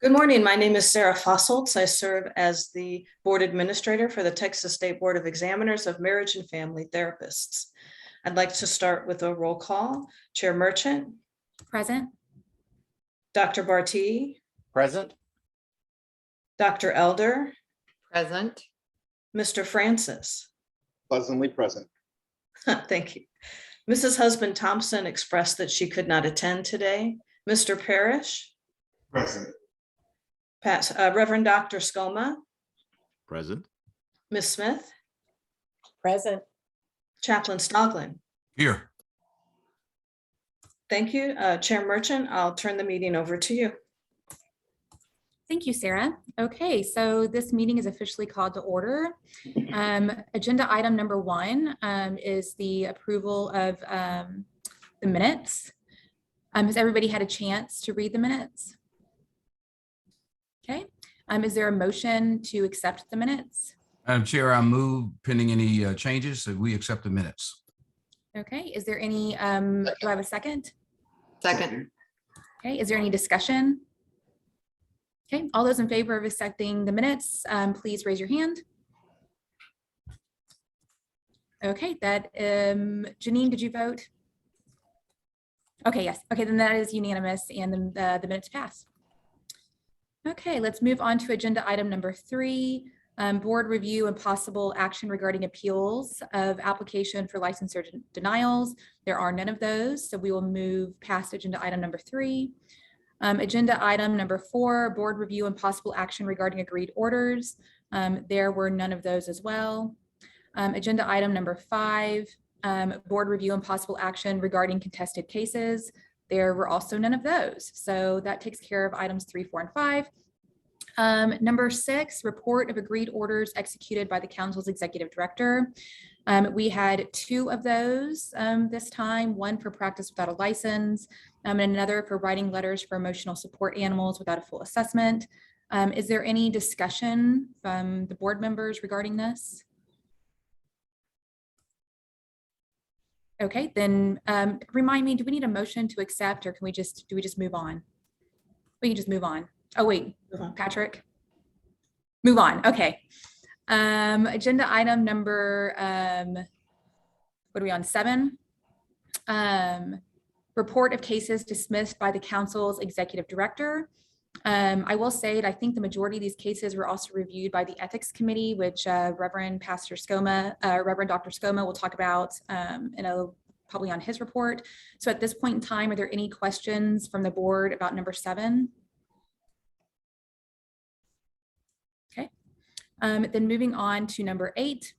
Good morning. My name is Sarah Fosholtz. I serve as the Board Administrator for the Texas State Board of Examiners of Marriage and Family Therapists. I'd like to start with a roll call. Chair Merchant. Present. Dr. Barty. Present. Dr. Elder. Present. Mr. Francis. Pleasantly present. Thank you. Mrs. Husband Thompson expressed that she could not attend today. Mr. Parrish. Present. Reverend Dr. Skoma. Present. Ms. Smith. Present. Chaplain Stoglin. Here. Thank you. Chair Merchant, I'll turn the meeting over to you. Thank you, Sarah. Okay, so this meeting is officially called to order. Agenda item number 1 is the approval of the minutes. Has everybody had a chance to read the minutes? Okay, is there a motion to accept the minutes? Madam Chair, I move pending any changes that we accept the minutes. Okay, is there any, do I have a second? Second. Okay, is there any discussion? Okay, all those in favor of accepting the minutes, please raise your hand. Okay, that, Janine, did you vote? Okay, yes. Okay, then that is unanimous and the minutes pass. Okay, let's move on to agenda item number 3, board review and possible action regarding appeals of application for licensure denials. There are none of those, so we will move past agenda item number 3. Agenda item number 4, board review and possible action regarding agreed orders. There were none of those as well. Agenda item number 5, board review and possible action regarding contested cases. There were also none of those. So that takes care of items 3, 4, and 5. Number 6, report of agreed orders executed by the council's executive director. We had 2 of those this time, one for practice without a license, and another for writing letters for emotional support animals without a full assessment. Is there any discussion from the board members regarding this? Okay, then remind me, do we need a motion to accept or do we just move on? We can just move on. Oh, wait, Patrick. Move on, okay. Agenda item number, what are we on, 7? Report of cases dismissed by the council's executive director. I will say that I think the majority of these cases were also reviewed by the ethics committee, which Reverend Dr. Skoma will talk about probably on his report. So at this point in time, are there any questions from the board about number 7? Okay, then moving on to number 8.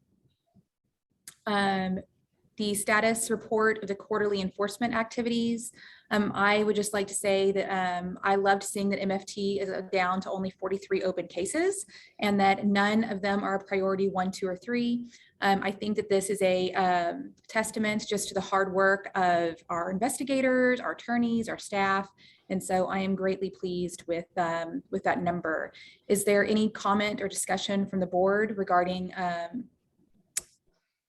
The status report of the quarterly enforcement activities. I would just like to say that I loved seeing that MFT is down to only 43 open cases and that none of them are a priority 1, 2, or 3. I think that this is a testament just to the hard work of our investigators, our attorneys, our staff. And so I am greatly pleased with that number. Is there any comment or discussion from the board regarding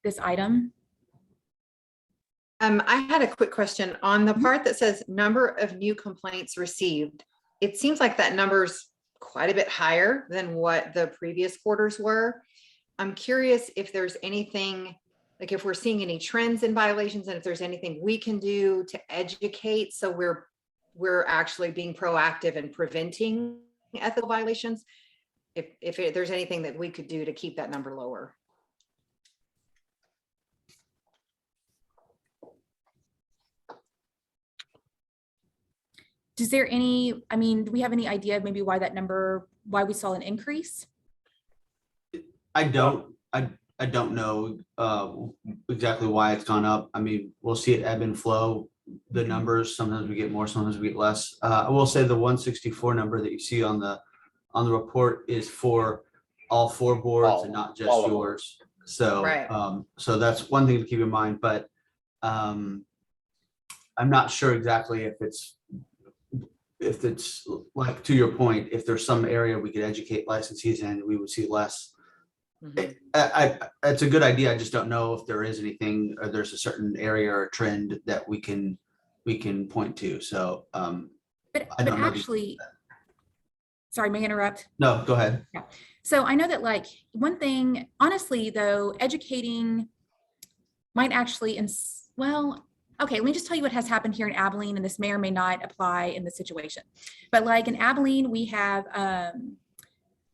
this item? I had a quick question on the part that says number of new complaints received. It seems like that number's quite a bit higher than what the previous quarters were. I'm curious if there's anything, like if we're seeing any trends in violations and if there's anything we can do to educate so we're actually being proactive in preventing ethical violations. If there's anything that we could do to keep that number lower. Is there any, I mean, do we have any idea of maybe why that number, why we saw an increase? I don't know exactly why it's gone up. I mean, we'll see it ebb and flow. The numbers, sometimes we get more, sometimes we get less. I will say the 164 number that you see on the report is for all 4 boards and not just yours. So, right. So that's one thing to keep in mind, but I'm not sure exactly if it's like, to your point, if there's some area we could educate licensees in, we would see less. It's a good idea. I just don't know if there is anything or there's a certain area or trend that we can point to. So but I don't know. actually, Sorry, may I interrupt? No, go ahead. So I know that like one thing, honestly, though, educating might actually, well, okay, let me just tell you what has happened here in Abilene, and this may or may not apply in this situation. But like in Abilene, we have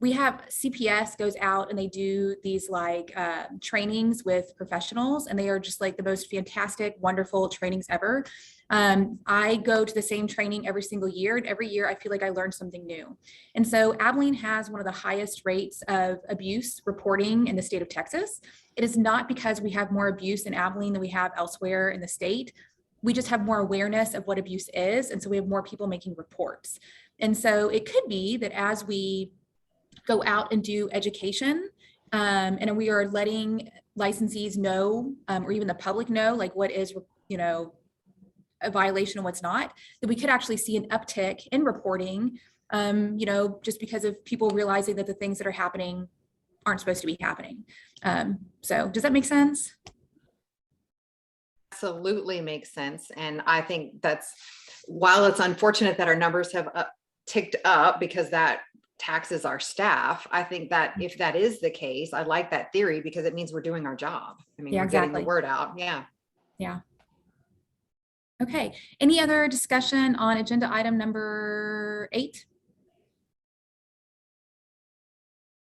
CPS goes out and they do these like trainings with professionals, and they are just like the most fantastic, wonderful trainings ever. I go to the same training every single year, and every year I feel like I learn something new. And so Abilene has one of the highest rates of abuse reporting in the state of Texas. It is not because we have more abuse in Abilene than we have elsewhere in the state. We just have more awareness of what abuse is. And so we have more people making reports. And so it could be that as we go out and do education, and we are letting licensees know, or even the public know, like what is, a violation and what's not, that we could actually see an uptick in reporting, just because of people realizing that the things that are happening aren't supposed to be happening. So does that make sense? Absolutely makes sense. And I think while it's unfortunate that our numbers have ticked up because that taxes our staff, I think that if that is the case, I like that theory because it means we're doing our job. I mean, Yeah, we're getting the exactly. word out. Yeah. Yeah. Okay. Any other discussion on agenda item number 8?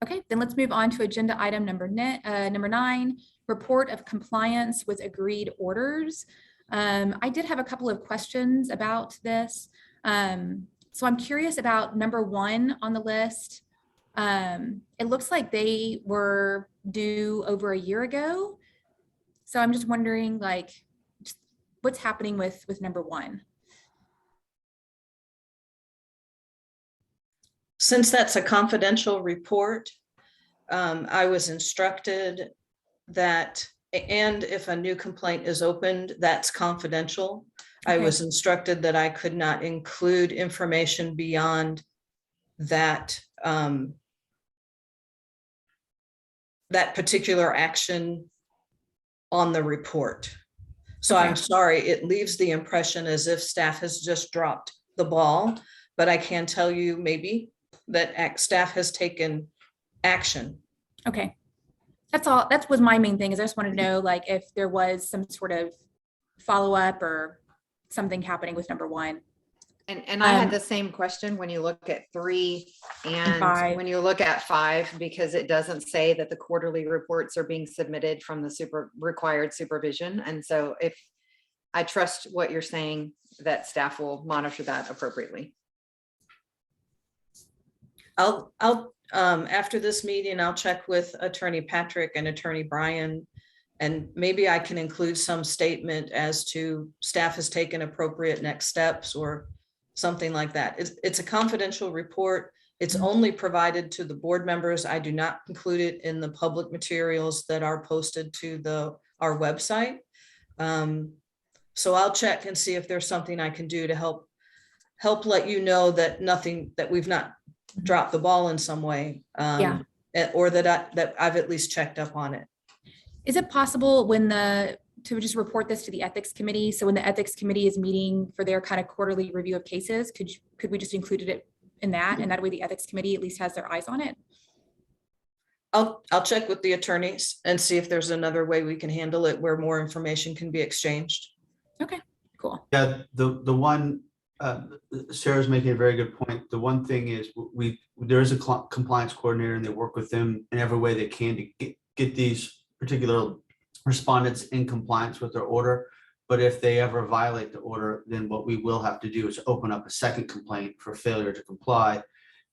Okay, then let's move on to agenda item number 9, report of compliance with agreed orders. I did have a couple of questions about this. So I'm curious about number 1 on the list. It looks like they were due over a year ago. So I'm just wondering, like, what's happening with number 1? Since that's a confidential report, I was instructed that, and if a new complaint is opened, that's confidential. I Okay. was instructed that I could not include information beyond that, that particular action on the report. So Okay. I'm sorry, it leaves the impression as if staff has just dropped the ball, but I can tell you maybe that staff has taken action. Okay. That's all. That was my main thing, is I just wanted to know, like, if there was some sort of follow-up or something happening with number 1. And I had the same question when you look at 3 and 5. when you look at 5, because it doesn't say that the quarterly reports are being submitted from the required supervision. And so if I trust what you're saying, that staff will monitor that appropriately. I'll after this meeting, I'll check with Attorney Patrick and Attorney Brian, and maybe I can include some statement as to staff has taken appropriate next steps or something like that. It's a confidential report. It's only provided to the board members. I do not include it in the public materials that are posted to our website. So I'll check and see if there's something I can do to help let you know that we've not dropped the ball in some way, or that I've at least checked up on it. Is it possible to just report this to the ethics committee? So when the ethics committee is meeting for their kind of quarterly review of cases, could we just include it in that? And that way the ethics committee at least has their eyes on it? I'll check with the attorneys and see if there's another way we can handle it where more information can be exchanged. Okay, cool. Yeah, the one, Sarah's making a very good point. The one thing is there is a compliance coordinator, and they work with them in every way they can to get these particular respondents in compliance with their order. But if they ever violate the order, then what we will have to do is open up a second complaint for failure to comply.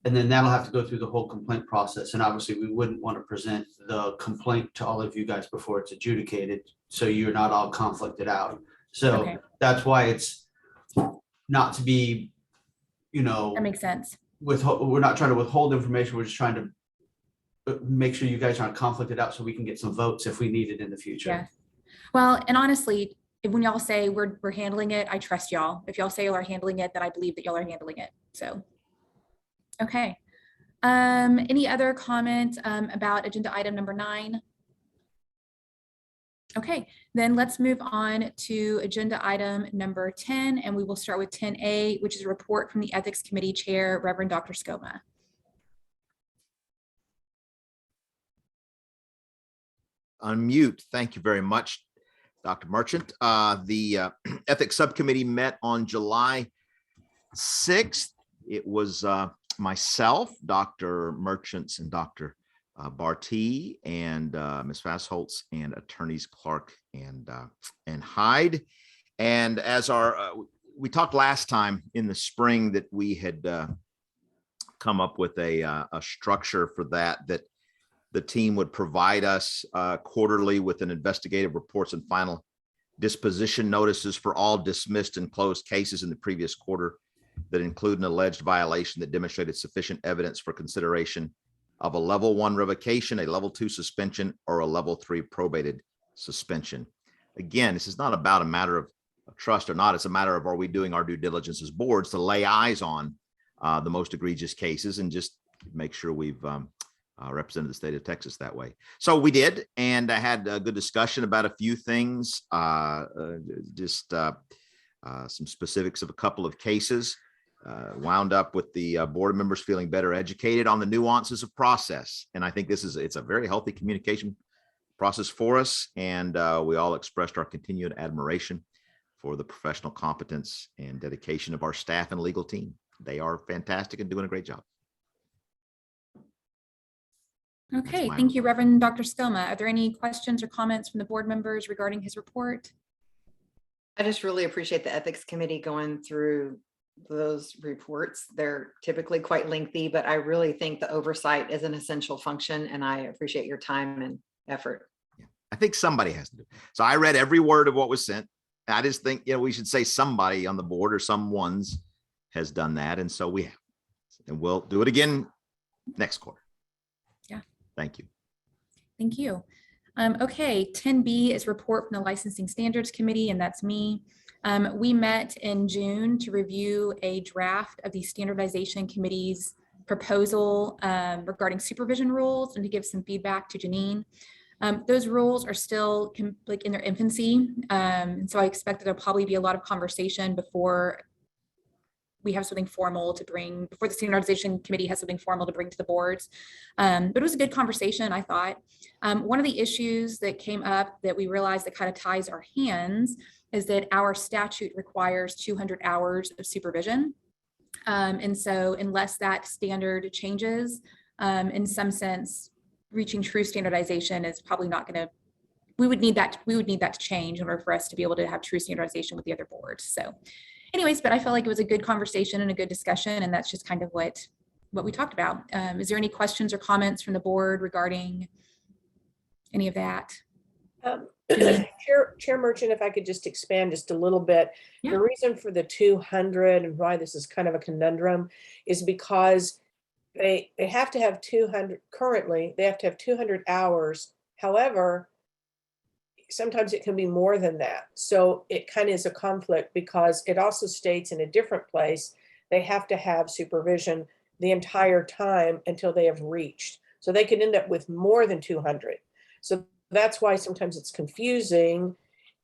And then that'll have to go through the whole complaint process. And obviously we wouldn't want to present the complaint to all of you guys before it's adjudicated, so you're not all conflicted out. So Okay. That's why it's not to be, That makes sense. we're not trying to withhold information. We're just trying to make sure you guys aren't conflicted out so we can get some votes if we need it in the future. Yeah. Well, and honestly, when y'all say we're handling it, I trust y'all. If y'all say y'all are handling it, then I believe that y'all are handling it. So, okay. Any other comments about agenda item number 9? Okay, then let's move on to agenda item number 10, and we will start with 10A, which is a report from the Ethics Committee Chair, Reverend Dr. Scoma. unmute. Thank you very much, Dr. Merchant. The Ethics Subcommittee met on July 6th. It was myself, Dr. Merchants, and Dr. Barty, and Ms. Fassholtz, and attorneys Clark and Hyde. And as we talked last time in the spring that we had come up with a structure for that the team would provide us quarterly with an investigative reports and final disposition notices for all dismissed and closed cases in the previous quarter that include an alleged violation that demonstrated sufficient evidence for consideration of a level 1 revocation, a level 2 suspension, or a level 3 probated suspension. Again, this is not about a matter of trust or not. It's a matter of, are we doing our due diligence as boards to lay eyes on the most egregious cases and just make sure we've represented the state of Texas that way. So we did, and I had a good discussion about a few things, some specifics of a couple of cases. Wound up with the board members feeling better educated on the nuances of process. And I think it's a very healthy communication process for us. And we all expressed our continued admiration for the professional competence and dedication of our staff and legal team. They are fantastic and doing a great job. Okay, thank you, Reverend Dr. Skelma. Are there any questions or comments from the board members regarding his report? I just really appreciate the ethics committee going through those reports. They're typically quite lengthy, but I really think the oversight is an essential function, and I appreciate your time and effort. Yeah, I think somebody has to do it. So I read every word of what was sent. I just think, we should say somebody on the board or someone's has done that. And so we have, and we'll do it again next quarter. Yeah. Thank you. Thank you. Okay, 10B is report from the Licensing Standards Committee, and that's me. We met in June to review a draft of the Standardization Committee's proposal regarding supervision rules and to give some feedback to Janine. Those rules are still like in their infancy, and so I expect that there'll probably be a lot of conversation before we have something formal to bring, before the Standardization Committee has something formal to bring to the boards. But it was a good conversation, I thought. One of the issues that came up that we realized that kind of ties our hands is that our statute requires 200 hours of supervision. And so unless that standard changes, in some sense, reaching true standardization is probably not going to, we would need that to change in order for us to be able to have true standardization with the other boards. So anyways, but I felt like it was a good conversation and a good discussion, and that's just kind of what we talked about. Is there any questions or comments from the board regarding any of that? Chair Merchant, if I could just expand just a little bit. Yeah. The reason for the 200 and why this is kind of a conundrum is because they have to have 200, currently they have to have 200 hours. However, sometimes it can be more than that. So it kind of is a conflict because it also states in a different place, they have to have supervision the entire time until they have reached. So they could end up with more than 200. So that's why sometimes it's confusing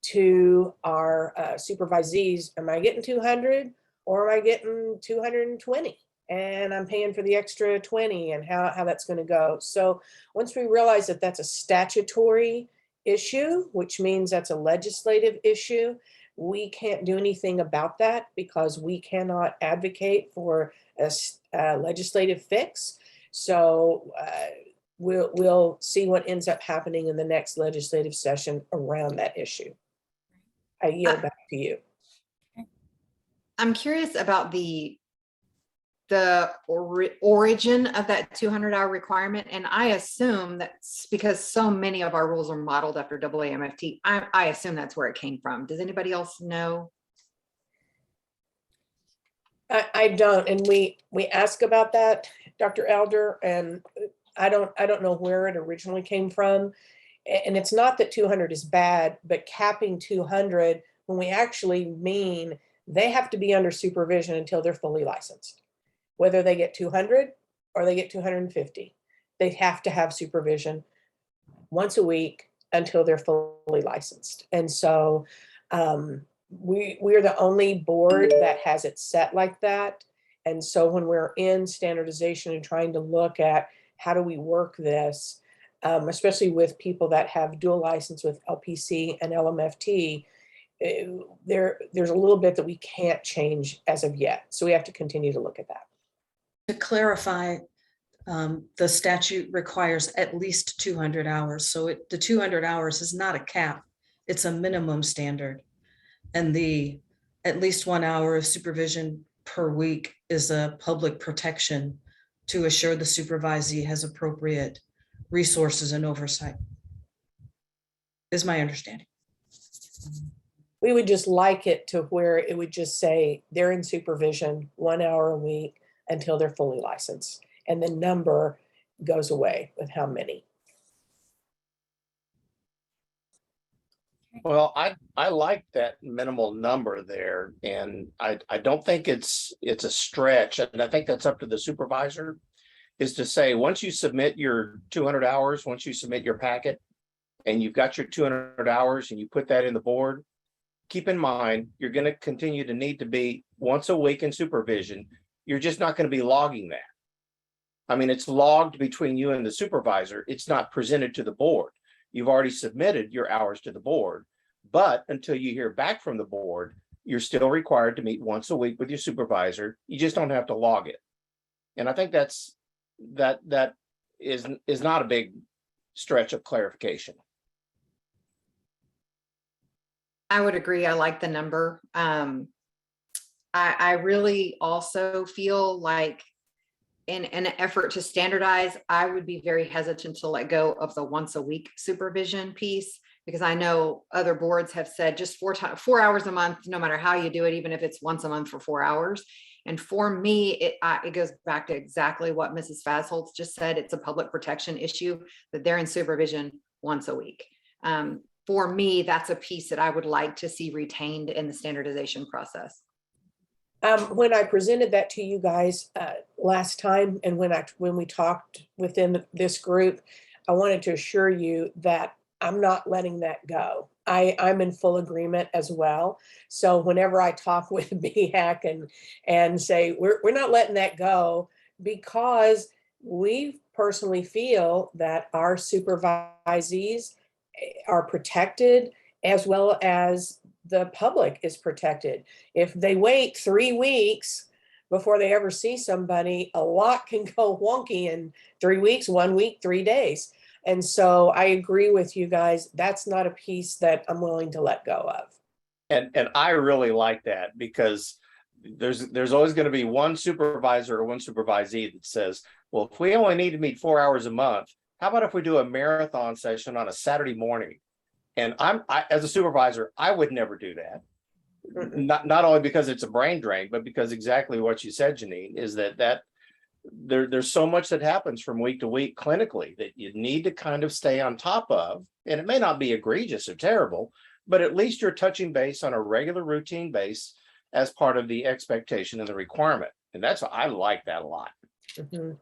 to our supervisees. Am I getting 200 or am I getting 220? And I'm paying for the extra 20 and how that's going to go. So once we realize that that's a statutory issue, which means that's a legislative issue, we can't do anything about that because we cannot advocate for a legislative fix. So we'll see what ends up happening in the next legislative session around that issue. I yield back to you. I'm curious about the origin of that 200-hour requirement. And I assume that's because so many of our rules are modeled after AAMFT. I assume that's where it came from. Does anybody else know? I don't, and we ask about that, Dr. Elder, and I don't know where it originally came from. And it's not that 200 is bad, but capping 200 when we actually mean they have to be under supervision until they're fully licensed. Whether they get 200 or they get 250, they have to have supervision once a week until they're fully licensed. And so we're the only board that has it set like that. And so when we're in standardization and trying to look at how do we work this, especially with people that have dual license with LPC and LMFT. There's a little bit that we can't change as of yet. So we have to continue to look at that. To clarify, the statute requires at least 200 hours. So the 200 hours is not a cap. It's a minimum standard. And the at least 1 hour of supervision per week is a public protection to assure the supervisee has appropriate resources and oversight, is my understanding. We would just like it to where it would just say they're in supervision 1 hour a week until they're fully licensed. And the number goes away with how many. Well, I like that minimal number there, and I don't think it's a stretch, and I think that's up to the supervisor, is to say, once you submit your 200 hours, once you submit your packet, and you've got your 200 hours and you put that in the board, keep in mind, you're going to continue to need to be once a week in supervision. You're just not going to be logging that. I mean, it's logged between you and the supervisor. It's not presented to the board. You've already submitted your hours to the board, but until you hear back from the board, you're still required to meet once a week with your supervisor. You just don't have to log it. And I think that is not a big stretch of clarification. I would agree. I like the number. I really also feel like in an effort to standardize, I would be very hesitant to let go of the once a week supervision piece, because I know other boards have said just 4 hours a month, no matter how you do it, even if it's once a month for 4 hours. And for me, it goes back to exactly what Mrs. Fasholtz just said. It's a public protection issue that they're in supervision once a week. For me, that's a piece that I would like to see retained in the standardization process. When I presented that to you guys last time, and when we talked within this group, I wanted to assure you that I'm not letting that go. I'm in full agreement as well. So whenever I talk with BHAC and say we're not letting that go, because we personally feel that our supervisees are protected, as well as the public is protected. If they wait 3 weeks before they ever see somebody, a lot can go wonky in 3 weeks, 1 week, 3 days. And so I agree with you guys. That's not a piece that I'm willing to let go of. And I really like that, because there's always going to be one supervisor or one supervisee that says, well, if we only need to meet 4 hours a month, how about if we do a marathon session on a Saturday morning? And I as a supervisor, I would never do that. Not only because it's a brain drain, but because exactly what you said, Janine, is that there's so much that happens from week to week clinically that you need to kind of stay on top of. And it may not be egregious or terrible, but at least you're touching base on a regular routine base as part of the expectation and the requirement. And I like that a lot. Mm-hmm.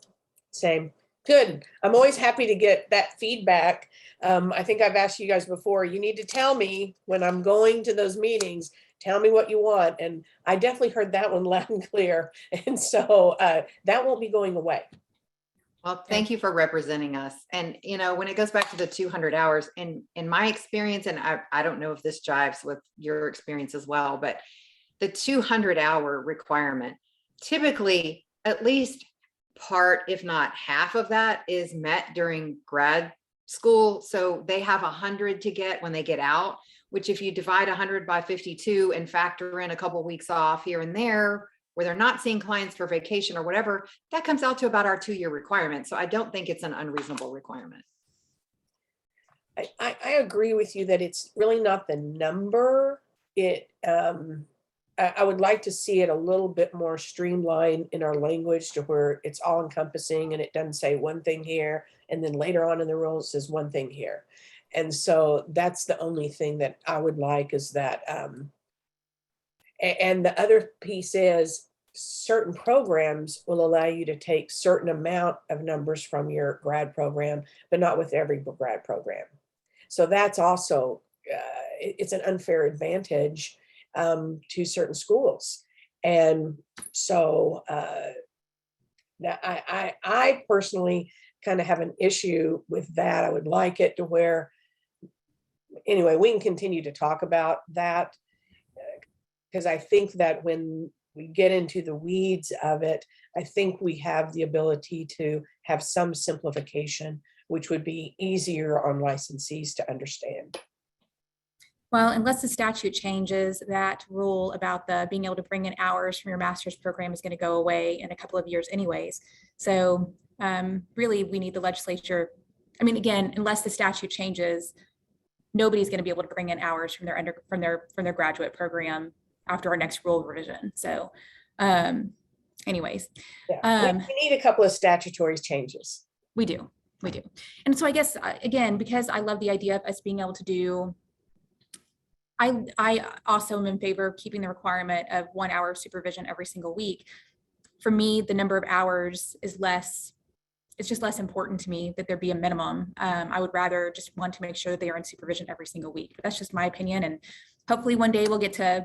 Same. Good. I'm always happy to get that feedback. I think I've asked you guys before, you need to tell me when I'm going to those meetings, tell me what you want. And I definitely heard that one loud and clear. And so that won't be going away. Well, thank you for representing us. And, when it goes back to the 200 hours, in my experience, and I don't know if this jives with your experience as well, but the 200-hour requirement, typically at least part, if not half of that, is met during grad school. So they have 100 to get when they get out, which if you divide 100 by 52 and factor in a couple of weeks off here and there, where they're not seeing clients for vacation or whatever, that comes out to about our 2-year requirement. So I don't think it's an unreasonable requirement. I agree with you that it's really not the number. I would like to see it a little bit more streamlined in our language to where it's all encompassing and it doesn't say one thing here and then later on in the rules says one thing here. And so that's the only thing that I would like, is that and the other piece is certain programs will allow you to take certain amount of numbers from your grad program, but not with every grad program. So that's also it's an unfair advantage to certain schools. And so now I personally kind of have an issue with that. I would like it to where, anyway, we can continue to talk about that. Because I think that when we get into the weeds of it, I think we have the ability to have some simplification, which would be easier on licensees to understand. Well, unless the statute changes, that rule about the being able to bring in hours from your master's program is going to go away in a couple of years anyways. So really, we need the legislature. I mean, again, unless the statute changes, nobody's going to be able to bring in hours from their graduate program after our next rule revision. So anyways. Yeah, we need a couple of statutory changes. We do. And so I guess, again, because I love the idea of us being able to do, I also am in favor of keeping the requirement of 1 hour of supervision every single week. For me, the number of hours is it's just less important to me that there be a minimum. I would rather just want to make sure that they are in supervision every single week. But that's just my opinion. And hopefully one day we'll get to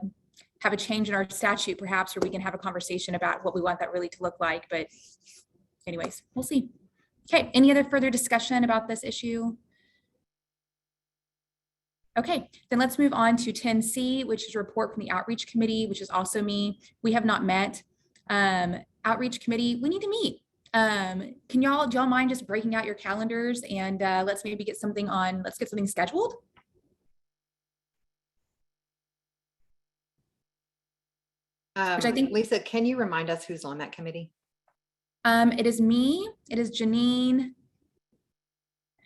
have a change in our statute, perhaps, where we can have a conversation about what we want that really to look like. But anyways, we'll see. Okay, any other further discussion about this issue? Okay, then let's move on to 10C, which is a report from the Outreach Committee, which is also me. We have not met. Outreach Committee, we need to meet. Do y'all mind just breaking out your calendars and let's maybe get something scheduled? Which I think, Lisa, can you remind us who's on that committee? it is me, it is Janine.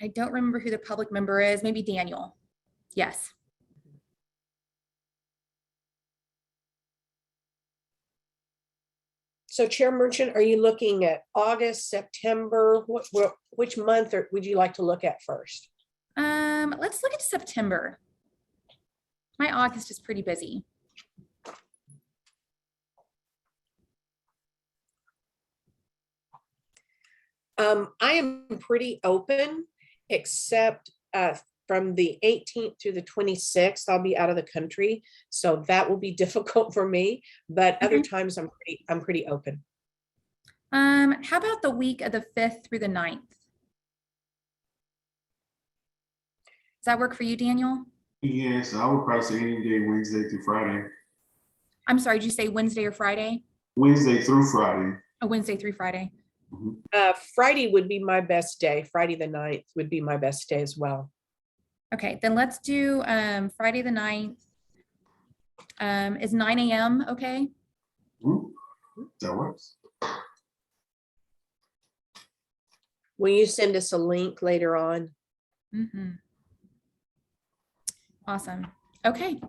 I don't remember who the public member is, maybe Daniel. Yes. So Chair Merchant, are you looking at August, September? Which month would you like to look at first? Let's look at September. My August is pretty busy. I am pretty open, except from the 18th through the 26th, I'll be out of the country. So that will be difficult for me, but other times I'm pretty open. How about the week of the 5th through the 9th? Does that work for you, Daniel? Yes, I would probably say any day, Wednesday through Friday. I'm sorry, did you say Wednesday or Friday? Wednesday through Friday. Oh, Wednesday through Friday. Friday would be my best day. Friday the 9th would be my best day as well. Okay, then let's do Friday the 9th. Is 9 a.m. okay? That works. Will you send us a link later on? Awesome. Okay.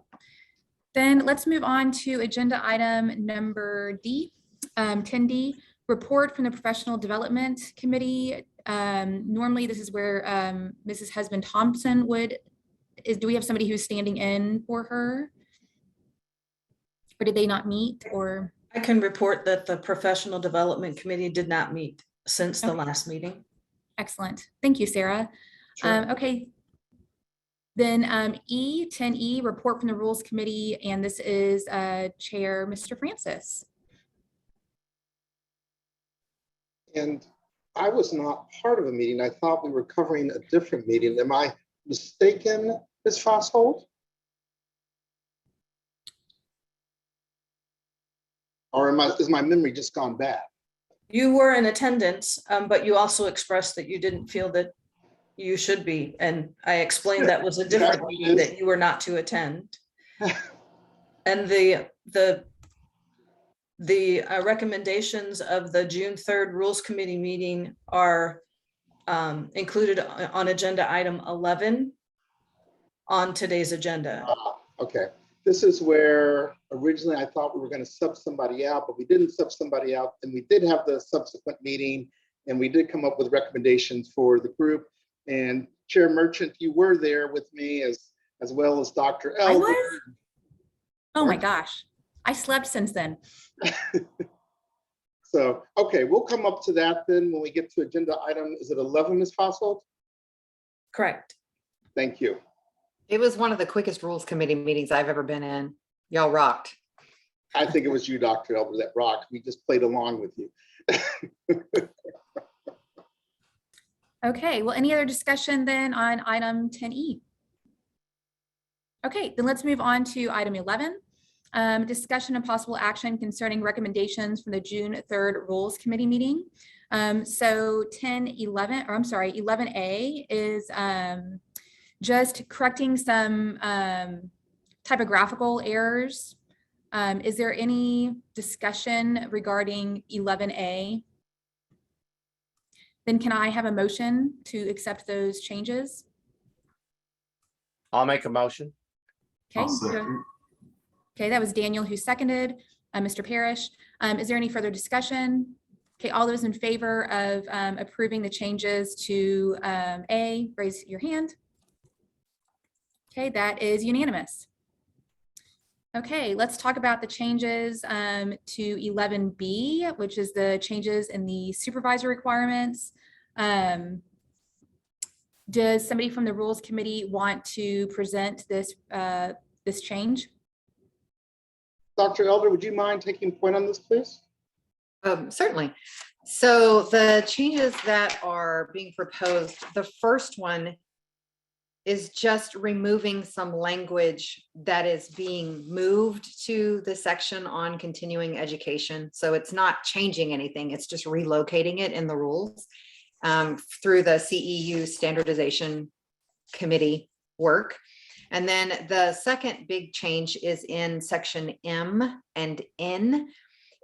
Then let's move on to agenda item number D, 10D, report from the Professional Development Committee. Normally this is where Mrs. Husband-Thompson do we have somebody who's standing in for her? Or did they not meet, or? I can report that the Professional Development Committee did not meet since the last meeting. Excellent. Thank you, Sarah. Sure. Okay. Then 10E, report from the Rules Committee, and this is Chair Mr. Francis. And I was not part of a meeting. I thought we were covering a different meeting. Am I mistaken, Ms. Foshold? Or is my memory just gone bad? You were in attendance, but you also expressed that you didn't feel that you should be. And I explained that was a different meeting that you were not to attend. And the recommendations of the June 3rd Rules Committee meeting are included on agenda item 11 on today's agenda. Okay, this is where originally I thought we were going to sub somebody out, but we didn't sub somebody out. And we did have the subsequent meeting and we did come up with recommendations for the group. And Chair Merchant, you were there with me as well as Dr. I L. was? Oh my gosh, I slept since then. So, okay, we'll come up to that then when we get to agenda item, is it 11, Ms. Fosselt? Correct. Thank you. It was one of the quickest Rules Committee meetings I've ever been in. Y'all rocked. I think it was you, Dr. Elber, that rocked. We just played along with you. Okay, well, any other discussion then on item 10E? Okay, then let's move on to item 11. Discussion and possible action concerning recommendations from the June 3rd Rules Committee meeting. So 11A is just correcting some typographical errors. Is there any discussion regarding 11A? Then can I have a motion to accept those changes? I'll make a motion. Okay, I'll second. okay, that was Daniel who seconded, Mr. Parrish. Is there any further discussion? Okay, all those in favor of approving the changes to A, raise your hand. Okay, that is unanimous. Okay, let's talk about the changes to 11B, which is the changes in the supervisor requirements. Does somebody from the Rules Committee want to present this this change? Dr. Elder, would you mind taking point on this, please? Certainly. So the changes that are being proposed, the first one is just removing some language that is being moved to the section on continuing education. So it's not changing anything, it's just relocating it in the rules through the CEU standardization committee work. And then the second big change is in section M and N,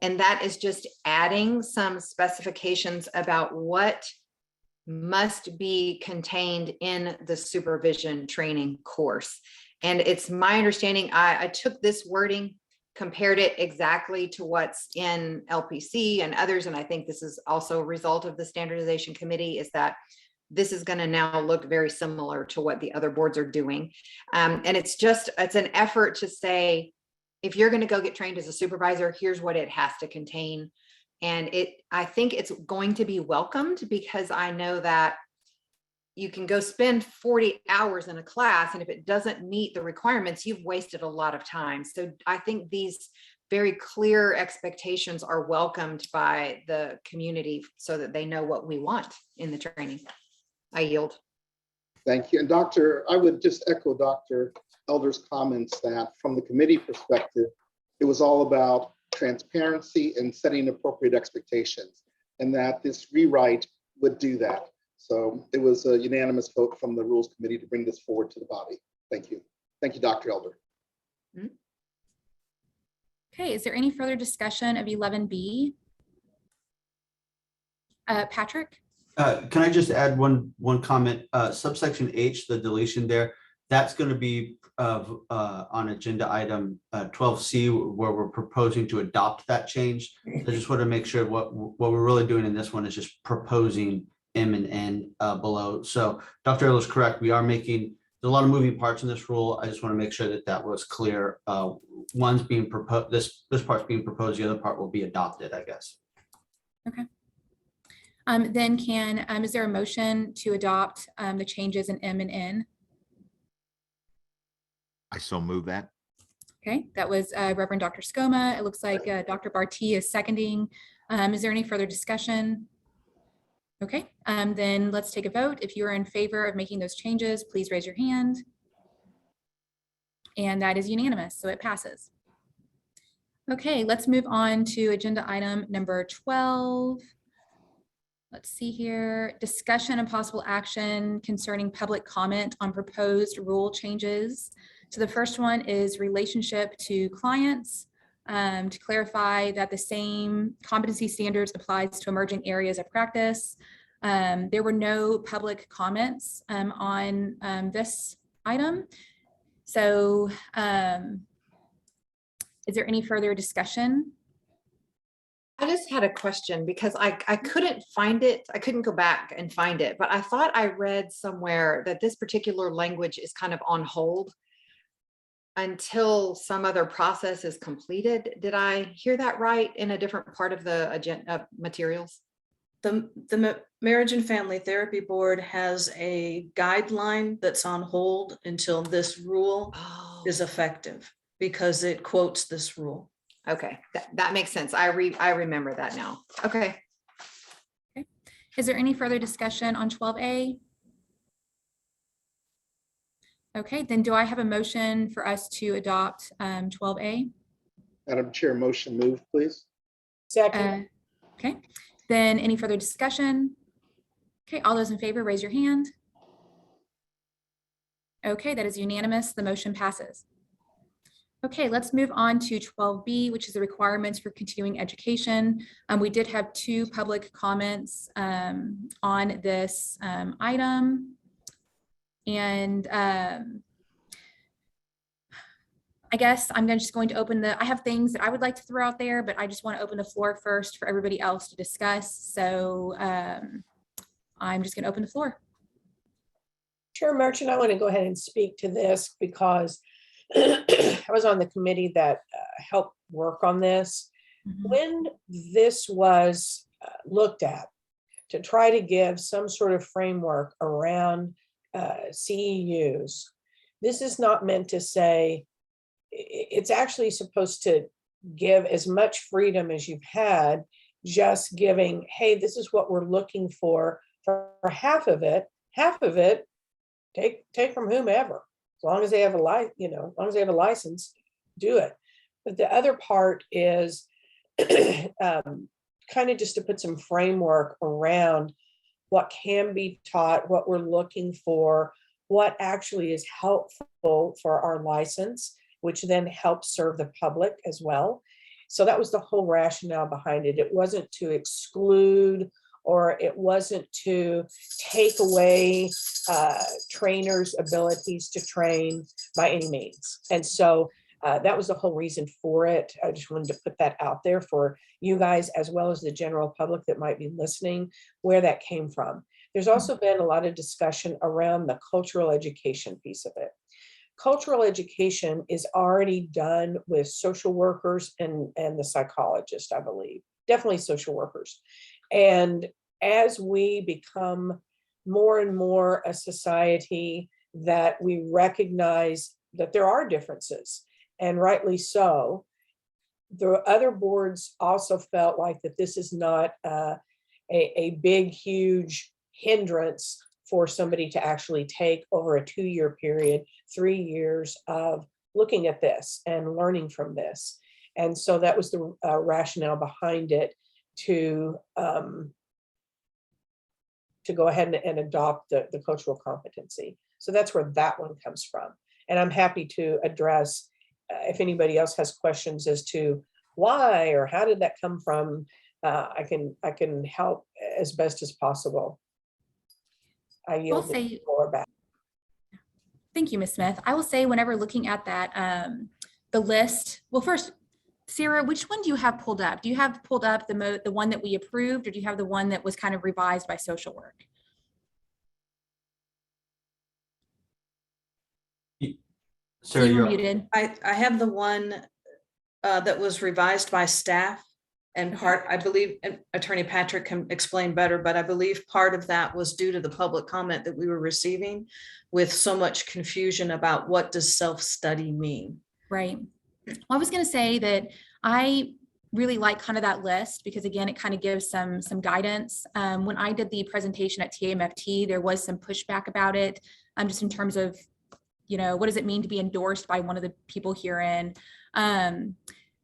and that is just adding some specifications about what must be contained in the supervision training course. And it's my understanding, I took this wording, compared it exactly to what's in LPC and others, and I think this is also a result of the standardization committee, is that this is going to now look very similar to what the other boards are doing. And it's an effort to say, if you're going to go get trained as a supervisor, here's what it has to contain. And I think it's going to be welcomed, because I know that you can go spend 40 hours in a class, and if it doesn't meet the requirements, you've wasted a lot of time. So I think these very clear expectations are welcomed by the community so that they know what we want in the training. I yield. Thank you. And Doctor, I would just echo Dr. Elder's comments that from the committee perspective, it was all about transparency and setting appropriate expectations, and that this rewrite would do that. So it was a unanimous vote from the Rules Committee to bring this forward to the body. Thank you. Thank you, Dr. Elder. Okay, is there any further discussion of 11B? Patrick? Can I just add one comment? Subsection H, the deletion there, that's going to be on agenda item 12C, where we're proposing to adopt that change. I just want to make sure what we're really doing in this one is just proposing M and N below. So Dr. Earl is correct. We are making, there's a lot of moving parts in this rule. I just want to make sure that that was clear. One's being proposed, this part's being proposed, the other part will be adopted, I guess. Okay. Then is there a motion to adopt the changes in M and N? I so move that. Okay, that was Reverend Dr. Skoma. It looks like Dr. Barti is seconding. Is there any further discussion? Okay, then let's take a vote. If you are in favor of making those changes, please raise your hand. And that is unanimous, so it passes. Okay, let's move on to agenda item number 12. Let's see here. Discussion and possible action concerning public comment on proposed rule changes. So the first one is relationship to clients. To clarify that the same competency standards applies to emerging areas of practice. There were no public comments on this item. So is there any further discussion? I just had a question because I couldn't find it. I couldn't go back and find it, but I thought I read somewhere that this particular language is kind of on hold until some other process is completed. Did I hear that right in a different part of the agenda materials? The Marriage and Family Therapy Board has a guideline that's on hold until this rule is effective, because it quotes this rule. Okay, that makes sense. I remember that now. Okay. Is there any further discussion on 12A? Okay, then do I have a motion for us to adopt 12A? Madam Chair, motion moved, please. Second, Okay, then any further discussion? Okay, all those in favor, raise your hand. Okay, that is unanimous. The motion passes. Okay, let's move on to 12B, which is the requirements for continuing education. We did have 2 public comments on this item. And I guess I'm just going to open I have things that I would like to throw out there, but I just want to open the floor first for everybody else to discuss. So I'm just going to open the floor. Chair Merchant, I want to go ahead and speak to this because I was on the committee that helped work on this. When this was looked at to try to give some sort of framework around CEUs, this is not meant to say, it's actually supposed to give as much freedom as you've had, just giving, hey, this is what we're looking for half of it, take from whomever, as long as they have as long as they have a license, do it. But the other part is kind of just to put some framework around what can be taught, what we're looking for, what actually is helpful for our license, which then helps serve the public as well. So that was the whole rationale behind it. It wasn't to exclude, or it wasn't to take away trainers' abilities to train by any means. And so that was the whole reason for it. I just wanted to put that out there for you guys, as well as the general public that might be listening, where that came from. There's also been a lot of discussion around the cultural education piece of it. Cultural education is already done with social workers and the psychologist, I believe, definitely social workers. And as we become more and more a society that we recognize that there are differences, and rightly so, the other boards also felt like that this is not a big, huge hindrance for somebody to actually take over a 2-year period, 3 years of looking at this and learning from this. And so that was the rationale behind it, to go ahead and adopt the cultural competency. So that's where that one comes from. And I'm happy to address if anybody else has questions as to why or how did that come from. I can help as best as possible. I yield the floor back. Thank you, Ms. Smith. I will say, whenever looking at that, the list, well, first, Sarah, which one do you have pulled up? Do you have pulled up the one that we approved, or do you have the one that was kind of revised by social work? Sarah, You were you're muted. I have the one that was revised by staff, and part, I believe, and Attorney Patrick can explain better, but I believe part of that was due to the public comment that we were receiving with so much confusion about what does self-study mean. Right. Well, I was going to say that I really like kind of that list, because again, it kind of gives some guidance. When I did the presentation at TAMFT, there was some pushback about it, just in terms of, what does it mean to be endorsed by one of the people herein? When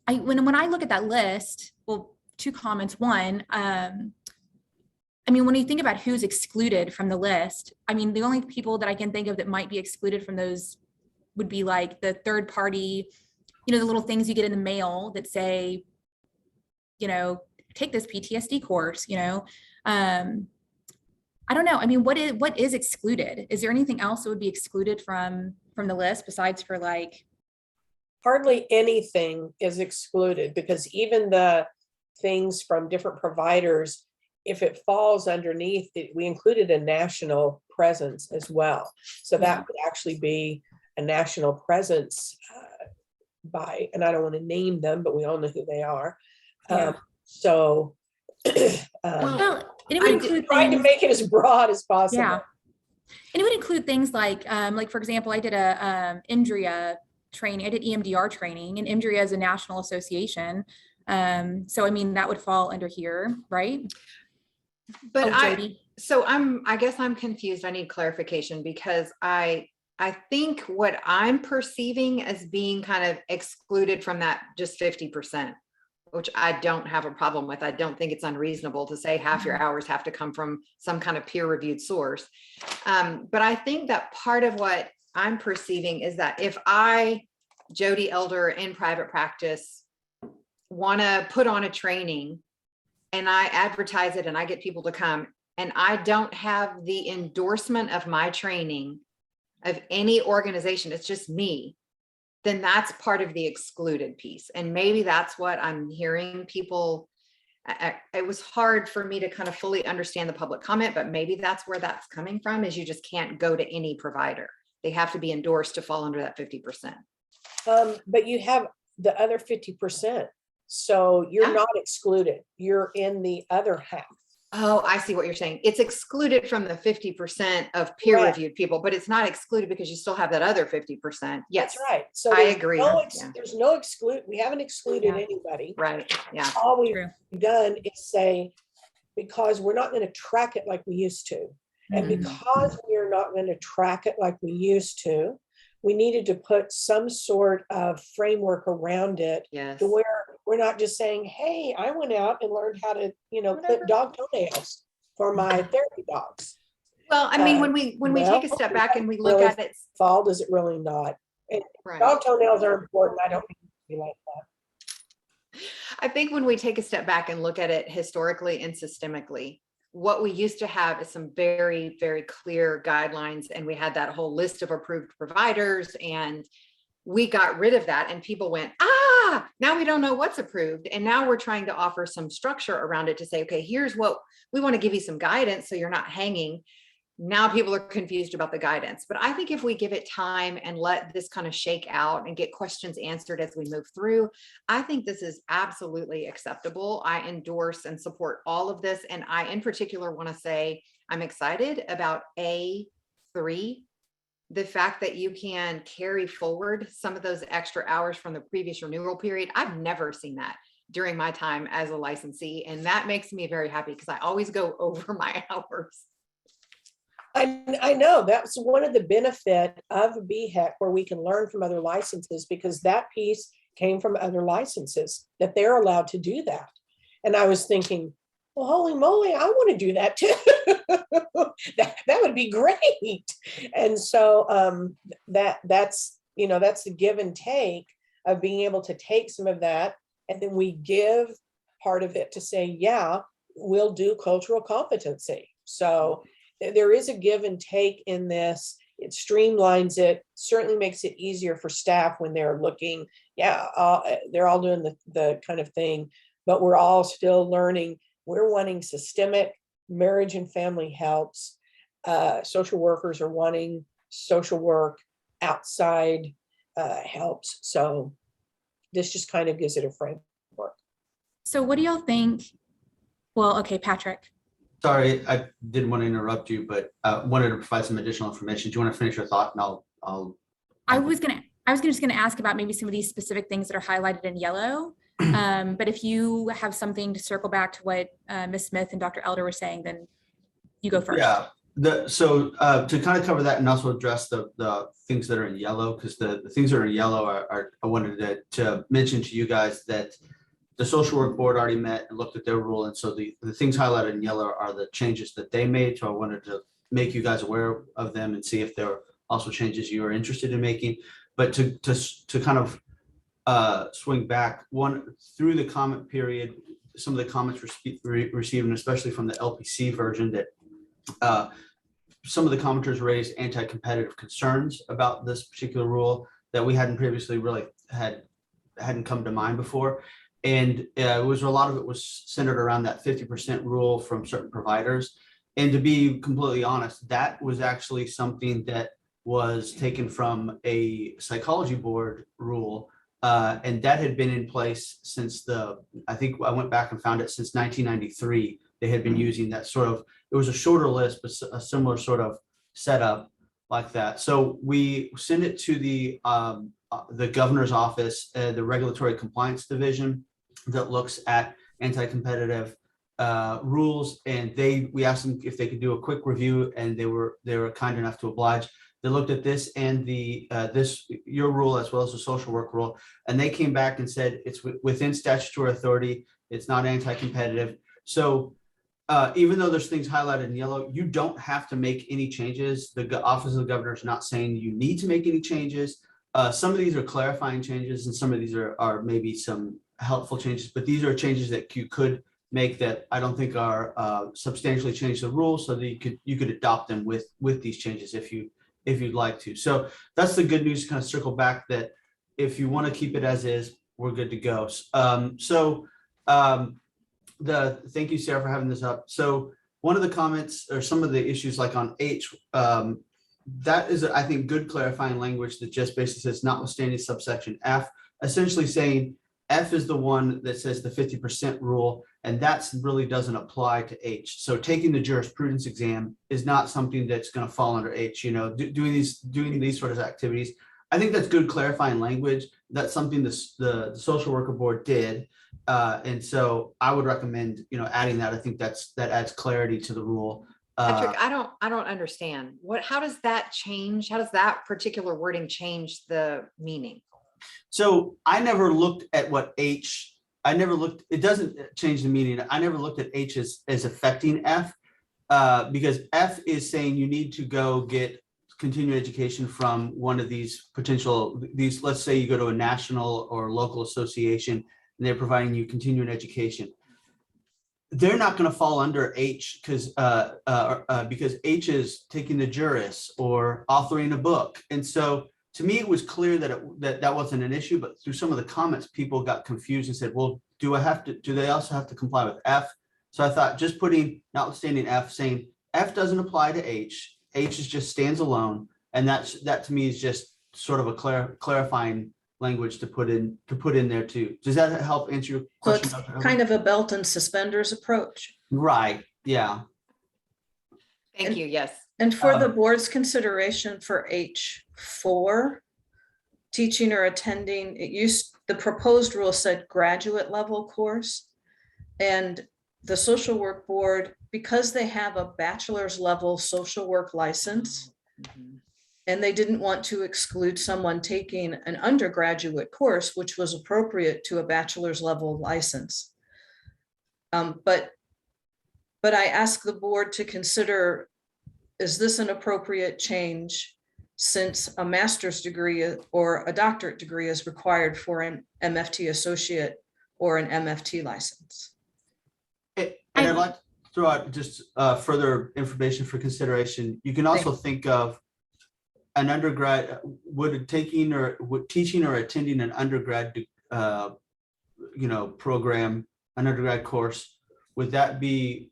I look at that list, well, 2 comments. One, when you think about who's excluded from the list, the only people that I can think of that might be excluded from those would be like the third party, the little things you get in the mail that say, take this PTSD course, I don't know. What is excluded? Is there anything else that would be excluded from the list besides for like? Hardly anything is excluded, because even the things from different providers, if it falls underneath it, we included a national presence as well. So that would actually be a national presence by, and I don't want to name them, but we all know who they are. Yeah. Well, it would include trying to make it as broad as possible. Yeah. And it would include things like for example, I did a IMDRIA training. I did EMDR training, and IMDRIA is a national association. So that would fall under here, right? But Oh, Jody. I guess I'm confused. I need clarification because I think what I'm perceiving as being kind of excluded from that just 50%, which I don't have a problem with. I don't think it's unreasonable to say half your hours have to come from some kind of peer reviewed source. But I think that part of what I'm perceiving is that if I, Jody Elder in private practice, want to put on a training and I advertise it and I get people to come and I don't have the endorsement of my training of any organization, it's just me, then that's part of the excluded piece. And maybe that's what I'm hearing people. It was hard for me to kind of fully understand the public comment, but maybe that's where that's coming from, is you just can't go to any provider. They have to be endorsed to fall under that 50%. But you have the other 50%. So you're Yeah. not excluded. You're in the other half. Oh, I see what you're saying. It's excluded from the 50% of peer Correct. reviewed people, but it's not excluded because you still have that other 50%. Yes, That's right. So I there's agree. Yeah. There's no exclude. We haven't excluded Yeah. anybody. right. Yeah. All we've True. done is say, because we're not going to track it like we used to. And Mhm. because we're not going to track it like we used to, we needed to put some sort of framework around it Yes. to where we're not just saying, hey, I went out and learned how to, Whatever. clip dog toenails for my therapy dogs. Well, I mean, Uh, when we take a well, step back and we look really at it, Fall, does it really not? And right. dog toenails are important. I don't mean to be like that. I think when we take a step back and look at it historically and systemically, what we used to have is some very, very clear guidelines. And we had that whole list of approved providers, and we got rid of that and people went, now we don't know what's approved. And now we're trying to offer some structure around it to say, okay, here's what we want to give you, some guidance so you're not hanging. Now people are confused about the guidance. But I think if we give it time and let this kind of shake out and get questions answered as we move through, I think this is absolutely acceptable. I endorse and support all of this. And I, in particular, want to say I'm excited about A3, the fact that you can carry forward some of those extra hours from the previous renewal period. I've never seen that during my time as a licensee. And that makes me very happy because I always go over my hours. I know that's one of the benefit of BHEC, where we can learn from other licenses, because that piece came from other licenses, that they're allowed to do that. And I was thinking, well, holy moly, I want to do that too. that would be great. And so that's the give and take of being able to take some of that, and then we give part of it to say, yeah, we'll do cultural competency. So there is a give and take in this. It streamlines it, certainly makes it easier for staff when they're looking. They're all doing the kind of thing, but we're all still learning. We're wanting systemic marriage and family helps. Social workers are wanting social work outside helps. So this just kind of gives it a framework. So what do y'all think? Well, okay, Patrick. Sorry, I didn't want to interrupt you, but wanted to provide some additional information. Do you want to finish your thought, and I'll. I was just gonna ask about maybe some of these specific things that are highlighted in yellow. But if you have something to circle back to what Ms. Smith and Dr. Elder were saying, then you go first. Yeah. So to kind of cover that and also address the things that are in yellow, because the things that are in yellow are I wanted to mention to you guys that the social work board already met and looked at their rule. And so the things highlighted in yellow are the changes that they made. So I wanted to make you guys aware of them and see if there are also changes you are interested in making. But to kind of swing back through the comment period, some of the comments received, and especially from the LPC version, that some of the commenters raised anti-competitive concerns about this particular rule that we hadn't previously really hadn't come to mind before. And a lot of it was centered around that 50% rule from certain providers. And to be completely honest, that was actually something that was taken from a psychology board rule. And that had been in place since I think I went back and found it since 1993. They had been using that sort of, it was a shorter list, but a similar sort of setup like that. So we sent it to the governor's office, the regulatory compliance division that looks at anti-competitive rules, and we asked them if they could do a quick review, and they were kind enough to oblige. They looked at this and your rule as well as the social work rule, and they came back and said it's within statutory authority. It's not anti-competitive. So even though there's things highlighted in yellow, you don't have to make any changes. The Office of the Governor is not saying you need to make any changes. Some of these are clarifying changes, and some of these are maybe some helpful changes, but these are changes that you could make that I don't think are substantially change the rules, so that you could adopt them with these changes if you'd like to. So that's the good news. Kind of circle back that if you want to keep it as is, we're good to go. Thank you, Sarah, for having this up. So one of the comments or some of the issues like on H, that is, I think, good clarifying language that just basically says notwithstanding subsection F, essentially saying F is the one that says the 50% rule, and that really doesn't apply to H. So taking the jurisprudence exam is not something that's going to fall under H. Doing these sort of activities, I think that's good clarifying language. That's something the social worker board did, and so I would recommend adding that. I think that adds clarity to the rule. Patrick, I don't understand how does that change? How does that particular wording change the meaning? So I never looked at what H, it doesn't change the meaning. I never looked at H as affecting F, because F is saying you need to go get continuing education from one of these let's say you go to a national or local association and they're providing you continuing education. They're not going to fall under H because H is taking the juris or authoring a book. And so to me, it was clear that wasn't an issue, but through some of the comments, people got confused and said, well, do they also have to comply with F? So I thought just putting notwithstanding F, saying F doesn't apply to H. H is just stands alone. And that to me is just sort of a clarifying language to put in there too. Does that help answer your question? So it's kind of a belt and suspenders approach. Right. Yeah. Thank you. Yes. And for the board's consideration for H4, teaching or attending, the proposed rule said graduate level course. And the social work board, because they have a bachelor's level social work license, and they didn't want to exclude someone taking an undergraduate course, which was appropriate to a bachelor's level license. But I asked the board to consider, is this an appropriate change since a master's degree or a doctorate degree is required for an MFT associate or an MFT license? And I'd like to throw out just further information for consideration. You can also think of an undergrad, teaching or attending an undergrad program, an undergrad course, would that be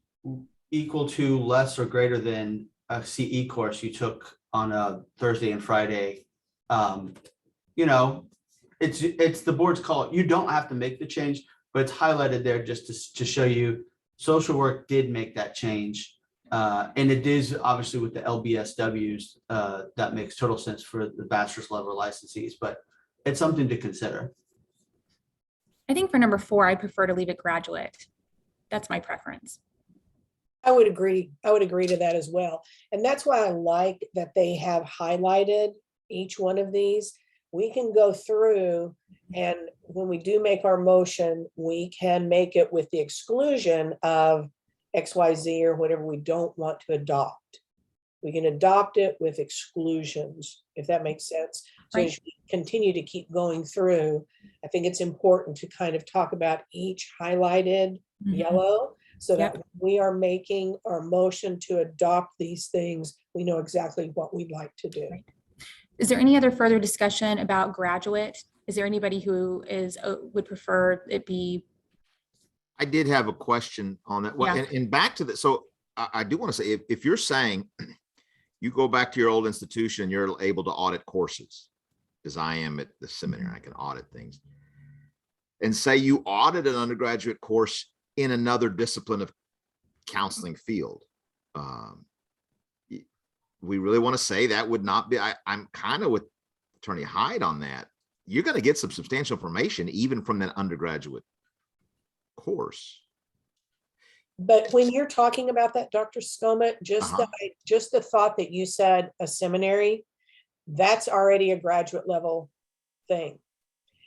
equal to, less, or greater than a CE course you took on a Thursday and Friday? It's the board's call. You don't have to make the change, but it's highlighted there just to show you social work did make that change. And it is obviously with the LBSWs, that makes total sense for the bachelor's level licensees, but it's something to consider. I think for number 4, I prefer to leave it graduate. That's my preference. I would agree to that as well. And that's why I like that they have highlighted each one of these. We can go through, and when we do make our motion, we can make it with the exclusion of XYZ or whatever we don't want to adopt. We can adopt it with exclusions, if that makes sense. So Right. as we continue to keep going through, I think it's important to kind of talk about each highlighted yellow, so that when we are making our motion to adopt these things, we know exactly what we'd like to do. Right. Is there any other further discussion about graduate? Is there anybody who would prefer it be? I did have a question on that. Well, Yeah. and back to that. So I do want to say, if you're saying you go back to your old institution, you're able to audit courses, as I am at the seminary, I can audit things. And say you audit an undergraduate course in another discipline of counseling field. We really want to say that would not be, I'm kind of with Attorney Hyde on that. You're going to get some substantial information even from that undergraduate course. But when you're talking about that, Dr. Skoma, Uh-huh. just the thought that you said a seminary, that's already a graduate level thing.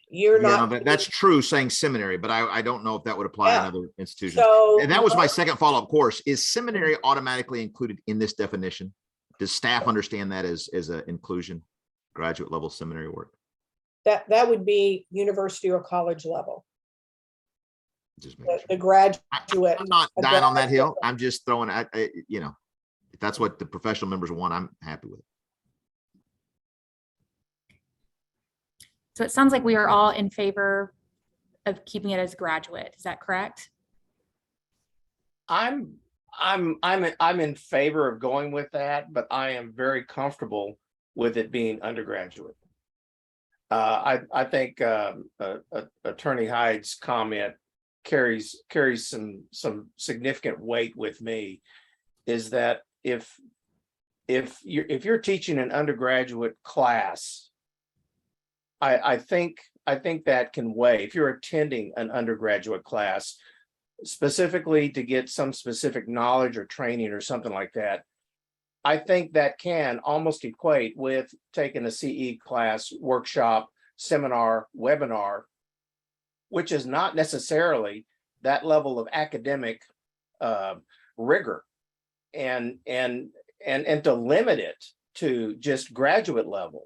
You're Yeah, not. but that's true saying seminary, but I don't know if that would apply in Yeah. other institutions. So And that was my second follow-up course. Is seminary automatically included in this definition? Does staff understand that as an inclusion, graduate level seminary work? that would be university or college level. Just making The sure. graduate. I'm not dying on that hill. I'm just throwing out, you know, if that's what the professional members want, I'm happy with it. So it sounds like we are all in favor of keeping it as graduate. Is that correct? I'm in favor of going with that, but I am very comfortable with it being undergraduate. I think Attorney Hyde's comment carries some significant weight with me. Is that if you're teaching an undergraduate class, I think that can weigh. If you're attending an undergraduate class, specifically to get some specific knowledge or training or something like that, I think that can almost equate with taking a CE class, workshop, seminar, webinar, which is not necessarily that level of academic rigor, and to limit it to just graduate level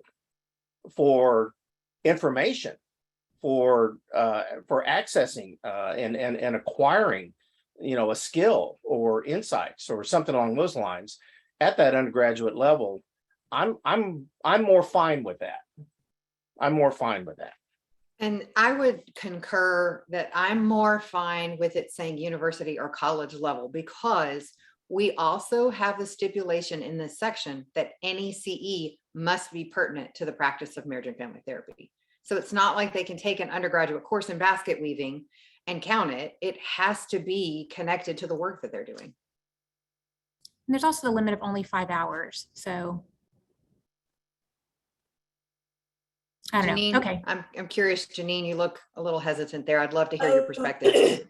for information, for accessing and acquiring, you know, a skill or insights or something along those lines at that undergraduate level. I'm more fine with that. I'm more fine with that. And I would concur that I'm more fine with it saying university or college level, because we also have the stipulation in this section that any CE must be pertinent to the practice of marriage and family therapy. So it's not like they can take an undergraduate course in basket weaving and count it. It has to be connected to the work that they're doing. And there's also the limit of only 5 hours. So I don't Janine, know. Okay. I'm curious, Janine, you look a little hesitant there. I'd love to hear your perspective.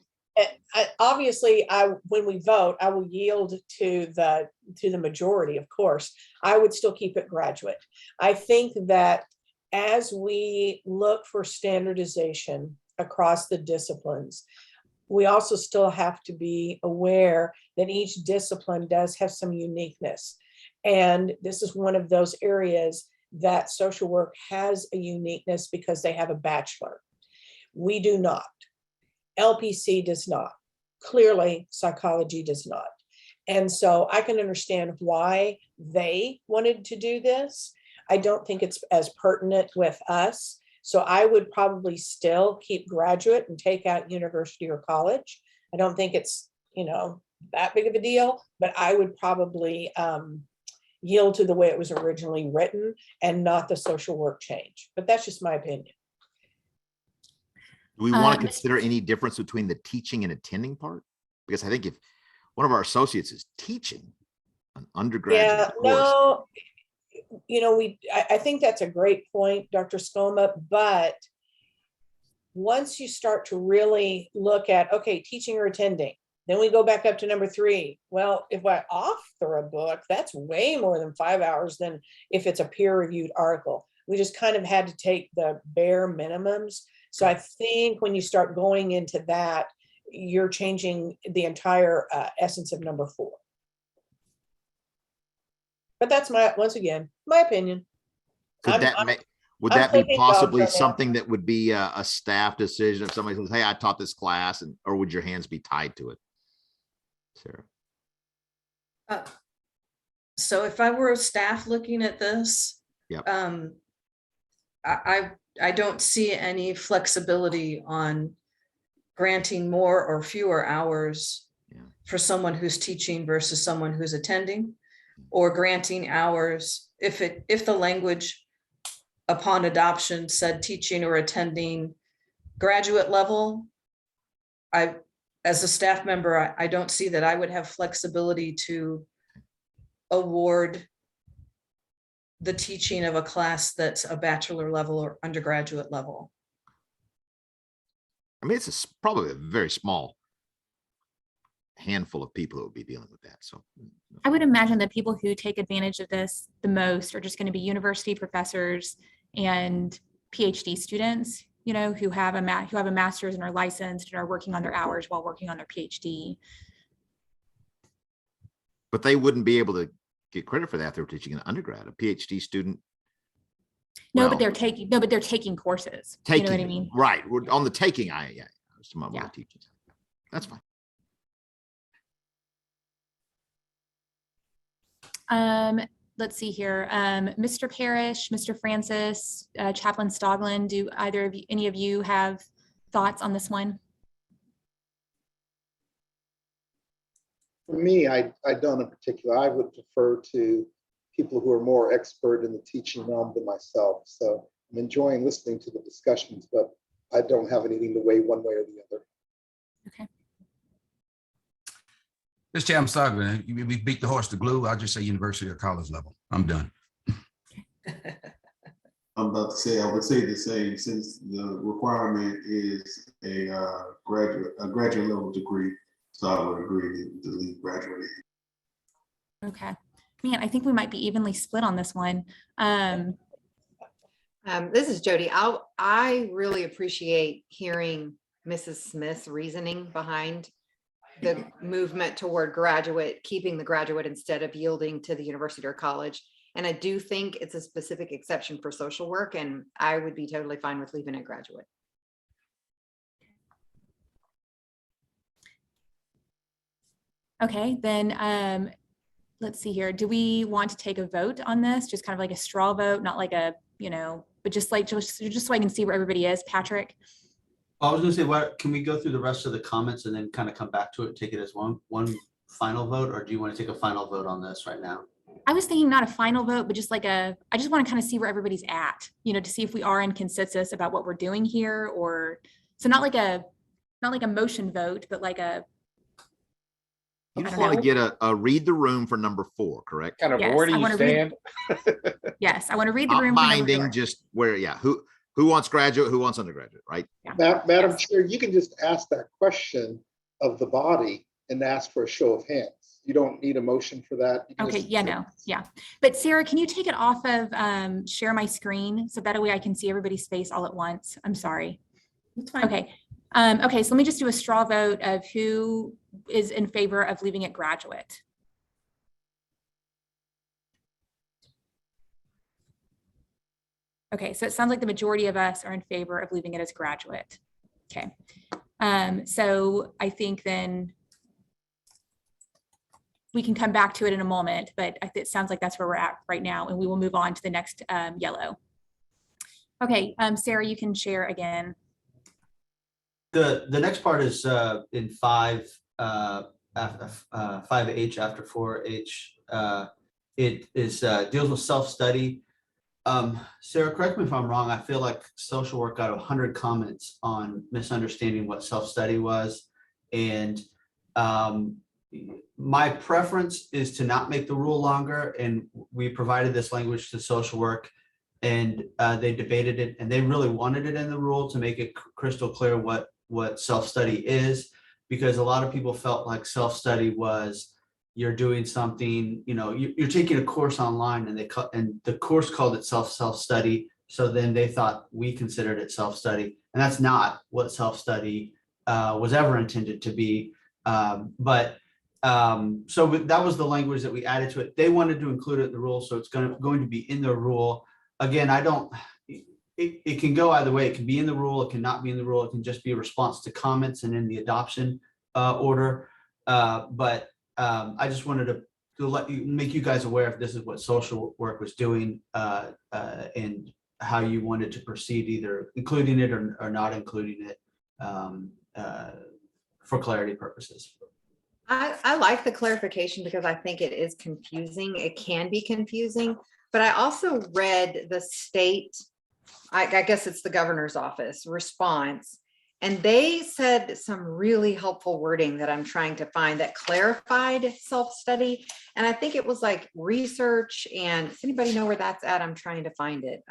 Obviously, when we vote, I will yield to the majority, of course. I would still keep it graduate. I think that as we look for standardization across the disciplines, we also still have to be aware that each discipline does have some uniqueness. And this is one of those areas that social work has a uniqueness because they have a bachelor. We do not. LPC does not. Clearly, psychology does not. And so I can understand why they wanted to do this. I don't think it's as pertinent with us. So I would probably still keep graduate and take out university or college. I don't think it's, you know, that big of a deal, but I would probably yield to the way it was originally written and not the social work change. But that's just my opinion. Do we want to consider any difference between the teaching and attending part? Because I think if one of our associates is teaching an undergraduate course. No, you know, I think that's a great point, Dr. Skoma, but once you start to really look at, okay, teaching or attending, then we go back up to number 3. Well, if I author a book, that's way more than 5 hours than if it's a peer-reviewed article. We just kind of had to take the bare minimums. So I think when you start going into that, you're changing the entire essence of number 4. But that's once again, my opinion. Would that be possibly something that would be a staff decision if somebody says, hey, I taught this class, and or would your hands be tied to it? Sarah. So if I were a staff looking at this, yep. I don't see any flexibility on granting more or fewer hours for someone who's teaching versus someone who's attending, or granting hours if the language upon adoption said teaching or attending graduate level. As a staff member, I don't see that I would have flexibility to award the teaching of a class that's a bachelor level or undergraduate level. I mean, it's probably a very small handful of people that would be dealing with that. So I would imagine that people who take advantage of this the most are just going to be university professors and PhD students, you know, who have a master's and are licensed and are working on their hours while working on their PhD. but they wouldn't be able to get credit for that if they were teaching an undergrad. A PhD student. No, well, but they're taking courses. taking, You know what I mean? right? We're on the taking. Yeah, some of Yeah. the teaching. That's fine. Let's see here. Mr. Parrish, Mr. Francis, Chaplain Stoglin, do any of you have thoughts on this one? For me, I don't in particular. I would defer to people who are more expert in the teaching realm than myself. So I'm enjoying listening to the discussions, but I don't have anything to weigh one way or the other. Okay. This Chairman Stockman, we beat the horse to glue. I'll just say university or college level. I'm done. I'm about to say, I would say the same, since the requirement is a graduate level degree. So I would agree to leave graduate. Okay. Man, I think we might be evenly split on this one. This is Jody. I really appreciate hearing Mrs. Smith's reasoning behind the movement toward graduate, keeping the graduate instead of yielding to the university or college. And I do think it's a specific exception for social work, and I would be totally fine with leaving it graduate. Okay, then let's see here. Do we want to take a vote on this? Just kind of like a straw vote, not like a, but just so I can see where everybody is. Patrick? I was gonna say, what, can we go through the rest of the comments and then kind of come back to it, take it as one final vote, or do you want to take a final vote on this right now? I was thinking not a final vote, but just I just want to kind of see where everybody's at, to see if we are in consensus about what we're doing here, or, so not like a motion vote, but like a. You I just don't want to know. get a read the room for number 4, correct? Kind of, Yes, where do I you wanna read- stand? Yes, I want to read the Not room. for number binding, 4. just where, yeah, who wants graduate, who wants undergraduate, right? Madam Yes. Chair, you can just ask that question of the body and ask for a show of hands. You don't need a motion for that. You can Okay, just- yeah, no, yeah. But Sarah, can you take it off of share my screen so that way I can see everybody's face all at once? I'm sorry. That's fine. Okay. Okay, so let me just do a straw vote of who is in favor of leaving it graduate. Okay, so it sounds like the majority of us are in favor of leaving it as graduate. Okay. So I think then we can come back to it in a moment, but it sounds like that's where we're at right now, and we will move on to the next yellow. Okay, Sarah, you can share again. The next part is in 5, 5H after 4H. It is deals with self-study. Sarah, correct me if I'm wrong. I feel like social work got 100 comments on misunderstanding what self-study was. And my preference is to not make the rule longer. And we provided this language to social work, and they debated it, and they really wanted it in the rule to make it crystal clear what self-study is, because a lot of people felt like self-study was you're doing something, you're taking a course online, and the course called itself self-study. So then they thought we considered it self-study, and that's not what self-study was ever intended to be. So that was the language that we added to it. They wanted to include it in the rule, so it's going to be in the rule. Again, it can go either way. It can be in the rule, it cannot be in the rule. It can just be a response to comments and in the adoption order. But I just wanted to make you guys aware if this is what social work was doing and how you wanted to proceed, either including it or not including it for clarity purposes. I like the clarification because I think it is confusing. It can be confusing, but I also read the state, I guess it's the governor's office response, and they said some really helpful wording that I'm trying to find that clarified self-study. And I think it was like research, and does anybody know where that's at? I'm trying to find it.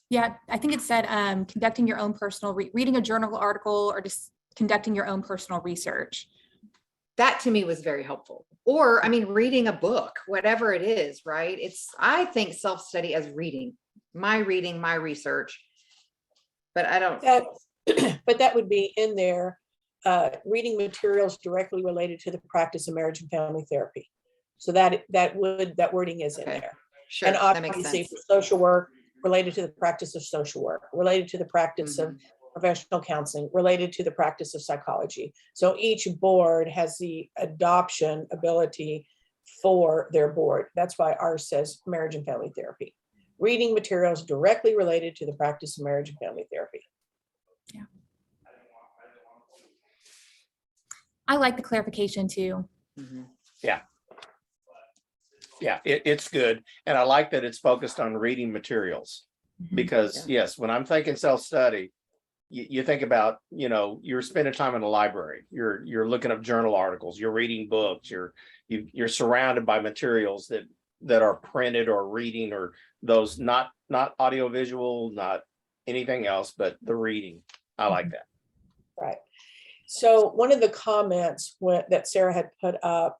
Yeah, I think it said conducting your own personal, reading a journal article, or just conducting your own personal research. That to me was very helpful. Or, I mean, reading a book, whatever it is, right? I think self-study as reading, my research. But I don't, That, but that would be in there, reading materials directly related to the practice of marriage and family therapy. So that wording is in Okay. there. sure, And that makes obviously sense. for social work, related to the practice of social work, related to the practice of professional counseling, related to the practice of psychology. So each board has the adoption ability for their board. That's why ours says marriage and family therapy. Reading materials directly related to the practice of marriage and family therapy. I like the clarification too. Mhm. Yeah, it's good. And I like that it's focused on reading materials. Because yes, when I'm thinking self-study, you think about, you're spending time in the library, you're looking up journal articles, you're reading books, you're surrounded by materials that are printed or reading, or those not audiovisual, not anything else, but the reading. I like that. Right. So one of the comments that Sarah had put up,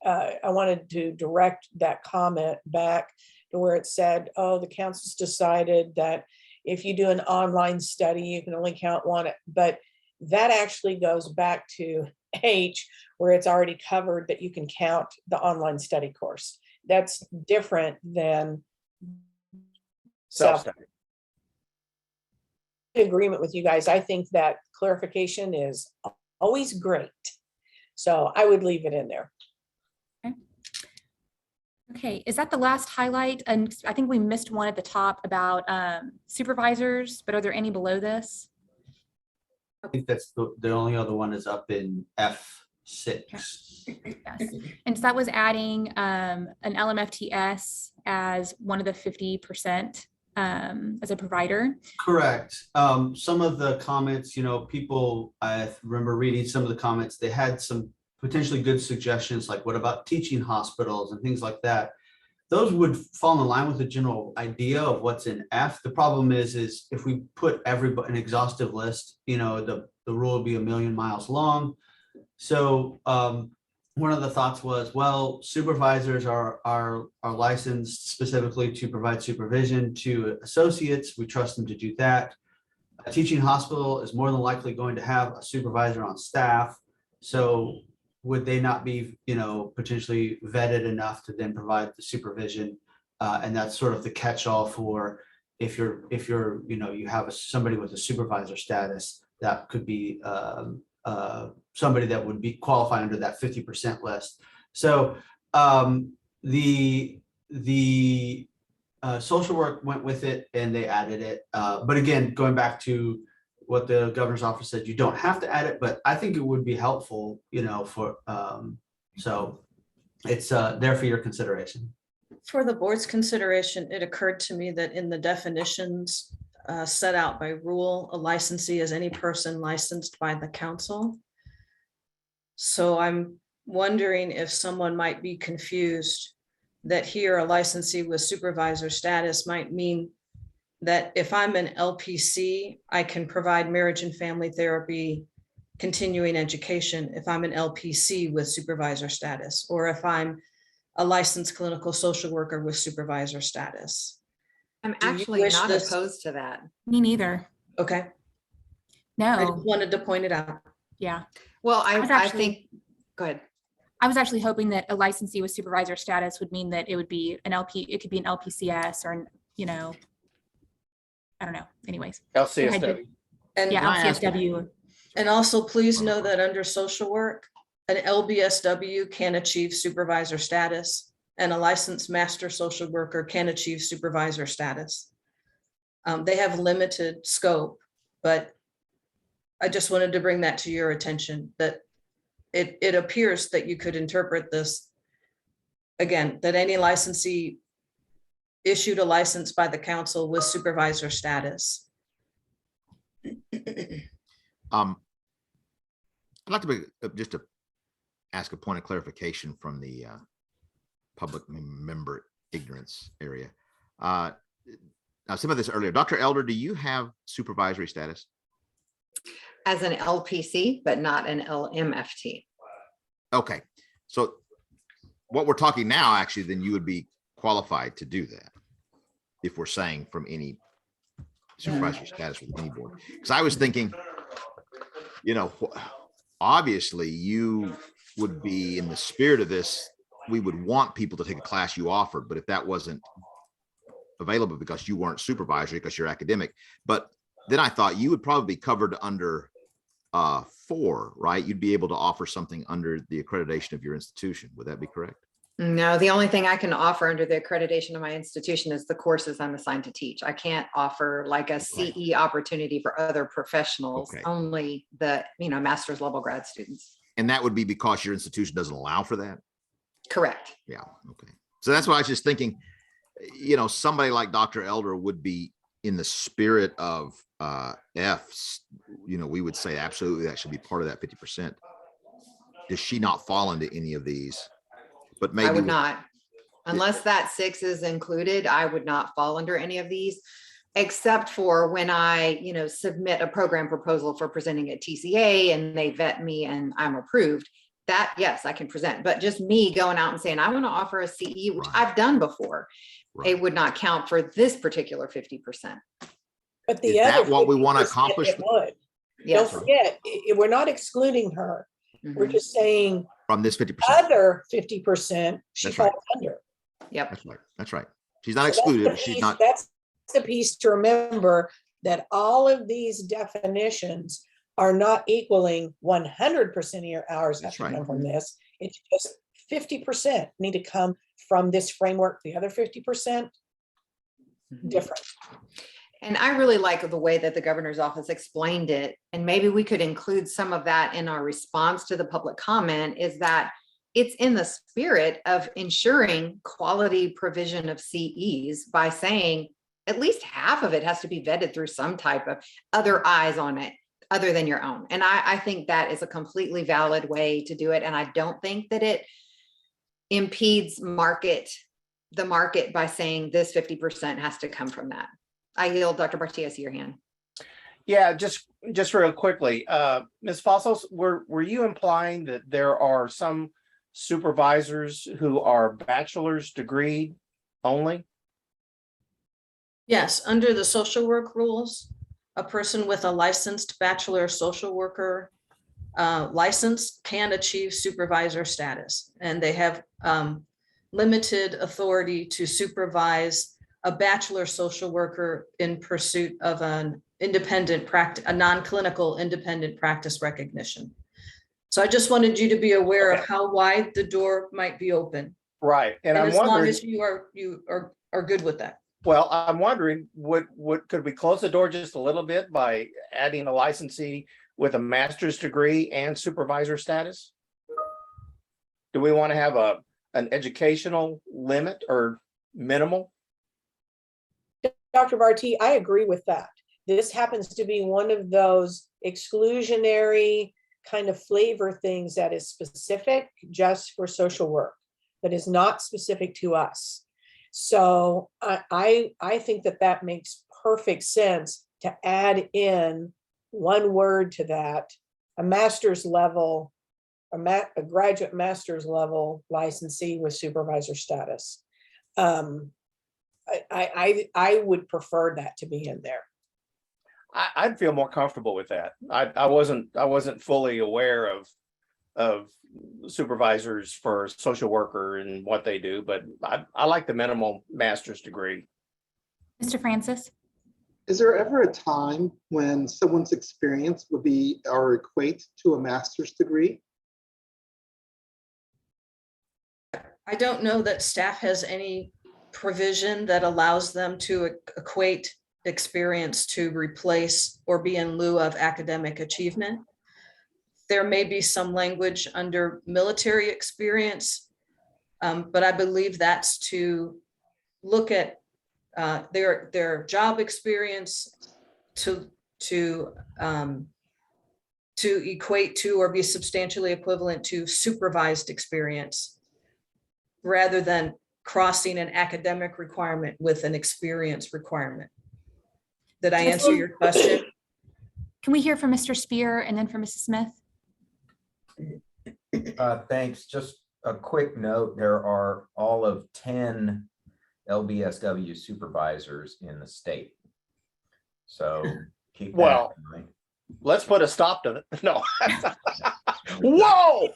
I wanted to direct that comment back to where it said, oh, the council's decided that if you do an online study, you can only count one. But that actually goes back to H, where it's already covered that you can count the online study course. That's different than Self-study. agreement with you guys. I think that clarification is always great. So I would leave it in there. Okay, is that the last highlight? And I think we missed one at the top about supervisors, but are there any below this? I think that's the only other one is up in F6. Yes, and so that was adding an LMFTS as one of the 50% as a provider. Correct. Some of the comments, people, I remember reading some of the comments, they had some potentially good suggestions, like what about teaching hospitals and things like that. Those would fall in line with the general idea of what's in F. The problem is if we put an exhaustive list, the rule would be 1,000,000 miles long. So one of the thoughts was, well, supervisors are licensed specifically to provide supervision to associates. We trust them to do that. A teaching hospital is more than likely going to have a supervisor on staff. So would they not be, potentially vetted enough to then provide the supervision? And that's sort of the catch-all for if you're, you have somebody with a supervisor status, that could be somebody that would be qualified under that 50% list. So the social work went with it and they added it. But again, going back to what the governor's office said, you don't have to add it, but I think it would be helpful, so it's there for your consideration. For the board's consideration, it occurred to me that in the definitions set out by rule, a licensee is any person licensed by the council. So I'm wondering if someone might be confused that here a licensee with supervisor status might mean that if I'm an LPC, I can provide marriage and family therapy, continuing education, if I'm an LPC with supervisor status, or if I'm a licensed clinical social worker with supervisor status. I'm Do you actually wish not this- opposed to that. Me neither. Okay, I No, just wanted to point it out. yeah. Well, was I actually- think, go ahead. I was actually hoping that a licensee with supervisor status would mean that it would be an LP, it could be an LPCS or an, I don't know, anyways. LCSW. And Yeah, Can I ask- LCSW. And also, please know that under social work, an LBSW can achieve supervisor status, and a licensed master social worker can achieve supervisor status. They have limited scope, but I just wanted to bring that to your attention, that it appears that you could interpret this, again, that any licensee issued a license by the council with supervisor status. I'd like to ask a point of clarification from the public member ignorance area. Now, some of this earlier, Dr. Elder, do you have supervisory status? As an LPC, but not an LMFT. Okay, so what we're talking now, actually, then you would be qualified to do that. If we're saying from any supervisory status with any board, because I was thinking, obviously you would be in the spirit of this, we would want people to take a class you offered, but if that wasn't available because you weren't supervisory, because you're academic, but then I thought you would probably be covered under 4, right? You'd be able to offer something under the accreditation of your institution. Would that be correct? No, the only thing I can offer under the accreditation of my institution is the courses I'm assigned to teach. I can't offer like a CE opportunity for other professionals, Okay. only the, master's level grad students. And that would be because your institution doesn't allow for that? Correct. Yeah, okay. So that's why I was just thinking, somebody like Dr. Elder would be in the spirit of F's, we would say absolutely that should be part of that 50%. Does she not fall into any of these? But maybe I would not, unless that 6 is included, I would not fall under any of these, except for when I, submit a program proposal for presenting at TCA and they vet me and I'm approved. That, yes, I can present, but just me going out and saying, I want to offer a CE, which Right. I've done before, Right. it would not count for this particular 50%. But the Is that other what we want to 50% accomplish? it would. Don't Yes. forget, we're not excluding her. We're Mhm. just saying From this 50%. other 50%, she That's right. falls under. Yep. That's right. That's right. She's not So that's excluded. the but She's piece- not. That's the piece to remember, that all of these definitions are not equaling 100% of your hours have That's to right. come from this. It's just 50% need to come from this framework. The other 50% different. And I really like the way that the governor's office explained it. And maybe we could include some of that in our response to the public comment, is that it's in the spirit of ensuring quality provision of CEs by saying at least half of it has to be vetted through some type of other eyes on it other than your own. And I think that is a completely valid way to do it. And I don't think that it impedes the market by saying this 50% has to come from that. I yield, Dr. Barti, I see your hand. Yeah, just real quickly, Ms. Fossos, were you implying that there are some supervisors who are bachelor's degree only? Yes, under the social work rules, a person with a licensed bachelor social worker license can achieve supervisor status, and they have limited authority to supervise a bachelor social worker in pursuit of an independent practice, a non-clinical independent practice recognition. So I just wanted you to be aware of how wide the door might be open. Right, and I'm as long wondering, as you are good with that. well, I'm wondering, could we close the door just a little bit by adding a licensee with a master's degree and supervisor status? Do we want to have an educational limit or minimal? Dr. Barti, I agree with that. This happens to be one of those exclusionary kind of flavor things that is specific just for social work, that is not specific to us. So I think that makes perfect sense to add in one word to that, a master's level, a graduate master's level licensee with supervisor status. I would prefer that to be in there. I'd feel more comfortable with that. I wasn't fully aware of supervisors for social worker and what they do, but I like the minimal master's degree. Mr. Francis? Is there ever a time when someone's experience would be or equate to a master's degree? I don't know that staff has any provision that allows them to equate experience to replace or be in lieu of academic achievement. There may be some language under military experience, but I believe that's to look at their job experience to equate to or be substantially equivalent to supervised experience, rather than crossing an academic requirement with an experience requirement. Did I answer your question? Can we hear from Mr. Spear and then from Mrs. Smith? Thanks. Just a quick note, there are all of 10 LBSW supervisors in the state. So keep that Well, in mind. let's put a stop to it. No. Whoa,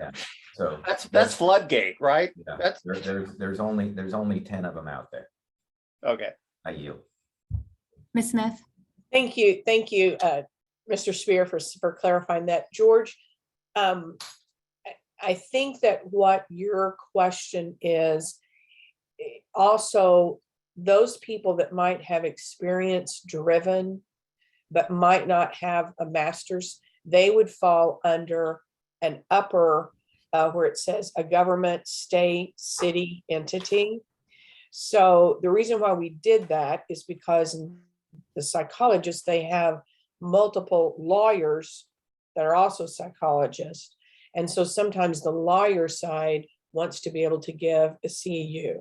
Yeah. So that's floodgate, right? yeah, That's there's only 10 of them out there. okay. I yield. Ms. Smith? Thank you, Mr. Spear, for clarifying that. George, I think that what your question is, also those people that might have experience driven, but might not have a master's, they would fall under an upper, where it says a government, state, city entity. So the reason why we did that is because the psychologists, they have multiple lawyers that are also psychologists. And so sometimes the lawyer side wants to be able to give a CEU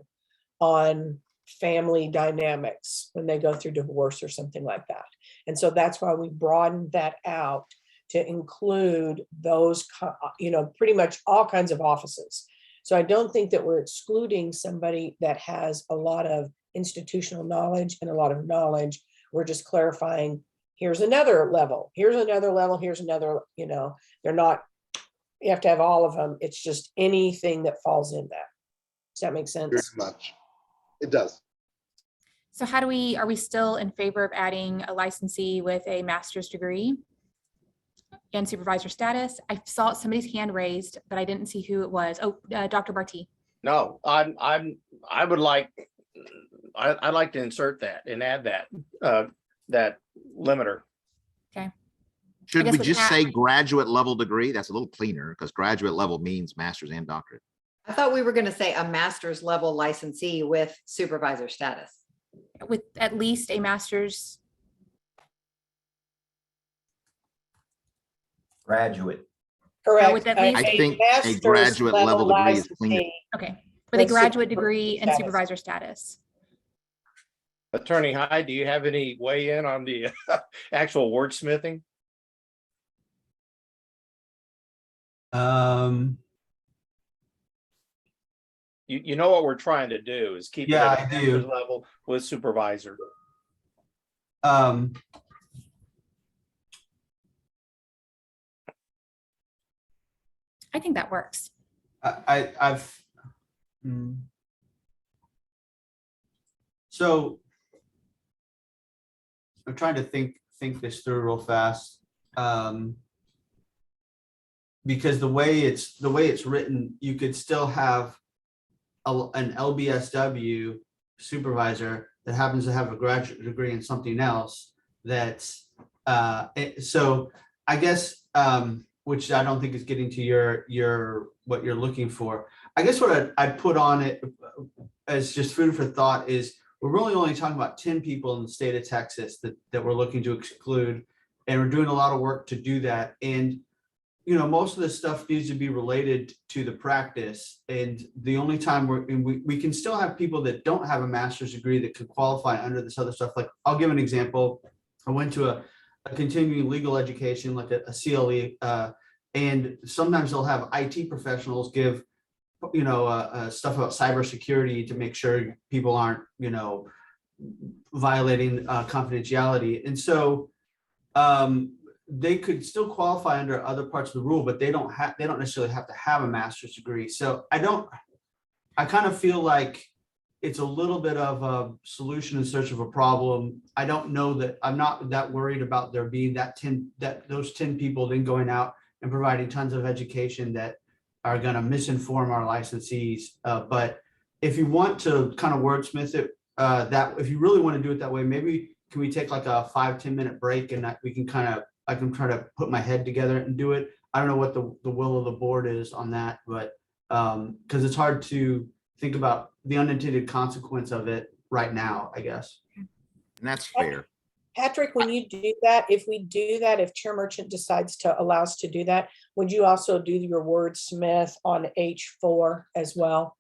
on family dynamics when they go through divorce or something like that. And so that's why we broadened that out to include those, pretty much all kinds of offices. So I don't think that we're excluding somebody that has a lot of institutional knowledge and a lot of knowledge. We're just clarifying, here's another level, here's another level, here's another, they're not, you have to have all of them. It's just anything that falls in that. Does that make sense? Very much. It does. So are we still in favor of adding a licensee with a master's degree and supervisor status? I saw somebody's hand raised, but I didn't see who it was. Oh, Dr. Barty. No, I'd like to insert that and add that limiter. Okay. Should guess we with just that- say graduate level degree? That's a little cleaner because graduate level means master's and doctorate. I thought we were going to say a master's level licensee with supervisor status. With at least a master's. Graduate. Correct. with at least- I think a master's graduate level degree is cleaner. licensee. Okay. With a With graduate supervisor degree and status. supervisor status. Attorney Hyde, do you have any weigh in on the actual wordsmithing? You know what we're trying to do is keep it Yeah, at a I do. master's level with supervisor. Um, I think that works. I've. So. I'm trying to think this through real fast. Because the way it's written, you could still have an LBSW supervisor that happens to have a graduate degree in something else that's so I guess which I don't think is getting to your what you're looking for. I guess what I'd put on it as just food for thought is we're really only talking about 10 people in the state of Texas that we're looking to exclude, and we're doing a lot of work to do that. And most of this stuff needs to be related to the practice. And the only time we can still have people that don't have a master's degree that could qualify under this other stuff. Like I'll give an example. I went to a continuing legal education, like a CLE, and sometimes they'll have IT professionals give, stuff about cybersecurity to make sure people aren't, violating confidentiality. And so, they could still qualify under other parts of the rule, but they don't necessarily have to have a master's degree. So I kind of feel like it's a little bit of a solution in search of a problem. I don't know that I'm not that worried about there being those 10 people then going out and providing tons of education that are going to misinform our licensees. But if you want to kind of wordsmith it, if you really want to do it that way, maybe can we take like a 5-10 minute break and we can I can try to put my head together and do it. I don't know what the will of the board is on that, but because it's hard to think about the unintended consequence of it right now, I guess. And that's fair. Patrick, when you do that, if Chair Merchant decides to allow us to do that, would you also do your wordsmith on H4 as well?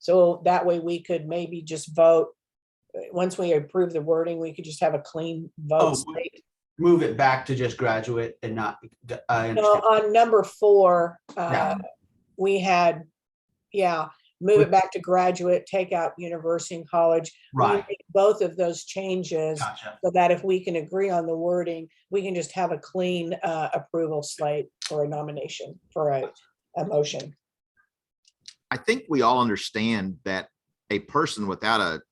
So that way we could maybe just vote. Once we approve the wording, we could just have a clean vote. move it back to just graduate and not. I No, understand. on number 4, Yeah. we had, move it back to graduate, take out university and college. We Right. make both of those changes Gotcha. so that if we can agree on the wording, we can just have a clean approval slate for a nomination, for a motion. I think we all understand that a person without a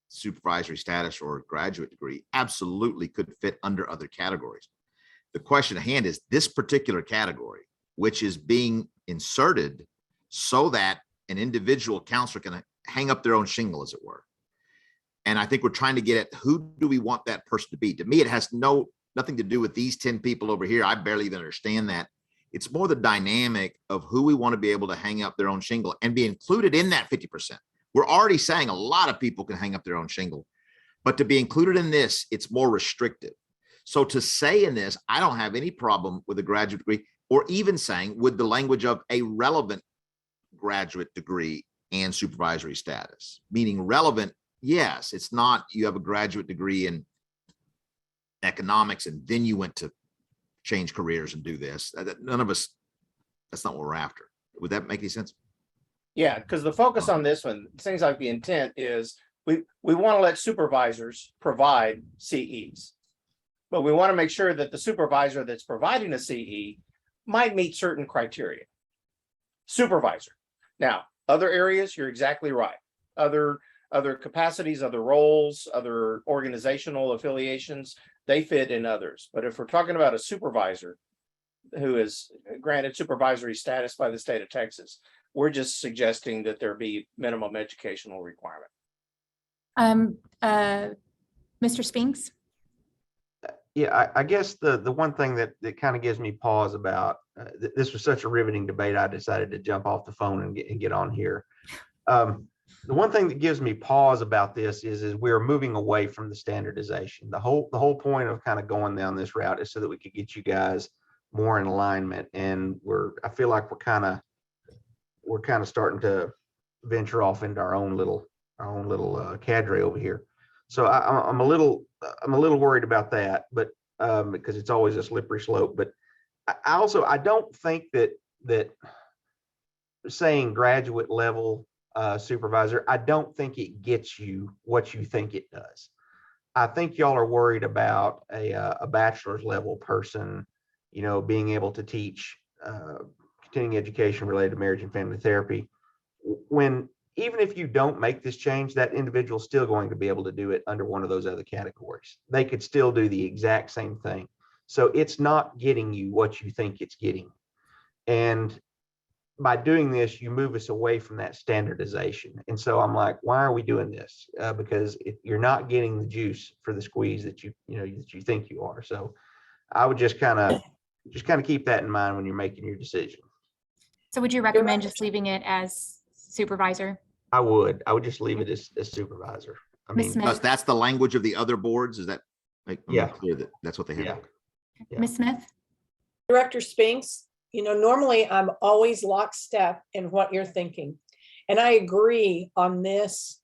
supervisory status or graduate degree absolutely could fit under other categories. The question at hand is this particular category, which is being inserted so that an individual counselor can hang up their own shingle, as it were. And I think we're trying to get at who do we want that person to be? To me, it has nothing to do with these 10 people over here. I barely even understand that. It's more the dynamic of who we want to be able to hang up their own shingle and be included in that 50%. We're already saying a lot of people can hang up their own shingle, but to be included in this, it's more restrictive. So to say in this, I don't have any problem with a graduate degree, or even saying with the language of a relevant graduate degree and supervisory status, meaning relevant. Yes, it's not you have a graduate degree in economics and then you went to change careers and do this. None of us, that's not what we're after. Would that make any sense? Yeah, because the focus on this one, things like the intent is we want to let supervisors provide CEs. But we want to make sure that the supervisor that's providing a CE might meet certain criteria. Supervisor. Now, other areas, you're exactly right. Other capacities, other roles, other organizational affiliations, they fit in others. But if we're talking about a supervisor who is granted supervisory status by the state of Texas, we're just suggesting that there be minimum educational requirement. Mr. Spinks? Yeah, I guess the one thing that kind of gives me pause about this was such a riveting debate, I decided to jump off the phone and get on here. The one thing that gives me pause about this is we're moving away from the standardization. The whole point of kind of going down this route is so that we could get you guys more in alignment. And I feel like we're kind of starting to venture off into our own little cadre over here. So I'm a little worried about that, but because it's always a slippery slope. But I don't think that saying graduate level supervisor, I don't think it gets you what you think it does. I think y'all are worried about a bachelor's level person, being able to teach continuing education related to marriage and family therapy. When even if you don't make this change, that individual is still going to be able to do it under one of those other categories. They could still do the exact same thing. So it's not getting you what you think it's getting. And by doing this, you move us away from that standardization. And so I'm like, why are we doing this? Because you're not getting the juice for the squeeze that you think you are. So I would just kind of keep that in mind when you're making your decision. So would you recommend just leaving it as supervisor? I would just leave it as supervisor. I Ms. mean, Smith? Because that's the language of the other boards. Is that Yeah. clear that that's what they have? Yeah. Ms. Smith? Director Spinks, normally I'm always lockstep in what you're thinking. And I agree on this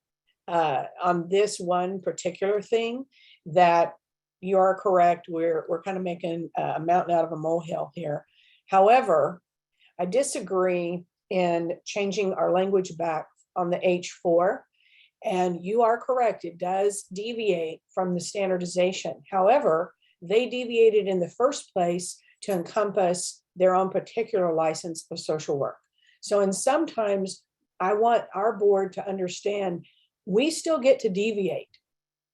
one particular thing that you are correct. We're kind of making a mountain out of a molehill here. However, I disagree in changing our language back on the H4. And you are correct, it does deviate from the standardization. However, they deviated in the first place to encompass their own particular license of social work. So, and sometimes I want our board to understand we still get to deviate.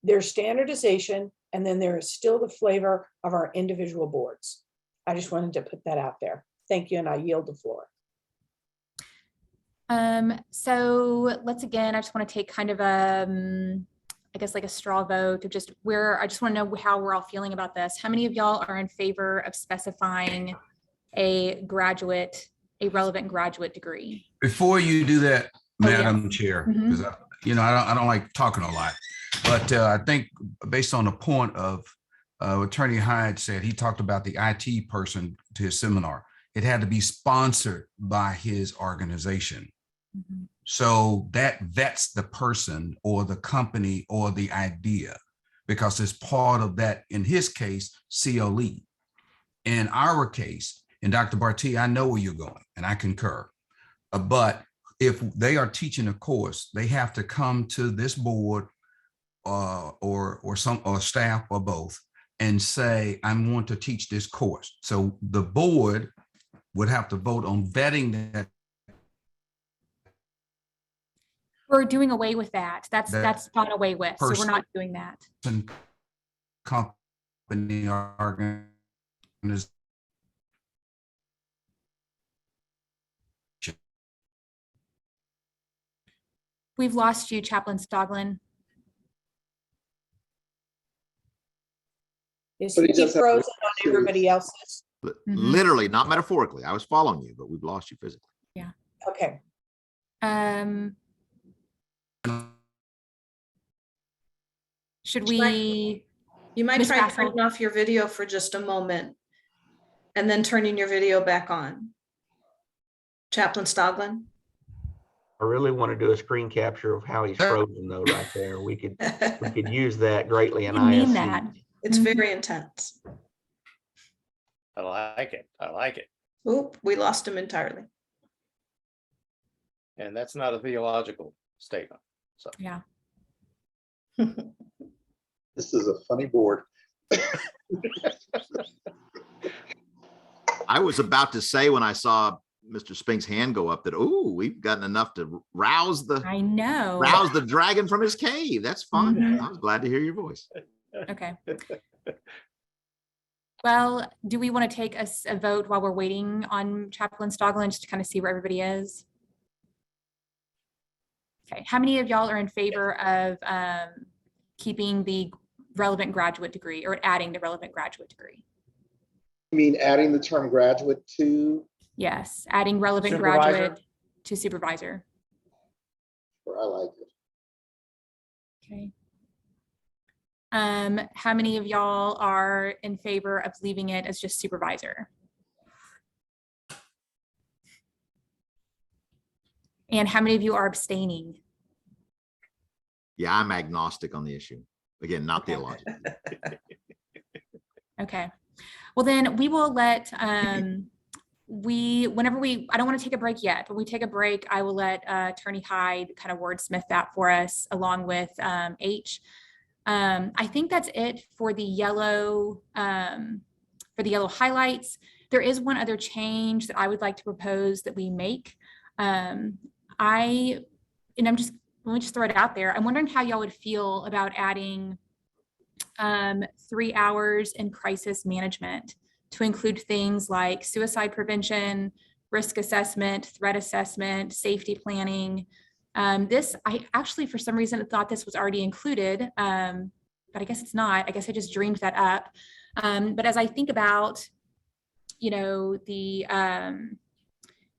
There's standardization, and then there is still the flavor of our individual boards. I just wanted to put that out there. Thank you, and I yield the floor. So I just want to take kind of I guess like a straw vote of just I just want to know how we're all feeling about this. How many of y'all are in favor of specifying a relevant graduate degree? Before you do that, Oh, yeah. Madam Chair, Mhm. because I don't like talking a lot, but I think based on the point of Attorney Hyde said, he talked about the IT person to his seminar. It had to be sponsored by his organization. Mhm. So that vets the person or the company or the idea. because it's part of that, in his case, COE. In our case, and Dr. Barty, I know where you're going and I concur. But if they are teaching a course, they have to come to this board or staff or both and say, I want to teach this course. So the board would have to vote on vetting that. We're doing away with that. That's done away with. So we're person- not doing that. Company organization. We've lost you, Chaplain Stoglin. Is But he he does have- frozen on everybody else's? Literally, not metaphorically. I was following you, but we've lost you physically. Okay. Should we? You might Ms. try Bassel? turning off your video for just a moment and then turning your video back on. Chaplain Stoglin? I really want to do a screen capture of how he's frozen though, right there. We could use that greatly in I mean ISC. that. It's very intense. I like it. I like it. Oop, we lost him entirely. And that's not a theological statement. So Yeah. This is a funny board. I was about to say when I saw Mr. Spink's hand go up that, oh, we've gotten enough to rouse the I know. dragon from his cave. That's fun. Mhm. I was glad to hear your voice. Okay. Well, do we want to take a vote while we're waiting on Chaplain Stoglin just to kind of see where everybody is? Okay, how many of y'all are in favor of keeping the relevant graduate degree or adding the relevant graduate degree? I mean, adding the term graduate to, Yes, adding relevant Supervisor? graduate to supervisor. I like it. Okay. How many of y'all are in favor of leaving it as just supervisor? And how many of you are abstaining? Yeah, I'm agnostic on the issue. Again, not Okay. theological. Okay. Well, then we will let, whenever I don't want to take a break yet, but we take a break, I will let Attorney Hyde kind of wordsmith that for us along with H. I think that's it for the yellow highlights. There is one other change that I would like to propose that we make. Let me just throw it out there. I'm wondering how y'all would feel about adding 3 hours in crisis management to include things like suicide prevention, risk assessment, threat assessment, safety planning. I actually, for some reason, thought this was already included, but I guess it's not. I guess I just dreamed that up. But as I think about,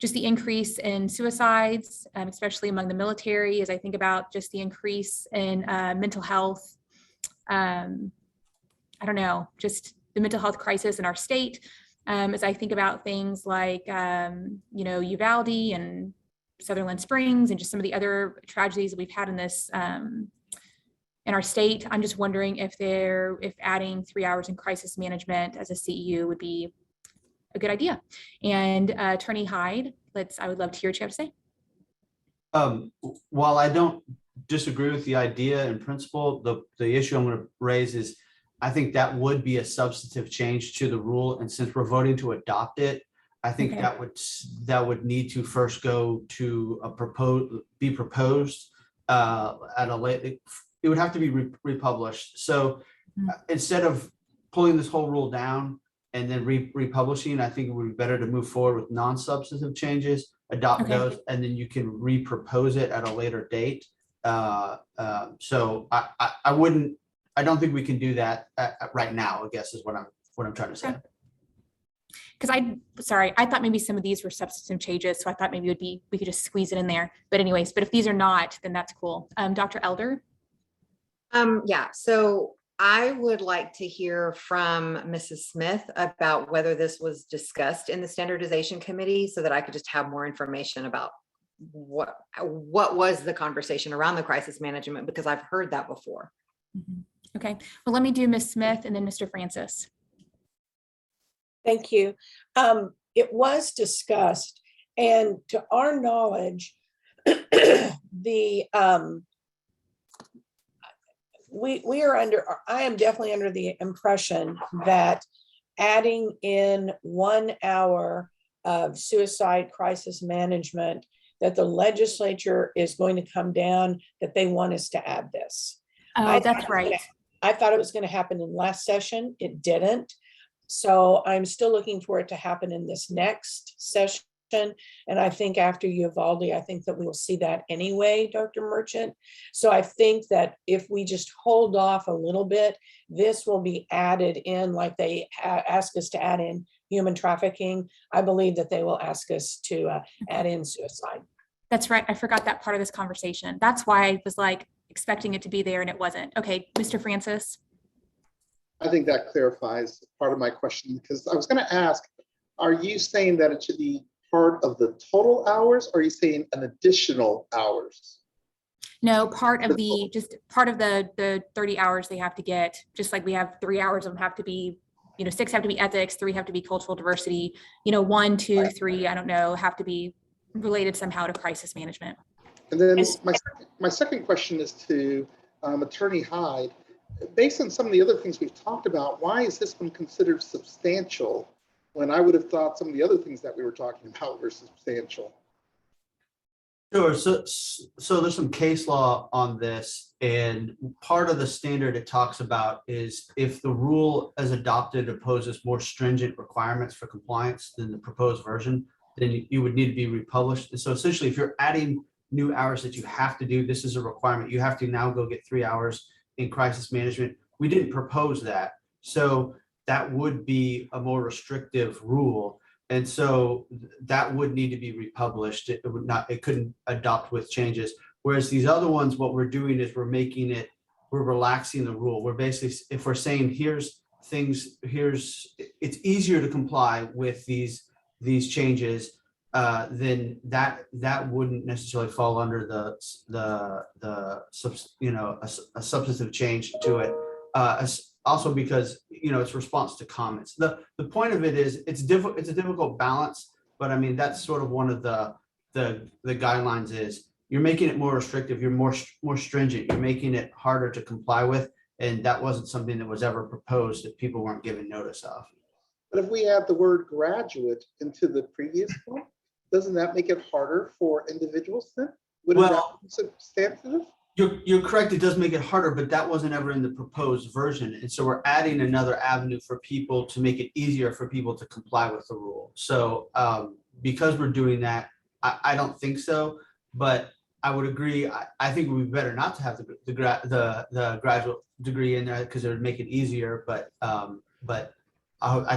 just the increase in suicides, especially among the military, as I think about just the increase in mental health, I don't know, just the mental health crisis in our state, as I think about things like, Uvalde and Sutherland Springs and just some of the other tragedies that we've had in this, in our state. I'm just wondering if adding 3 hours in crisis management as a CEU would be a good idea. And Attorney Hyde, I would love to hear what you have to say. While I don't disagree with the idea in principle, the issue I'm going to raise is I think that would be a substantive change to the rule. And since we're voting to adopt it, I think Okay. that would need to first go to be proposed at a late, it would have to be republished. So instead of pulling this whole rule down and then republishing, I think it would be better to move forward with non-substantive changes, adopt Okay. those, and then you can repropose it at a later date. So I don't think we can do that right now, I guess is what I'm trying to say. Okay. Because I thought maybe some of these were substantive changes, so I thought maybe we could just squeeze it in there. But anyways, if these are not, then that's cool. Dr. Elder? Yeah, so I would like to hear from Mrs. Smith about whether this was discussed in the standardization committee so that I could just have more information about what was the conversation around the crisis management, because I've heard that before. Okay, well, let me do Ms. Smith and then Mr. Francis. Thank you. It was discussed, and to our knowledge, the we are under, I am definitely under the impression that adding in 1 hour of suicide crisis management, that the legislature is going to come down, that they want us to add this. Oh, that's right. I thought it was going to happen in last session. It didn't. So I'm still looking for it to happen in this next session. And I think after Uvalde, I think that we will see that anyway, Dr. Merchant. So I think that if we just hold off a little bit, this will be added in like they ask us to add in human trafficking. I believe that they will ask us to add in suicide. That's right. I forgot that part of this conversation. That's why I was like expecting it to be there and it wasn't. Okay, Mr. Francis. I think that clarifies part of my question, because I was going to ask, are you saying that it should be part of the total hours, or are you saying an additional hours? No, part of the, just part of the 30 hours they have to get, just like we have 3 hours of them have to be, 6 have to be ethics, 3 have to be cultural diversity, 1, 2, 3, I don't know, have to be related somehow to crisis management. And then my second question is to Attorney Hyde. Based on some of the other things we've talked about, why is this one considered substantial when I would have thought some of the other things that we were talking about were substantial? Sure. So there's some case law on this, and part of the standard it talks about is if the rule as adopted imposes more stringent requirements for compliance than the proposed version, then you would need to be republished. And so essentially, if you're adding new hours that you have to do, this is a requirement. You have to now go get 3 hours in crisis management. We didn't propose that. So that would be a more restrictive rule. And so that would need to be republished. It would not, it couldn't adopt with changes. Whereas these other ones, what we're doing is we're relaxing the rule. We're basically, if we're saying it's easier to comply with these changes, then that wouldn't necessarily fall under a substantive change to it. Also because it's response to comments. The point of it is it's a difficult balance, but I mean that's sort of one of the guidelines is you're making it more restrictive, you're more stringent, you're making it harder to comply with, and that wasn't something that was ever proposed that people weren't given notice of. But if we add the word graduate into the previous one, doesn't that make it harder for individuals then? Wouldn't that be substantive? You're correct. It does make it harder, but that wasn't ever in the proposed version. And so we're adding another avenue for people to make it easier for people to comply with the rule. So because we're doing that, I don't think so, but I would agree. I think it would be better not to have the graduate degree in there because it would make it easier. But I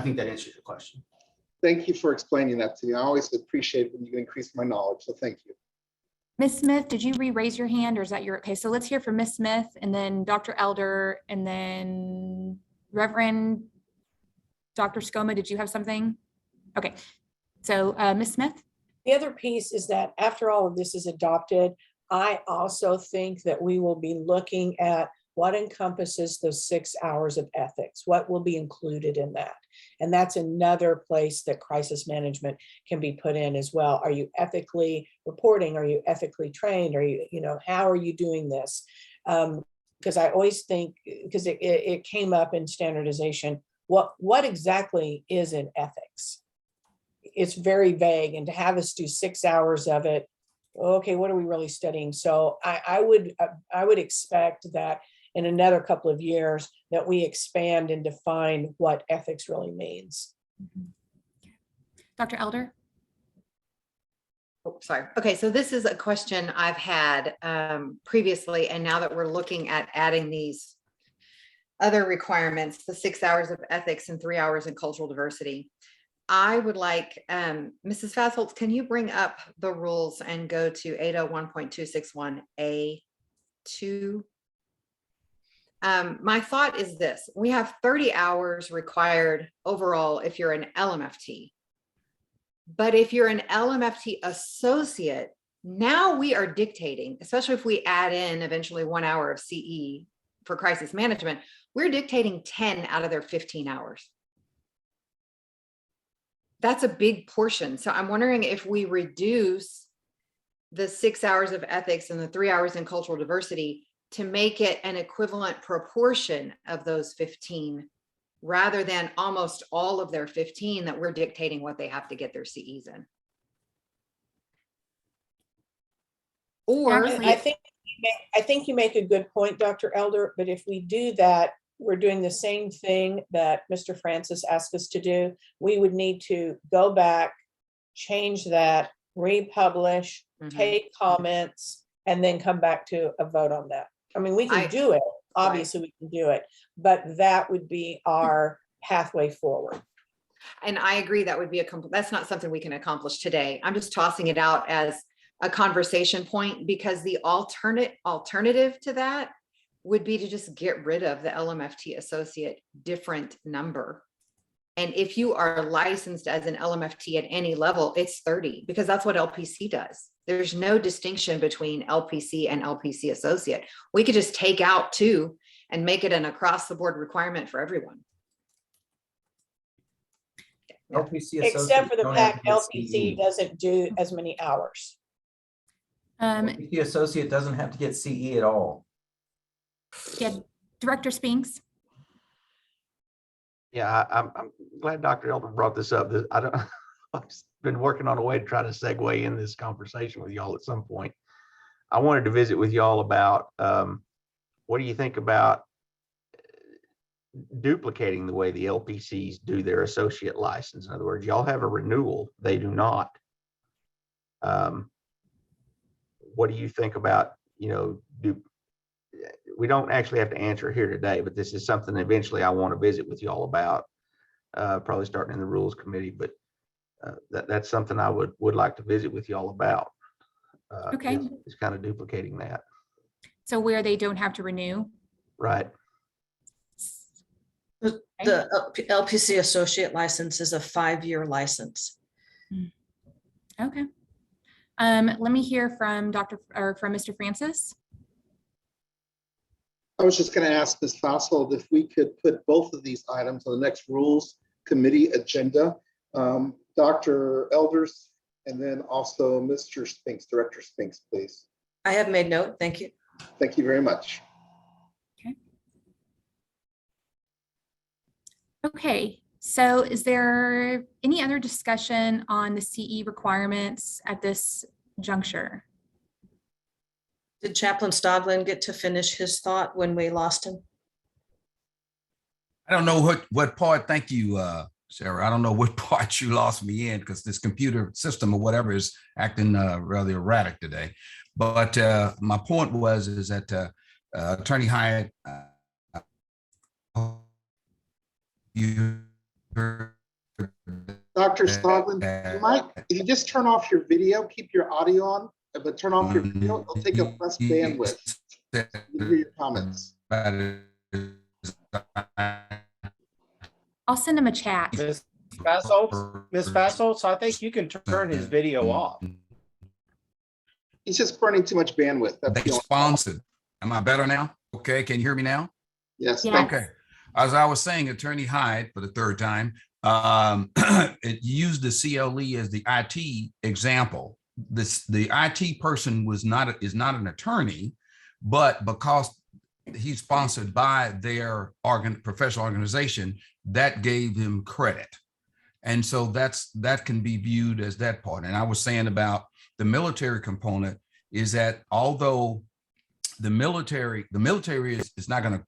think that answers your question. Thank you for explaining that to me. I always appreciate when you can increase my knowledge. So thank you. Ms. Smith, did you re-raise your hand or is that your, okay, so let's hear from Ms. Smith and then Dr. Elder and then Reverend Dr. Skoma, did you have something? Okay, so Ms. Smith? The other piece is that after all of this is adopted, I also think that we will be looking at what encompasses those 6 hours of ethics, what will be included in that. And that's another place that crisis management can be put in as well. Are you ethically reporting? Are you ethically trained? Are you, how are you doing this? Because I always think, because it came up in standardization, what exactly is in ethics? It's very vague, and to have us do 6 hours of it, okay, what are we really studying? So I would expect that in another couple of years that we expand and define what ethics really means. Dr. Elder? Oh, sorry. Okay, so this is a question I've had previously, and now that we're looking at adding these other requirements, the 6 hours of ethics and 3 hours in cultural diversity, I would like, Mrs. Fassholtz, can you bring up the rules and go to 801.261A2? My thought is this: we have 30 hours required overall if you're an LMFT. But if you're an LMFT associate, now we are dictating, especially if we add in eventually 1 hour of CE for crisis management, we're dictating 10 out of their 15 hours. That's a big portion. So I'm wondering if we reduce the 6 hours of ethics and the 3 hours in cultural diversity to make it an equivalent proportion of those 15, rather than almost all of their 15 that we're dictating what they have to get their CEs in. Or Actually, I think you make a good point, Dr. Elder, but if we do that, we're doing the same thing that Mr. Francis asked us to do. We would need to go back, change that, republish, take comments, and then come back to a vote on that. I mean, we can do it. Obviously, we can do it, but that would be our pathway forward. And I agree that would be that's not something we can accomplish today. I'm just tossing it out as a conversation point, because the alternative to that would be to just get rid of the LMFT associate different number. And if you are licensed as an LMFT at any level, it's 30, because that's what LPC does. There's no distinction between LPC and LPC associate. We could just take out 2 and make it an across the board requirement for everyone. LPC Except for the don't have fact to get LPC CE. doesn't do as many hours. LPC associate doesn't have to get CE at all. yeah, Director Spinks. Yeah, I'm glad Dr. Elder brought this up. I've been working on a way to try to segue in this conversation with y'all at some point. I wanted to visit with y'all about what do you think about duplicating the way the LPCs do their associate license? In other words, y'all have a renewal, they do not. What do you think about, we don't actually have to answer here today, but this is something eventually I want to visit with y'all about, probably starting in the rules committee, but that's something I would like to visit with y'all about. Okay. It's kind of duplicating that. So where they don't have to renew. Right. The LPC associate license is a 5-year license. Okay. Let me hear from Mr. Francis. I was just going to ask Ms. Fasold if we could put both of these items on the next rules committee agenda. Dr. Elders, and then also Mr. Spinks, Director Spinks, please. I have made note. Thank you. Thank you very much. Okay, so is there any other discussion on the CE requirements at this juncture? Did Chaplain Stodlin get to finish his thought when we lost him? I don't know what part, thank you, Sarah. I don't know what part you lost me in, because this computer system or whatever is acting rather erratic today. But my point is that Attorney Hyatt, Dr. Stodlin, you might, if you just turn off your video, keep your audio on, but turn off your video, it'll take up less bandwidth. You can hear your comments. I'll send him a chat. Ms. Fasold, so I think you can turn his video off. He's just burning too much bandwidth. That's They the only- sponsored. Am I better now? Okay, can you hear me now? Yes. Yeah. thank you. Okay. As I was saying, Attorney Hyde, for the third time, it used the CLE as the IT example. The IT person is not an attorney, but because he's sponsored by their professional organization, that gave him credit. And so that can be viewed as that part. And I was saying about the military component is that although the military is not going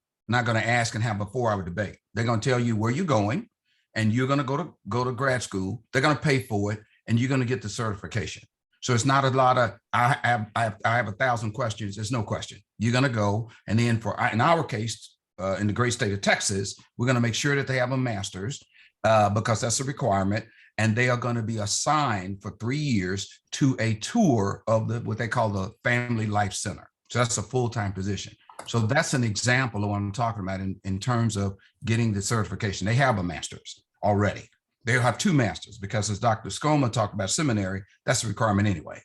to ask and have a 4-hour debate. They're going to tell you where you're going, and you're going to go to grad school. They're going to pay for it, and you're going to get the certification. So it's not a lot of I have 1,000 questions. There's no question. You're going to go, and then in our case, in the great state of Texas, we're going to make sure that they have a master's because that's a requirement, and they are going to be assigned for 3 years to a tour of what they call the Family Life Center. So that's a full-time position. So that's an example of what I'm talking about in terms of getting the certification. They have a master's already. They'll have 2 masters because as Dr. Scoma talked about seminary, that's a requirement anyway.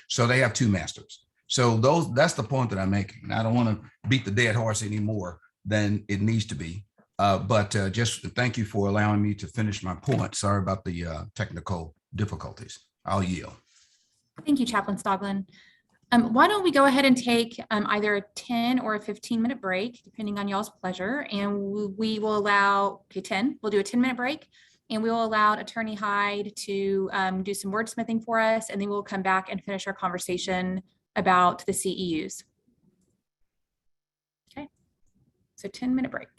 So they have 2 masters. So that's the point that I'm making. And I don't want to beat the dead horse anymore than it needs to be. But just thank you for allowing me to finish my point. Sorry about the technical difficulties. I'll yield. Thank you, Chaplain Stoglin. Why don't we go ahead and take either a 10 or a 15-minute break, depending on y'all's pleasure. And we will allow, okay, 10, we'll do a 10-minute break. And we will allow Attorney Hyde to do some wordsmithing for us. And then we'll come back and finish our conversation about the CEUs. Okay, so 10-minute break.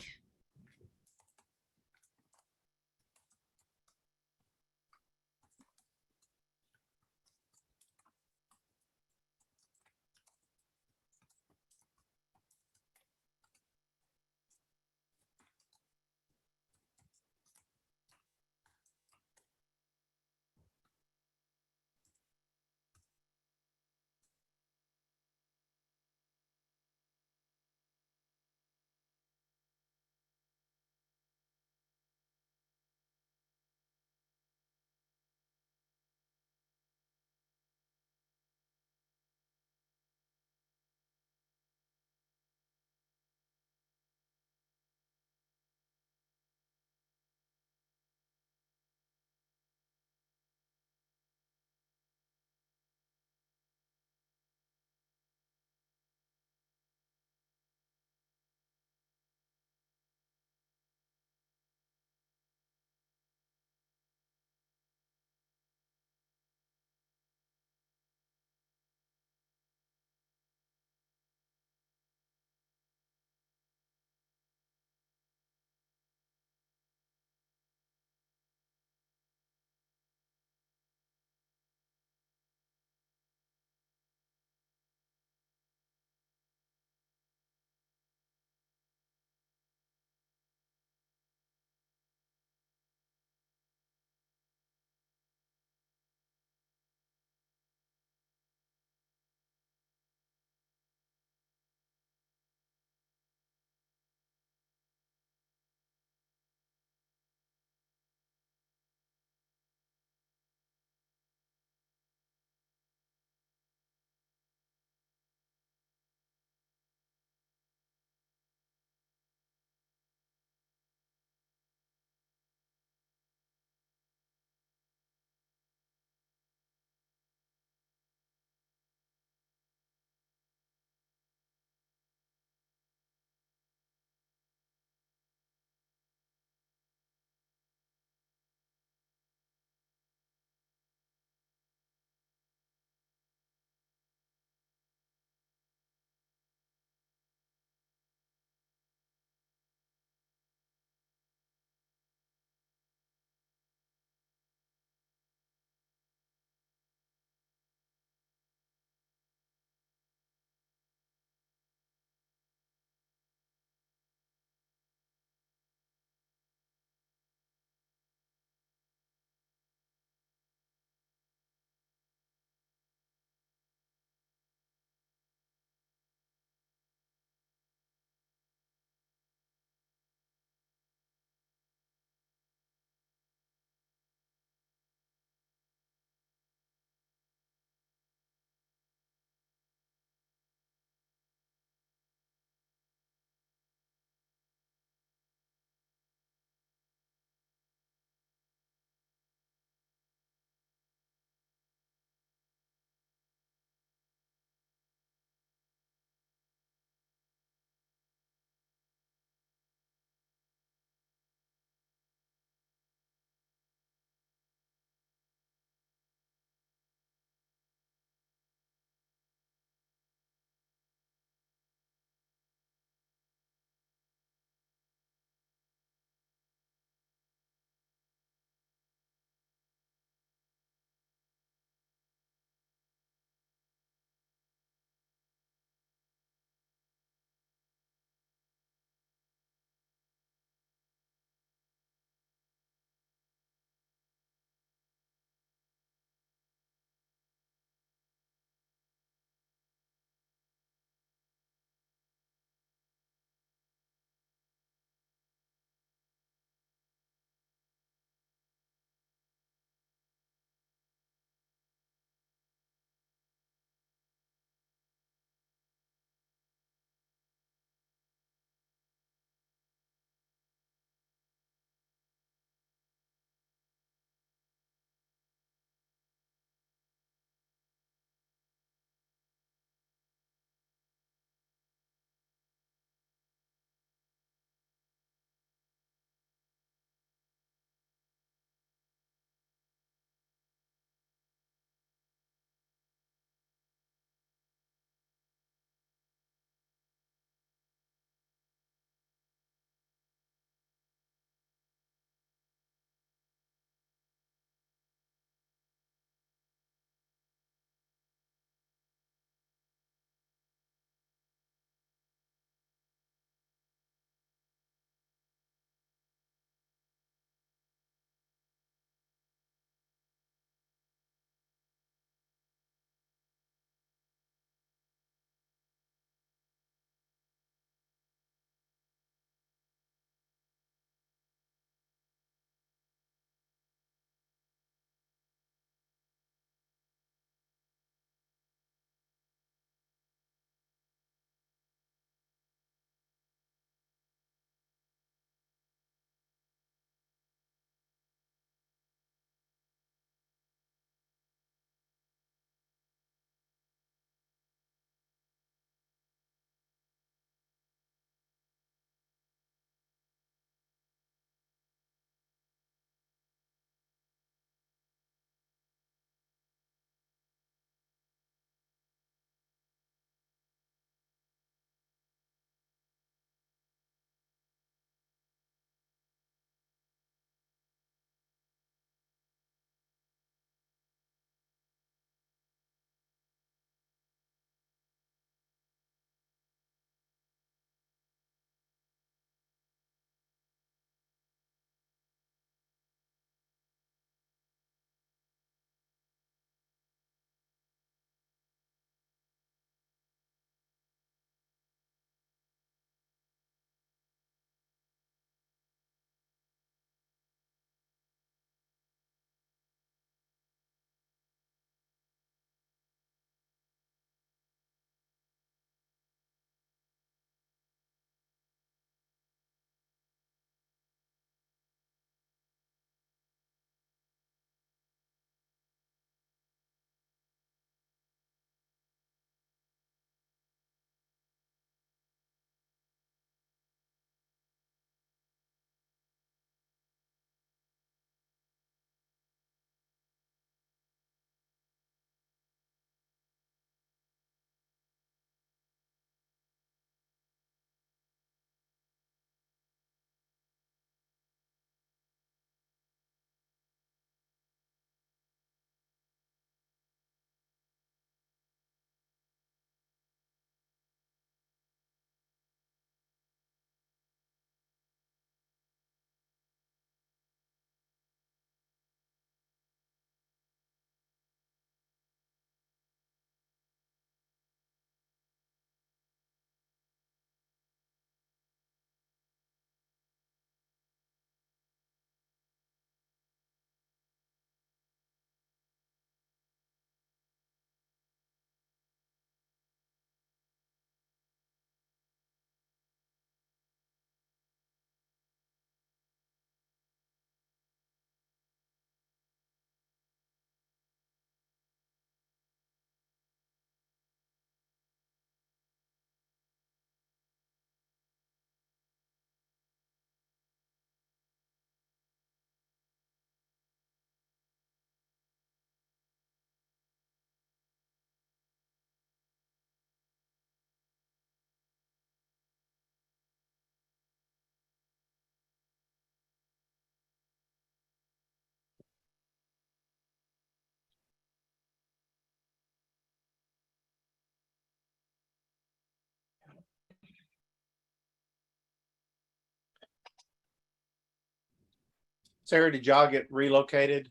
Sarah, did y'all get relocated?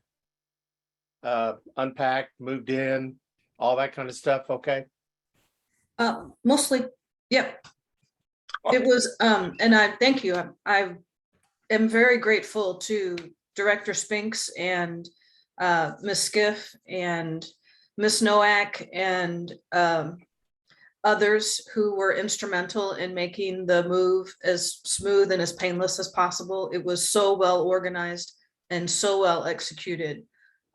Unpacked, moved in, all that kind of stuff, okay? Mostly, yep. It was, and I thank you. I am very grateful to Director Spinks and Ms. Skiff and Ms. Noack and others who were instrumental in making the move as smooth and as painless as possible. It was so well organized and so well executed.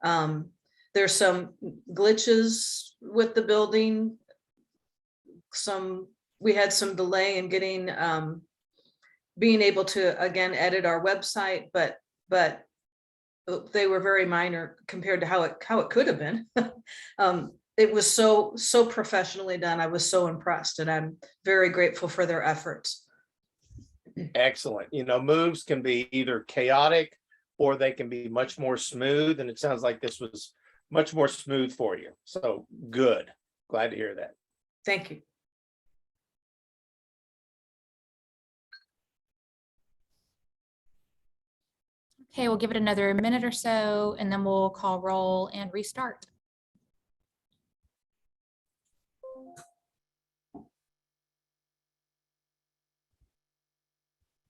There's some glitches with the building. We had some delay in getting being able to again edit our website, but they were very minor compared to how it could have been. It was so professionally done. I was so impressed, and I'm very grateful for their efforts. Excellent. Moves can be either chaotic or they can be much more smooth. And it sounds like this was much more smooth for you. So good. Glad to hear that. Thank you. Okay, we'll give it another minute or so, and then we'll call roll and restart.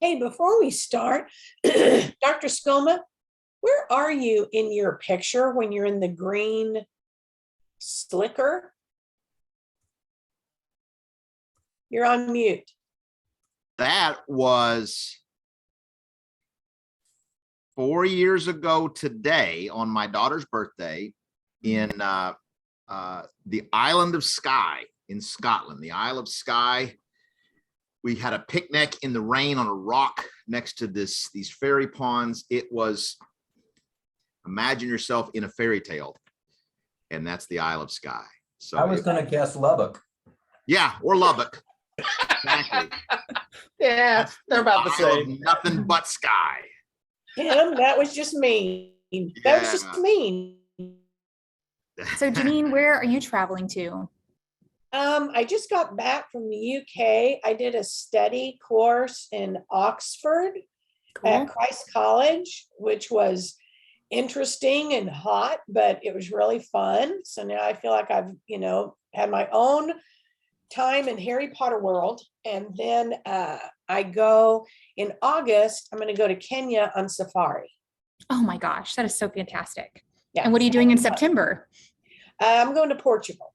Hey, before we start, Dr. Skoma, where are you in your picture when you're in the green slicker? You're on mute. That was 4 years ago today on my daughter's birthday in the island of Skye in Scotland, the Isle of Skye. We had a picnic in the rain on a rock next to these fairy ponds. It was, imagine yourself in a fairy tale, and that's the Isle of Skye. So I was going to guess Lubbock. Yeah, or Lubbock. Exactly. Yeah, they're about the Isle of same. nothing but sky. Tim, that was just mean. That was just mean. So Janine, where are you traveling to? I just got back from the UK. I did a study course in Oxford at Christ College, which was interesting and hot, but it was really fun. So now I feel like I've, had my own time in Harry Potter world. And then I go in August, I'm going to go to Kenya on safari. Oh my gosh, that is so fantastic. Yeah. And what are you doing in September? I'm going to Portugal.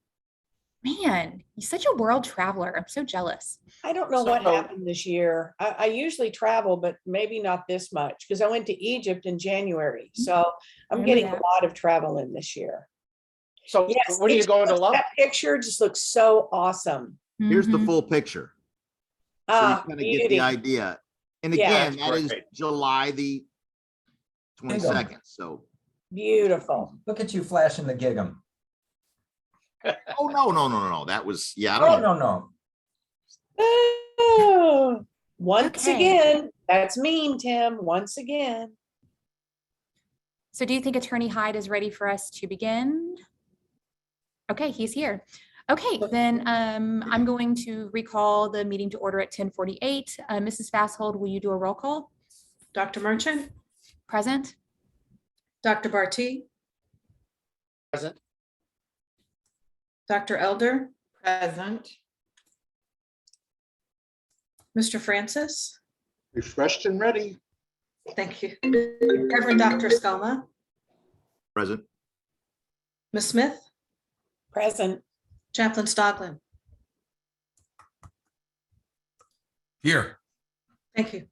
Man, you're such a world traveler. I'm so jealous. I don't know what happened this year. I usually travel, but maybe not this much because I went to Egypt in January. So I'm getting a lot of travel in this year. So yes, what are you going to love? That picture just looks so awesome. Here's the full picture. So you kind of get the idea. And again, that is July the 22nd. So beautiful. Look at you flashing the gig 'em. Oh, no. That was, I Oh, don't no. Oh, once again, that's mean, Tim, once again. So do you think Attorney Hyde is ready for us to begin? Okay, he's here. Okay, then I'm going to recall the meeting to order at 10:48. Mrs. Fasshold, will you do a roll call? Dr. Merchant, Present. Dr. Barty, Present. Dr. Elder, Present. Mr. Francis. Refreshed and ready. Thank you. Reverend Dr. Skoma, present. Ms. Smith, Present. Chaplain Stogland. Here. Thank you.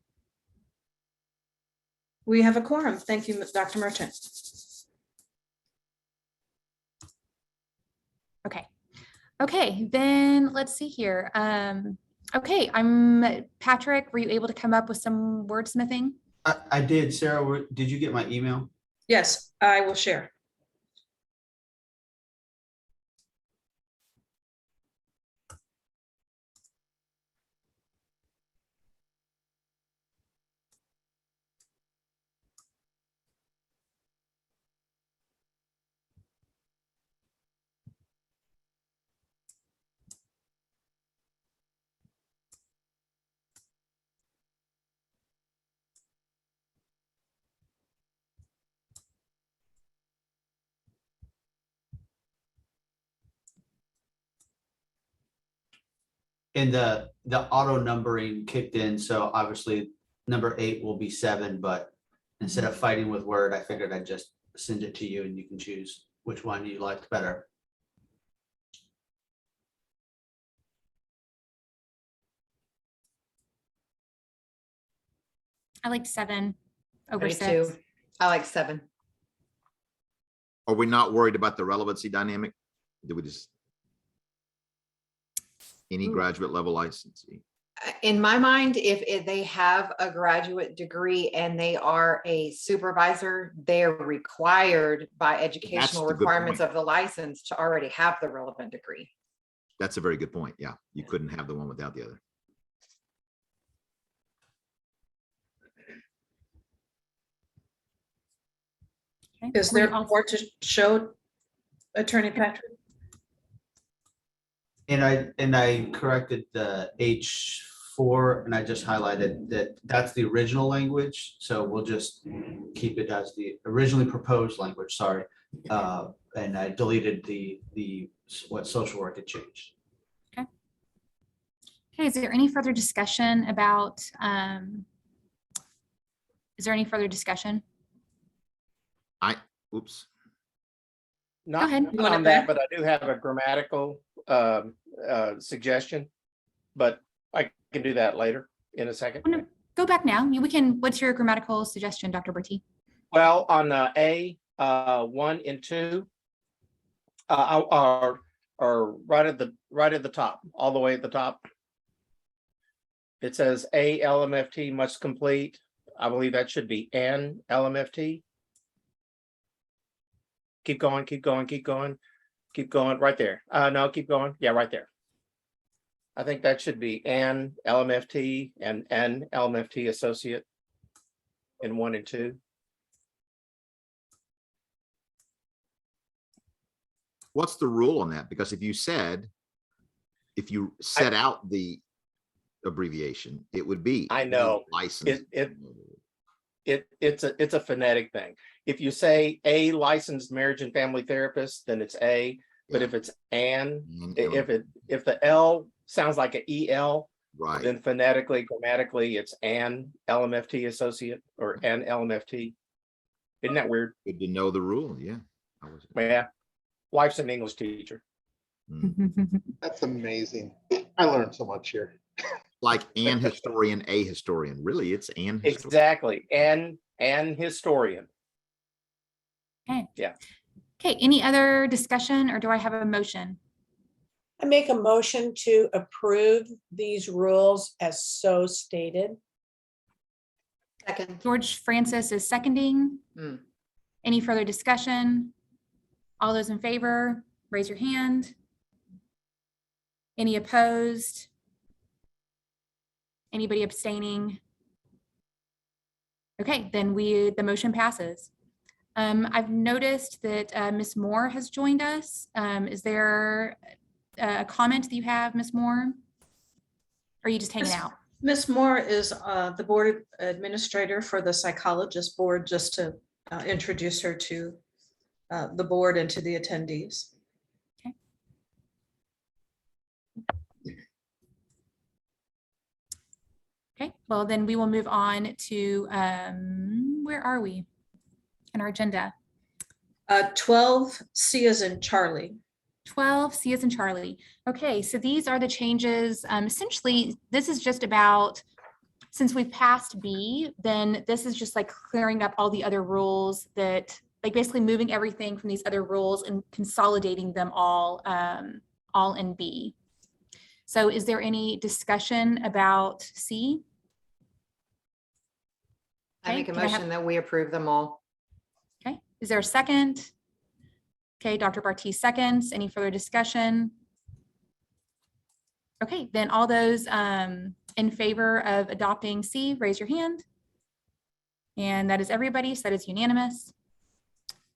We have a quorum. Thank you, Dr. Merchant. Okay, then let's see here. Okay, Patrick, were you able to come up with some wordsmithing? I did. Sarah, did you get my email? Yes, I will share. And the auto numbering kicked in, so obviously number 8 will be 7, but instead of fighting with Word, I figured I'd just send it to you and you can choose which one you liked better. I liked 7 over Me 6. too. I like 7. Are we not worried about the relevancy dynamic? Do we just? Any graduate level licensee? In my mind, if they have a graduate degree and they are a supervisor, they're required by educational the good requirements point. of the license to already have the relevant degree. That's a very good point. Yeah, you couldn't have the one without the other. Okay. Is Were you there also- more to show, Attorney Patrick? And I corrected the H4 and I just highlighted that that's the original language. So we'll just keep it as the originally proposed language, sorry. And I deleted what social work had changed. Okay, is there any further discussion about, is there any further discussion? Oops. Not ahead. You want on it that, back? but I do have a grammatical suggestion, but I can do that later in a second. Oh, no, go back now. We can, what's your grammatical suggestion, Dr. Bertie? Well, on A, 1 and 2, are right at the top, all the way at the top. It says a LMFT must complete. I believe that should be an LMFT. Keep going, keep going, keep going, keep going, right there. No, keep going. Yeah, right there. I think that should be an LMFT and an LMFT associate in 1 and 2. What's the rule on that? Because if you set out the abbreviation, it would be. I know. License. It's a phonetic thing. If you say a licensed marriage and family therapist, then it's a, but if it's an, if the L sounds like an EL, Right. then phonetically, grammatically, it's an LMFT associate or an LMFT. Isn't that weird? Good to know the rule. Yeah. Yeah. Wife's an English teacher. That's amazing. I learned so much here. Like an historian, a historian. Really, it's an historian. Exactly. And historian. Okay. Yeah. Okay, any other discussion or do I have a motion? I make a motion to approve these rules as so stated. Second. George Francis is seconding. Mm. Any further discussion? All those in favor, raise your hand. Any opposed? Anybody abstaining? Okay, then the motion passes. I've noticed that Ms. Moore has joined us. Is there a comment that you have, Ms. Moore? Or are you just hanging out? Ms. Moore is the board administrator for the psychologist board, just to introduce her to the board and to the attendees. Okay, well, then we will move on to, where are we in our agenda? 12 C as in Charlie. 12 C as in Charlie. Okay, so these are the changes. Essentially, this is just about, since we've passed B, then this is just like clearing up all the other rules that, like basically moving everything from these other rules and consolidating them all in B. So is there any discussion about C? I make a can I have- motion that we approve them all. Okay, is there a second? Okay, Dr. Barty seconds. Any further discussion? Okay, then all those in favor of adopting C, raise your hand. And that is everybody, so that is unanimous.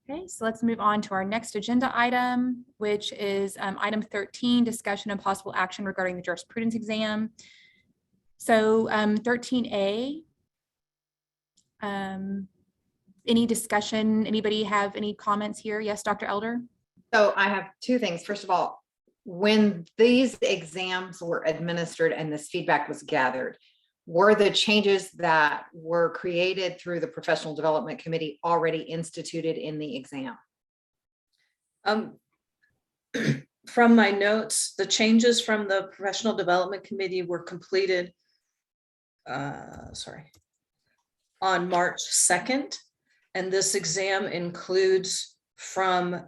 Okay, so let's move on to our next agenda item, which is item 13, discussion and possible action regarding the jurisprudence exam. So 13A, any discussion? Anybody have any comments here? Yes, Dr. Elder? So I have 2 things. First of all, when these exams were administered and this feedback was gathered, were the changes that were created through the professional development committee already instituted in the exam? From my notes, the changes from the professional development committee were completed on March 2nd. And this exam includes from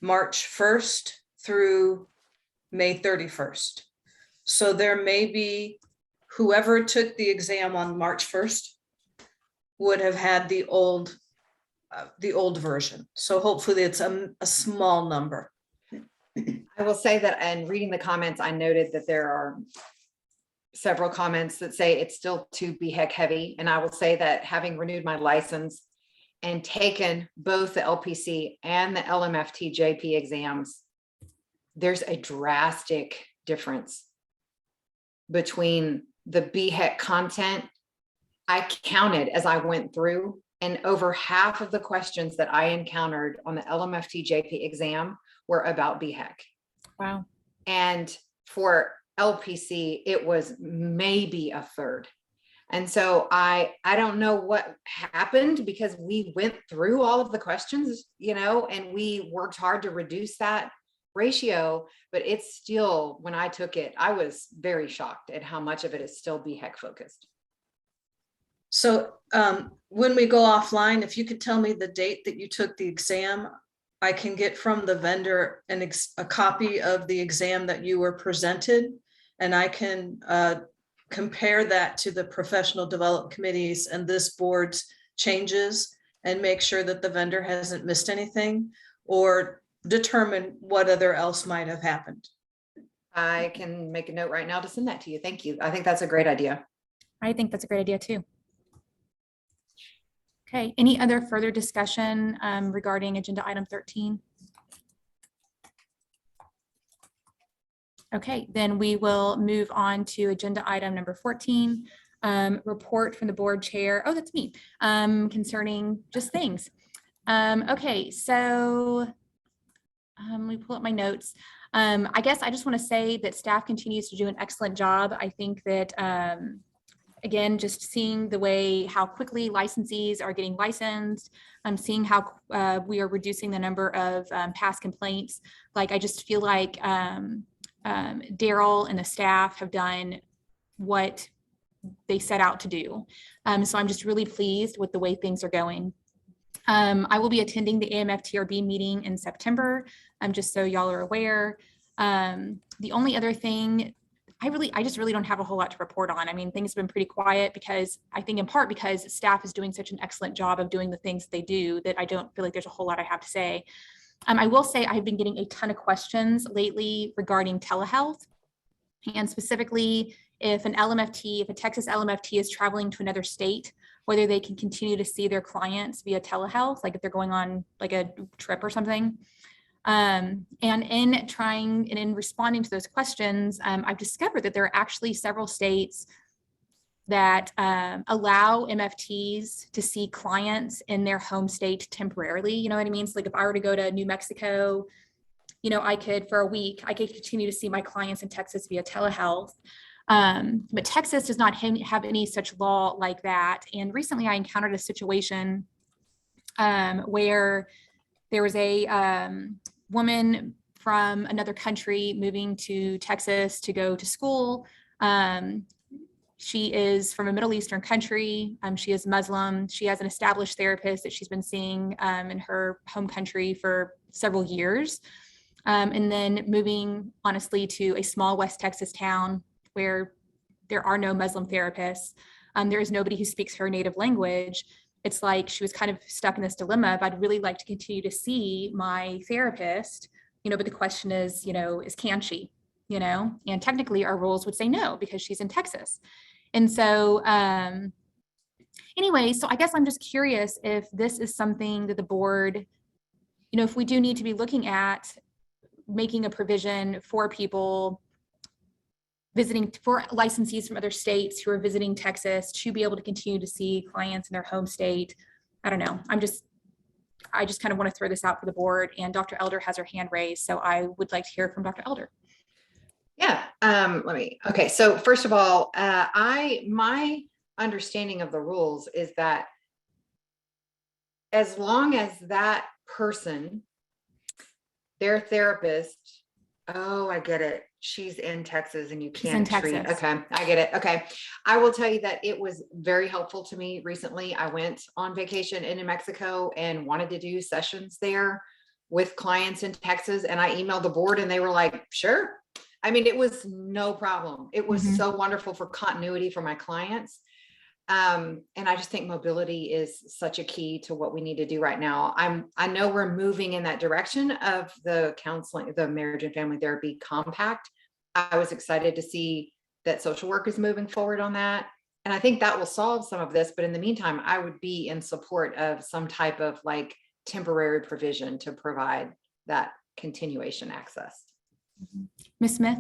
March 1st through May 31st. So there may be whoever took the exam on March 1st would have had the old version. So hopefully it's a small number. I will say that in reading the comments, I noted that there are several comments that say it's still too BHEC heavy. And I will say that having renewed my license and taken both the LPC and the LMFT JP exams, there's a drastic difference between the BHEC content. I counted as I went through, and over half of the questions that I encountered on the LMFT JP exam were about BHEC. Wow. And for LPC, it was maybe a third. And so I don't know what happened, because we went through all of the questions, and we worked hard to reduce that ratio, but it's still, when I took it, I was very shocked at how much of it is still BHEC focused. So when we go offline, if you could tell me the date that you took the exam, I can get from the vendor a copy of the exam that you were presented, and I can compare that to the professional development committees and this board's changes and make sure that the vendor hasn't missed anything, or determine what other else might have happened. I can make a note right now to send that to you. Thank you. I think that's a great idea. I think that's a great idea too. Okay, any other further discussion regarding agenda item 13? Okay, then we will move on to agenda item number 14, report from the board chair. Oh, that's me, concerning just things. Okay, so let me pull up my notes. I guess I just want to say that staff continues to do an excellent job. I think that, again, just seeing the way how quickly licensees are getting licensed, I'm seeing how we are reducing the number of past complaints. Like, I just feel like Daryl and the staff have done what they set out to do. So I'm just really pleased with the way things are going. I will be attending the AMF-TRB meeting in September, just so y'all are aware. The only other thing, I just really don't have a whole lot to report on. I mean, things have been pretty quiet because I think in part because staff is doing such an excellent job of doing the things they do that I don't feel like there's a whole lot I have to say. I will say I've been getting a ton of questions lately regarding telehealth, and specifically if a Texas LMFT is traveling to another state, whether they can continue to see their clients via telehealth, like if they're going on like a trip or something. And in responding to those questions, I've discovered that there are actually several states that allow MFTs to see clients in their home state temporarily. You know what I mean? So like if I were to go to New Mexico, I could, for a week, I could continue to see my clients in Texas via telehealth. But Texas does not have any such law like that. And recently I encountered a situation where there was a woman from another country moving to Texas to go to school. She is from a Middle Eastern country. She is Muslim. She has an established therapist that she's been seeing in her home country for several years. And then moving, honestly, to a small West Texas town where there are no Muslim therapists. There is nobody who speaks her native language. It's like she was kind of stuck in this dilemma of I'd really like to continue to see my therapist, but the question is, can she, and technically our rules would say no because she's in Texas. And so anyway, so I guess I'm just curious if this is something that the board, if we do need to be looking at making a provision for people for licensees from other states who are visiting Texas to be able to continue to see clients in their home state. I don't know. I just kind of want to throw this out for the board, and Dr. Elder has her hand raised. So I would like to hear from Dr. Elder. Yeah, okay, so first of all, my understanding of the rules is that as long as that person, their therapist, oh, I get it. She's in Texas and you She's in can't treat. Texas. Okay, I get it. Okay. I will tell you that it was very helpful to me recently. I went on vacation in New Mexico and wanted to do sessions there with clients in Texas. And I emailed the board and they were like, sure. I mean, it was no problem. It was Mhm. so wonderful for continuity for my clients. And I just think mobility is such a key to what we need to do right now. I know we're moving in that direction of the counseling, the marriage and family therapy compact. I was excited to see that social work is moving forward on that. And I think that will solve some of this. But in the meantime, I would be in support of some type of like temporary provision to provide that continuation access. Ms. Smith?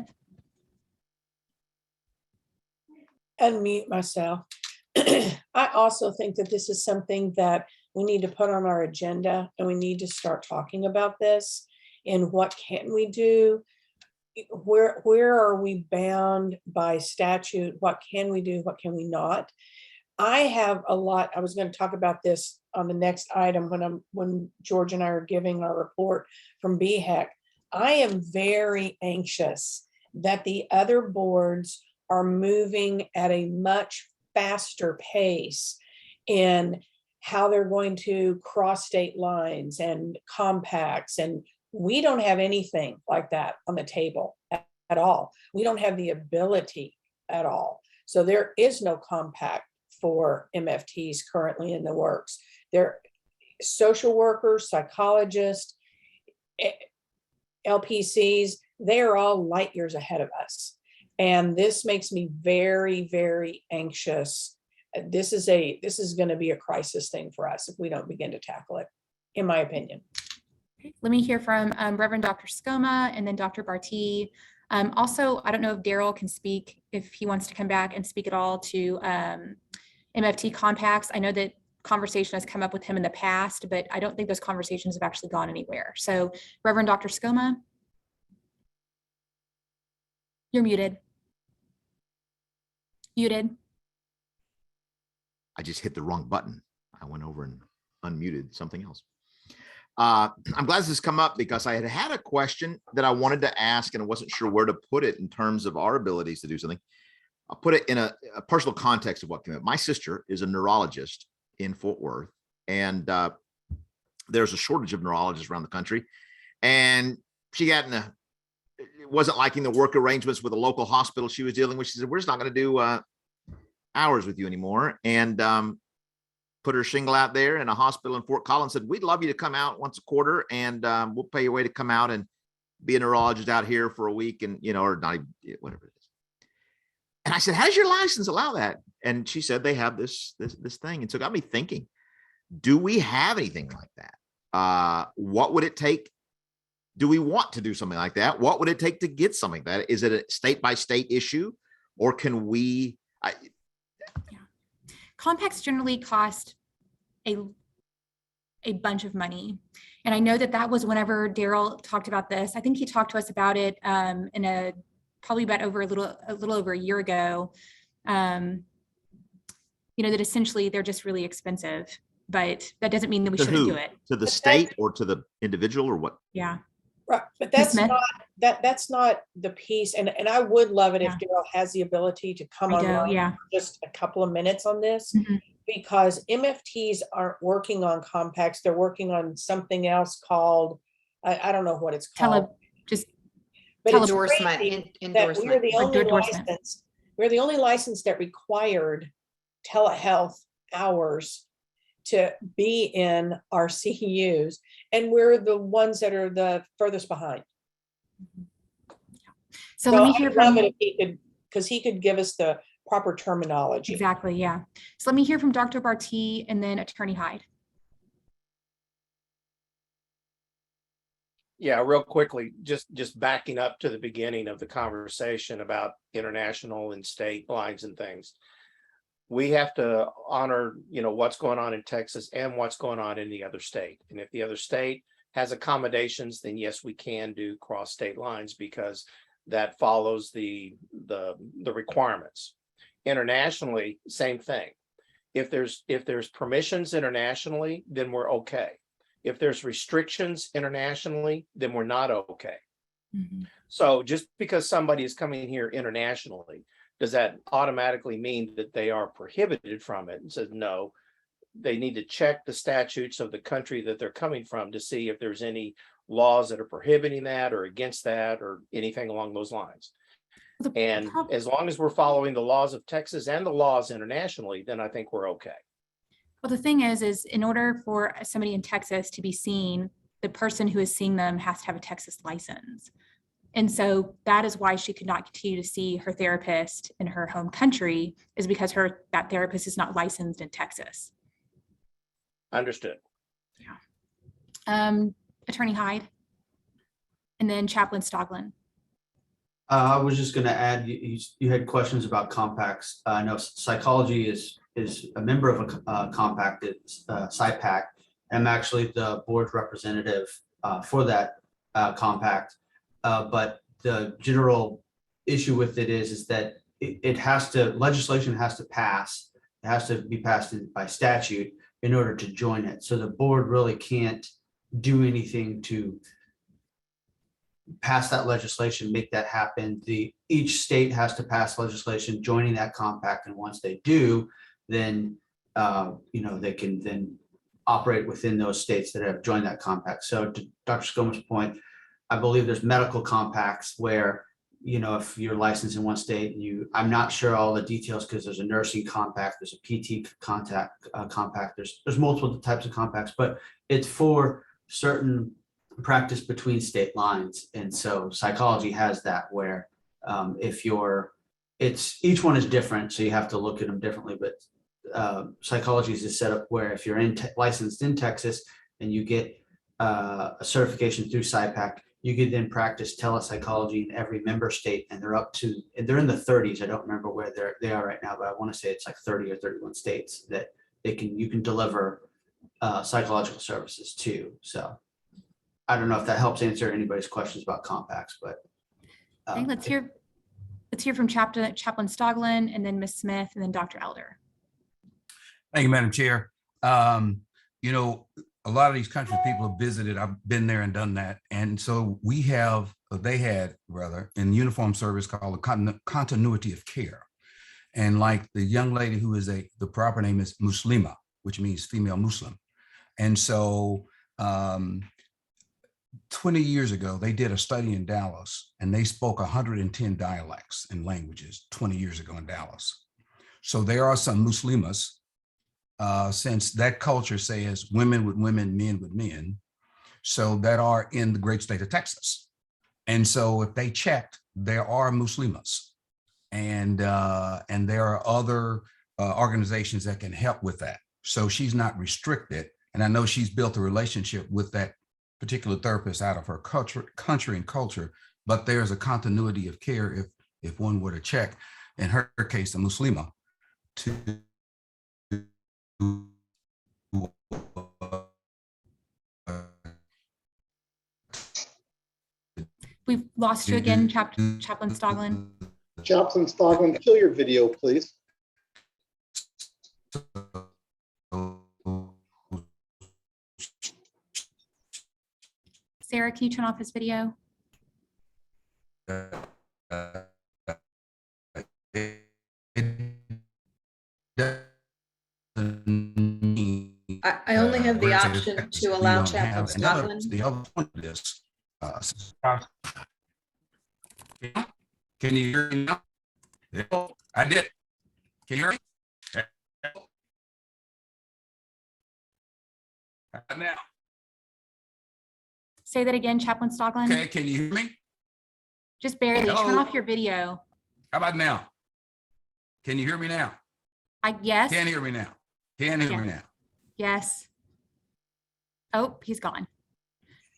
Unmute myself. I also think that this is something that we need to put on our agenda, and we need to start talking about this and what can we do? Where are we bound by statute? What can we do? What can we not? I have a lot, I was going to talk about this on the next item when George and I are giving our report from BHEC. I am very anxious that the other boards are moving at a much faster pace in how they're going to cross state lines and compacts. And we don't have anything like that on the table at all. We don't have the ability at all. So there is no compact for MFTs currently in the works. They're social workers, psychologists, LPCs, they are all light years ahead of us. And this makes me very, very anxious. This is going to be a crisis thing for us if we don't begin to tackle it, in my opinion. Okay, let me hear from Reverend Dr. Skoma and then Dr. Barty. Also, I don't know if Daryl can speak, if he wants to come back and speak at all to MFT compacts. I know that conversation has come up with him in the past, but I don't think those conversations have actually gone anywhere. So Reverend Dr. Skoma, you're muted. Muted. I just hit the wrong button. I went over and unmuted something else. I'm glad this has come up because I had a question that I wanted to ask and I wasn't sure where to put it in terms of our abilities to do something. I'll put it in a personal context of what came up. My sister is a neurologist in Fort Worth, and there's a shortage of neurologists around the country. And she wasn't liking the work arrangements with a local hospital she was dealing with. She said, we're just not going to do hours with you anymore. And put her shingle out there in a hospital in Fort Collins, said, we'd love you to come out once a quarter and we'll pay your way to come out and be a neurologist out here for a week and, or not, whatever it is. And I said, how does your license allow that? And she said, they have this thing. And so it got me thinking, do we have anything like that? What would it take? Do we want to do something like that? What would it take to get something like that? Is it a state by state issue, or can we? Compacts generally cost a bunch of money. And I know that was whenever Daryl talked about this. I think he talked to us about it probably about a little over a year ago. That essentially they're just really expensive, but that doesn't mean that we shouldn't do it. To the state or to the individual or what? Yeah. Right, but that's not the piece. And I would love it if Daryl has the ability to come on for just a couple of minutes on this, because MFTs aren't working on compacts. They're working on something else called, I don't know what it's called. Endorsement. We're the only license that required telehealth hours to be in our CEUs, and we're the ones that are the furthest behind. So let me hear from it if he could, because he could give us the proper terminology. Exactly, yeah. So let me hear from Dr. Barty and then Attorney Hyde. Yeah, real quickly, just backing up to the beginning of the conversation about international and state lines and things. We have to honor, what's going on in Texas and what's going on in the other state. And if the other state has accommodations, then yes, we can do cross state lines because that follows the requirements. Internationally, same thing. If there's permissions internationally, then we're okay. If there's restrictions internationally, then we're not okay. So just because somebody is coming here internationally, does that automatically mean that they are prohibited from it? And says no, they need to check the statutes of the country that they're coming from to see if there's any laws that are prohibiting that or against that or anything along those lines. And as long as we're following the laws of Texas and the laws internationally, then I think we're okay. Well, the thing is in order for somebody in Texas to be seen, the person who is seeing them has to have a Texas license. And so that is why she could not continue to see her therapist in her home country, is because that therapist is not licensed in Texas. Understood. Yeah. Attorney Hyde, and then Chaplain Stoglin. I was just going to add, you had questions about compacts. I know psychology is a member of a compact, it's SIPAC. I'm actually the board representative for that compact. But the general issue with it is that legislation has to pass. It has to be passed by statute in order to join it. So the board really can't do anything to pass that legislation, make that happen. Each state has to pass legislation joining that compact, and once they do, then they can then operate within those states that have joined that compact. So to Dr. Scoma's point, I believe there's medical compacts where, if you're licensed in one state, I'm not sure all the details because there's a nursing compact, there's a PT compact, there's multiple types of compacts, but it's for certain practice between state lines. And so psychology has that where each one is different, so you have to look at them differently, but psychology is set up where if you're licensed in Texas and you get a certification through SIPAC, you could then practice telepsychology in every member state, and they're in the 30s. I don't remember where they are right now, but I want to say it's like 30 or 31 states that you can deliver psychological services to. So I don't know if that helps answer anybody's questions about compacts, but Okay, let's hear from Chaplain Stoglin, and then Ms. Smith, and then Dr. Elder. Thank you, Madam Chair. A lot of these countries people have visited. I've been there and done that. And so they had in uniform service called the continuity of care. And like the young lady who is the proper name is Muslima, which means female Muslim. And so 20 years ago, they did a study in Dallas, and they spoke 110 dialects and languages 20 years ago in Dallas. So there are some Muslimas, since that culture says women with women, men with men, so that are in the great state of Texas. And so if they checked, there are Muslimas, and there are other organizations that can help with that. So she's not restricted. And I know she's built a relationship with that particular therapist out of her country and culture, but there's a continuity of care if one were to check, in her case, a Muslima, to We've lost you again, Chaplain Stoglin. Chaplain Stoglin, kill your video, please. Sarah, can you turn off his video? I only have the option to allow Chaplain Stoglin. The other point of this. Can you hear me now? I did. Can you hear me? Now. Say that again, Chaplain Stoglin. Okay, can you hear me? Just barely. Hello? Turn off your video. How about now? Can you hear me now? Yes. Can't hear me now. Can hear me now. Yes. Oh, he's gone.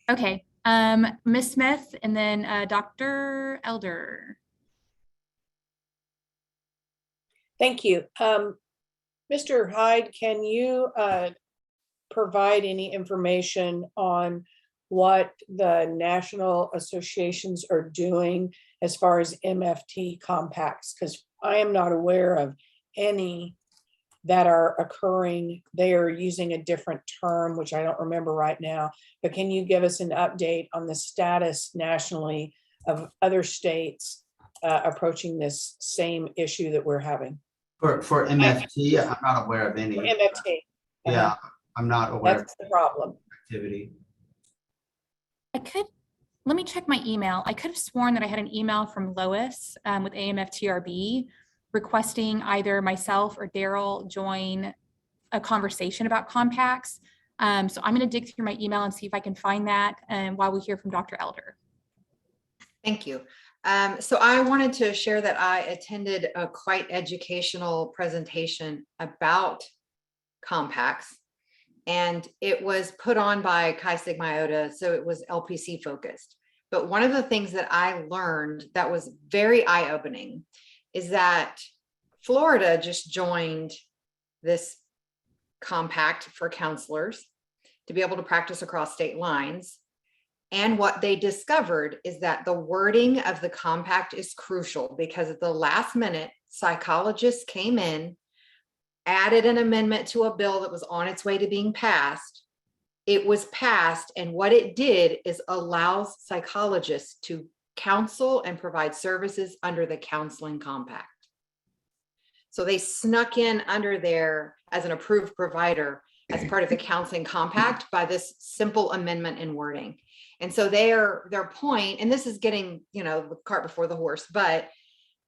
Okay. Ms. Smith, and then Dr. Elder. Thank you. Mr. Hyde, can you provide any information on what the national associations are doing as far as MFT compacts? Because I am not aware of any that are occurring. They are using a different term, which I don't remember right now. But can you give us an update on the status nationally of other states approaching this same issue that we're having? For MFT, I'm not aware of any. For MFT. Yeah, I'm not aware of That's the problem. activity. Let me check my email. I could have sworn that I had an email from Lois with AMFTRB requesting either myself or Daryl join a conversation about compacts. So I'm going to dig through my email and see if I can find that while we hear from Dr. Elder. Thank you. So I wanted to share that I attended a quite educational presentation about compacts, and it was put on by Chi Sigma Iota, so it was LPC focused. But one of the things that I learned that was very eye-opening is that Florida just joined this compact for counselors to be able to practice across state lines. And what they discovered is that the wording of the compact is crucial, because at the last minute, psychologists came in, added an amendment to a bill that was on its way to being passed. It was passed, and what it did is allows psychologists to counsel and provide services under the counseling compact. So they snuck in under there as an approved provider as part of the counseling compact by this simple amendment in wording. And so their point, and this is getting, the cart before the horse, but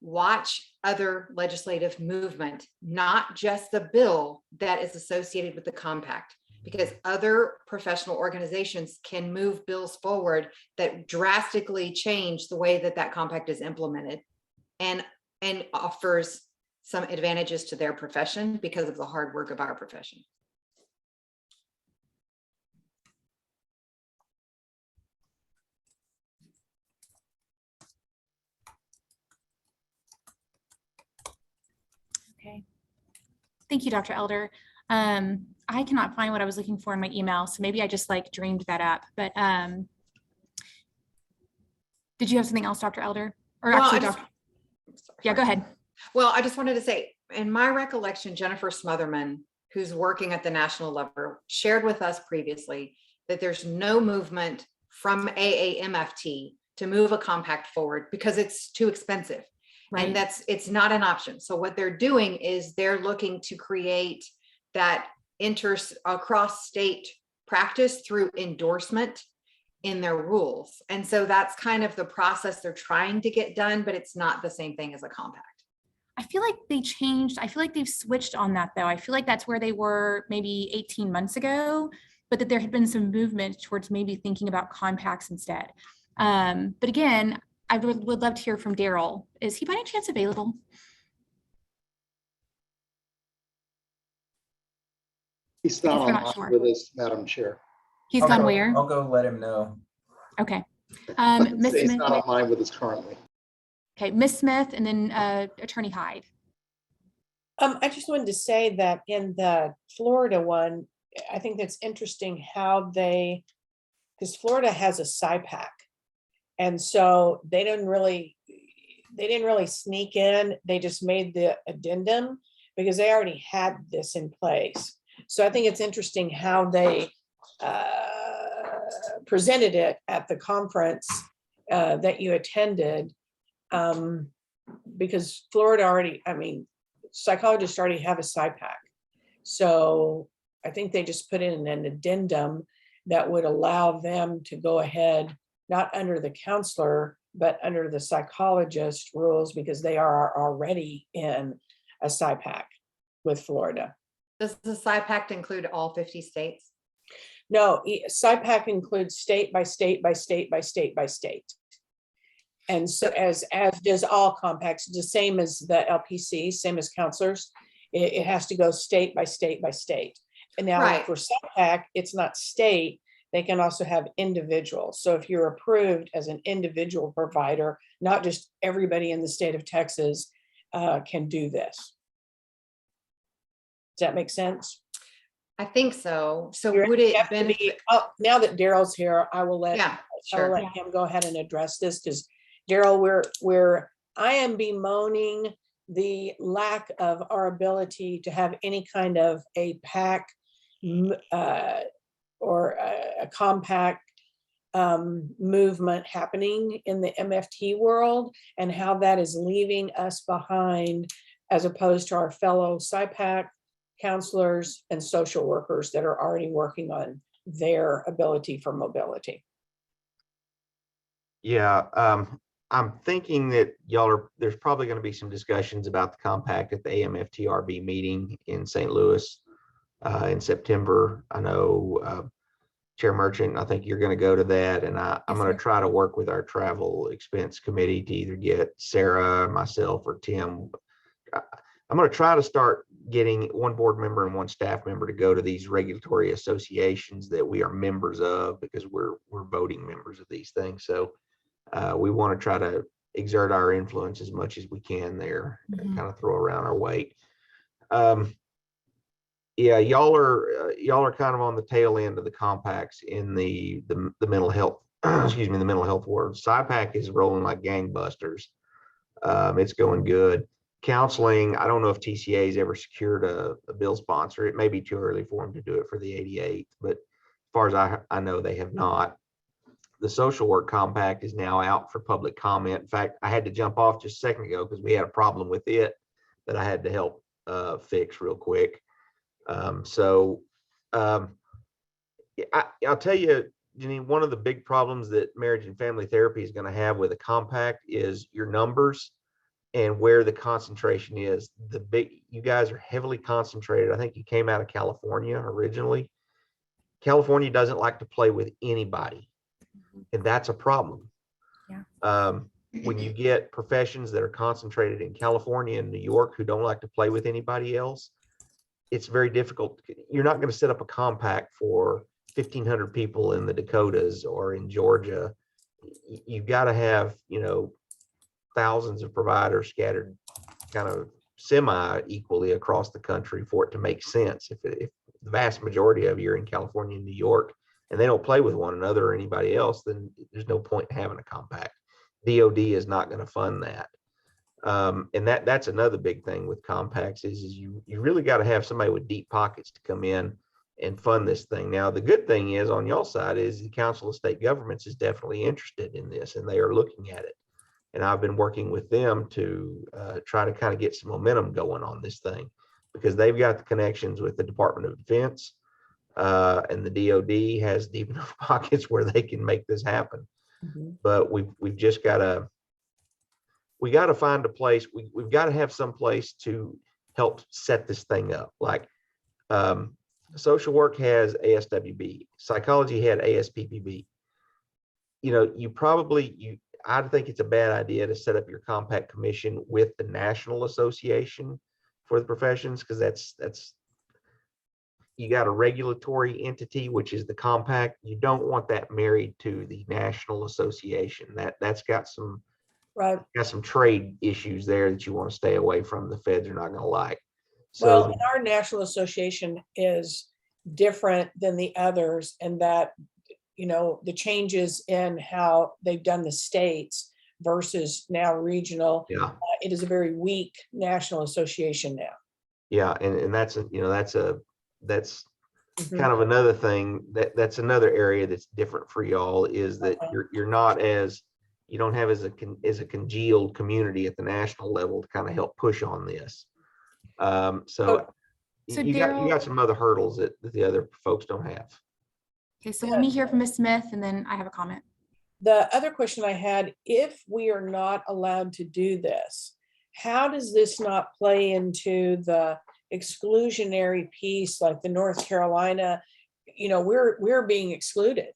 watch other legislative movement, not just the bill that is associated with the compact, because other professional organizations can move bills forward that drastically change the way that that compact is implemented and offers some advantages to their profession because of the hard work of our profession. Okay. Thank you, Dr. Elder. I cannot find what I was looking for in my email, so maybe I just dreamed that up. But did you have something else, Dr. Elder? Or Well, actually, yeah, go ahead. Well, I just wanted to say, in my recollection, Jennifer Smotherman, who's working at the national level, shared with us previously that there's no movement from AAMFT to move a compact forward because it's too expensive. Right. And it's not an option. So what they're doing is they're looking to create that across state practice through endorsement in their rules. And so that's kind of the process they're trying to get done, but it's not the same thing as a compact. I feel like they changed. I feel like they've switched on that, though. I feel like that's where they were maybe 18 months ago, but that there had been some movement towards maybe thinking about compacts instead. But again, I would love to hear from Daryl. Is he by any chance available? He's not We're not online sure. with us, Madam Chair. He's I'll gone go- where? I'll go let him know. Okay. Miss He's Smith. not online with us currently. Okay, Miss Smith and then Attorney Hyde. I just wanted to say that in the Florida one, I think that's interesting how because Florida has a SIPAC. And so they didn't really sneak in. They just made the addendum because they already had this in place. So I think it's interesting how they presented it at the conference that you attended. Because Florida psychologists already have a SIPAC. So I think they just put in an addendum that would allow them to go ahead, not under the counselor, but under the psychologist rules, because they are already in a SIPAC with Florida. Does the SIPAC include all 50 states? No, SIPAC includes state by state by state by state by state. And so as does all compacts, the same as the LPC, same as counselors, it has to go state by state by state. And now Right. for SIPAC, it's not state, they can also have individuals. So if you're approved as an individual provider, not just everybody in the state of Texas can do this. Does that make sense? I think so. So You're- would you it have to be- benefit? oh, now that Daryl's here, I will let, Yeah, I will sure. let him go ahead and address this, because Daryl, I am bemoaning the lack of our ability to have any kind of a pack or a compact movement happening in the MFT world, and how that is leaving us behind as opposed to our fellow SIPAC counselors and social workers that are already working on their ability for mobility. Yeah, I'm thinking that there's probably going to be some discussions about the compact at the AMFTRB meeting in St. Louis in September. I know Chair Merchant, I think you're going to go to that, and I'm Yes, going to sir. try to work with our travel expense committee to either get Sarah, myself, or Tim. I'm going to try to start getting one board member and one staff member to go to these regulatory associations that we are members of, because we're voting members of these things. So we want to try to exert our influence as much as we can there, and kind of throw around our weight. Yeah, y'all are kind of on the tail end of the compacts in the mental health, excuse me, the mental health world. SIPAC is rolling like gangbusters. It's going good. Counseling, I don't know if TCA has ever secured a bill sponsor. It may be too early for them to do it for the 88th, but as far as I know, they have not. The social work compact is now out for public comment. In fact, I had to jump off just a second ago because we had a problem with it that I had to help fix real quick. I'll tell you, Janine, one of the big problems that marriage and family therapy is going to have with a compact is your numbers and where the concentration is. You guys are heavily concentrated. I think you came out of California originally. California doesn't like to play with anybody, and that's a problem. Yeah. When you get professions that are concentrated in California and New York who don't like to play with anybody else, it's very difficult. You're not going to set up a compact for 1,500 people in the Dakotas or in Georgia. You've got to have, thousands of providers scattered kind of semi-equally across the country for it to make sense. If the vast majority of you are in California and New York and they don't play with one another or anybody else, then there's no point in having a compact. DOD is not going to fund that. And that's another big thing with compacts is you really got to have somebody with deep pockets to come in and fund this thing. Now, the good thing is on y'all side is the Council of State Governments is definitely interested in this, and they are looking at it. And I've been working with them to try to kind of get some momentum going on this thing, because they've got the connections with the Department of Defense, and the DOD has deep enough pockets where they can make this happen. But we've just got to, find a place. We've got to have some place to help set this thing up. Like social work has ASWB, psychology had ASPPB. I think it's a bad idea to set up your compact commission with the National Association for the Professions, because that's you got a regulatory entity, which is the compact. You don't want that married to the National Association. That's got some trade issues there that you want to stay away from. The feds are not going to like. Well, and our National Association is different than the others, and that the changes in how they've done the states versus now regional. Yeah. It is a very weak National Association now. Yeah, and that's kind of another thing that's another area that's different for y'all, is that you're not as, you don't have as a congealed community at the national level to kind of help push on this. So you got some other hurdles that the other folks don't have. Okay, so let me hear from Ms. Smith, and then I have a comment. The other question I had, if we are not allowed to do this, how does this not play into the exclusionary piece, like the North Carolina, we're being excluded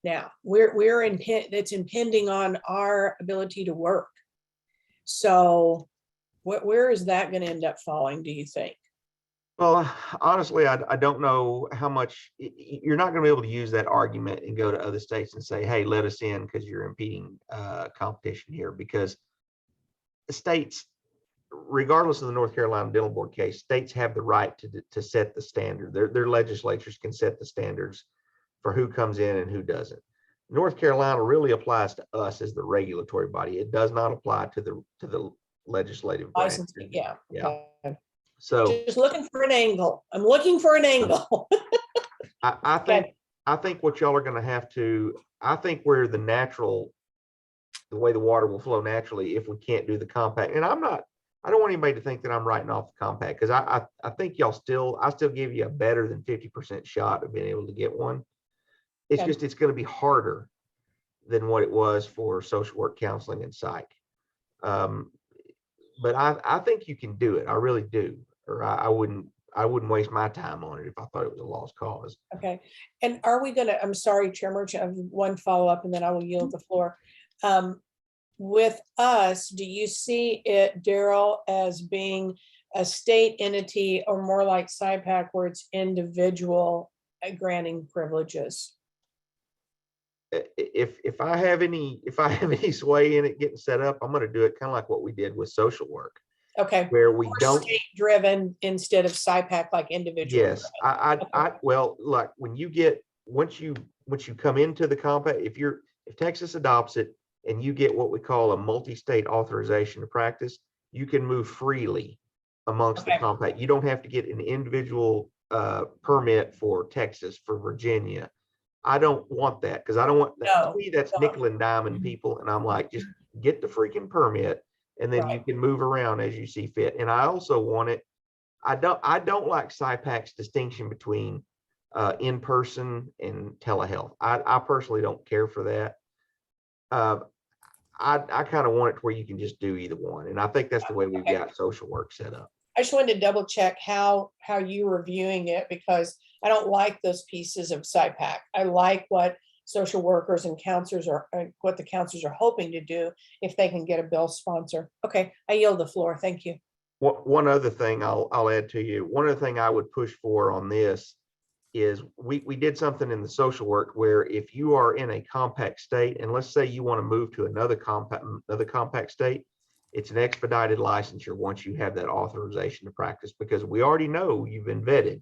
now. It's impending on our ability to work. So where is that going to end up falling, do you think? Well, honestly, I don't know how much. You're not going to be able to use that argument and go to other states and say, hey, let us in because you're impeding competition here, because the states, regardless of the North Carolina Dental Board case, states have the right to set the standard. Their legislatures can set the standards for who comes in and who doesn't. North Carolina really applies to us as the regulatory body. It does not apply to the legislative branch. Licensing, yeah. Yeah. Okay. So Just looking for an angle. I'm looking for an angle. I think Okay. I think what y'all are going to have to, I think where the way the water will flow naturally if we can't do the compact. And I don't want anybody to think that I'm writing off the compact, because I think I still give you a better than 50% shot of being able to get one. It's Okay. just, it's going to be harder than what it was for social work, counseling, and psych. But I think you can do it. I really do. Or I wouldn't waste my time on it if I thought it was a lost cause. Okay. And are we gonna, I'm sorry, Chair Merchant, I have one follow-up and then I will yield the floor. With us, do you see it, Daryl, as being a state entity or more like SIPAC where it's individual granting privileges? If I have any sway in it getting set up, I'm going to do it kind of like what we did with social work, Okay. where we More don't. state driven instead of SIPAC like individual. Yes, well, like once you come into the compact, if Texas adopts it and you get what we call a multi-state authorization to practice, you can move freely amongst the Okay. compact. You don't have to get an individual permit for Texas, for Virginia. I don't want that, because I don't want that. No, To me, that's no. nickel and diming people. And I'm like, just get the freaking permit, and then you Right. can move around as you see fit. And I also want it. I don't like SIPAC's distinction between in-person and telehealth. I personally don't care for that. I kind of want it to where you can just do either one. And I think that's the way we've Okay. got social work set up. I just wanted to double check how you were viewing it, because I don't like those pieces of SIPAC. I like what social workers and counselors what the counselors are hoping to do if they can get a bill sponsor. Okay, I yield the floor. Thank you. One other thing I'll add to you. One other thing I would push for on this is we did something in the social work where if you are in a compact state, and let's say you want to move to another compact state, it's an expedited licensure once you have that authorization to practice, because we already know you've been vetted.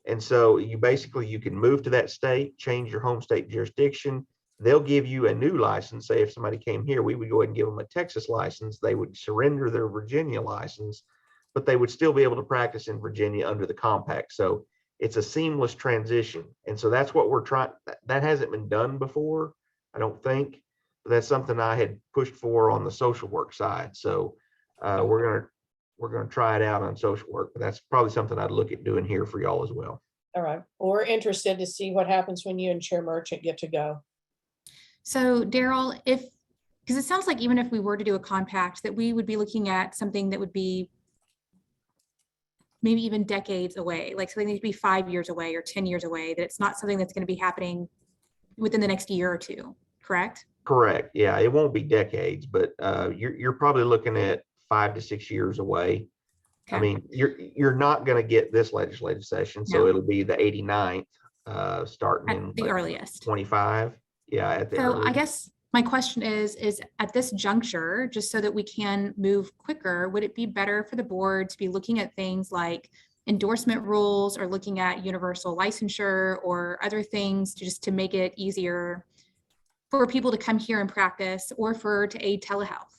And so you can move to that state, change your home state jurisdiction. They'll give you a new license. Say if somebody came here, we would go ahead and give them a Texas license. They would surrender their Virginia license, but they would still be able to practice in Virginia under the compact. So it's a seamless transition. And so that's what we're trying. That hasn't been done before, I don't think. But that's something I had pushed for on the social work side. So we're gonna try it out on social work, but that's probably something I'd look at doing here for y'all as well. All right. Well, we're interested to see what happens when you and Chair Merchant get to go. So Daryl, because it sounds like even if we were to do a compact, that we would be looking at something that would be maybe even decades away, like something that would be 5 years away or 10 years away, that it's not something that's going to be happening within the next year or two, correct? Correct. Yeah, it won't be decades, but you're probably looking at 5 to 6 years away. I Okay. mean, you're not going to get this legislative session, so No. it'll be the 89th starting At in the earliest. 25. Yeah, at the So I earliest. guess my question is at this juncture, just so that we can move quicker, would it be better for the board to be looking at things like endorsement rules or looking at universal licensure or other things to make it easier for people to come here and practice, or to aid telehealth?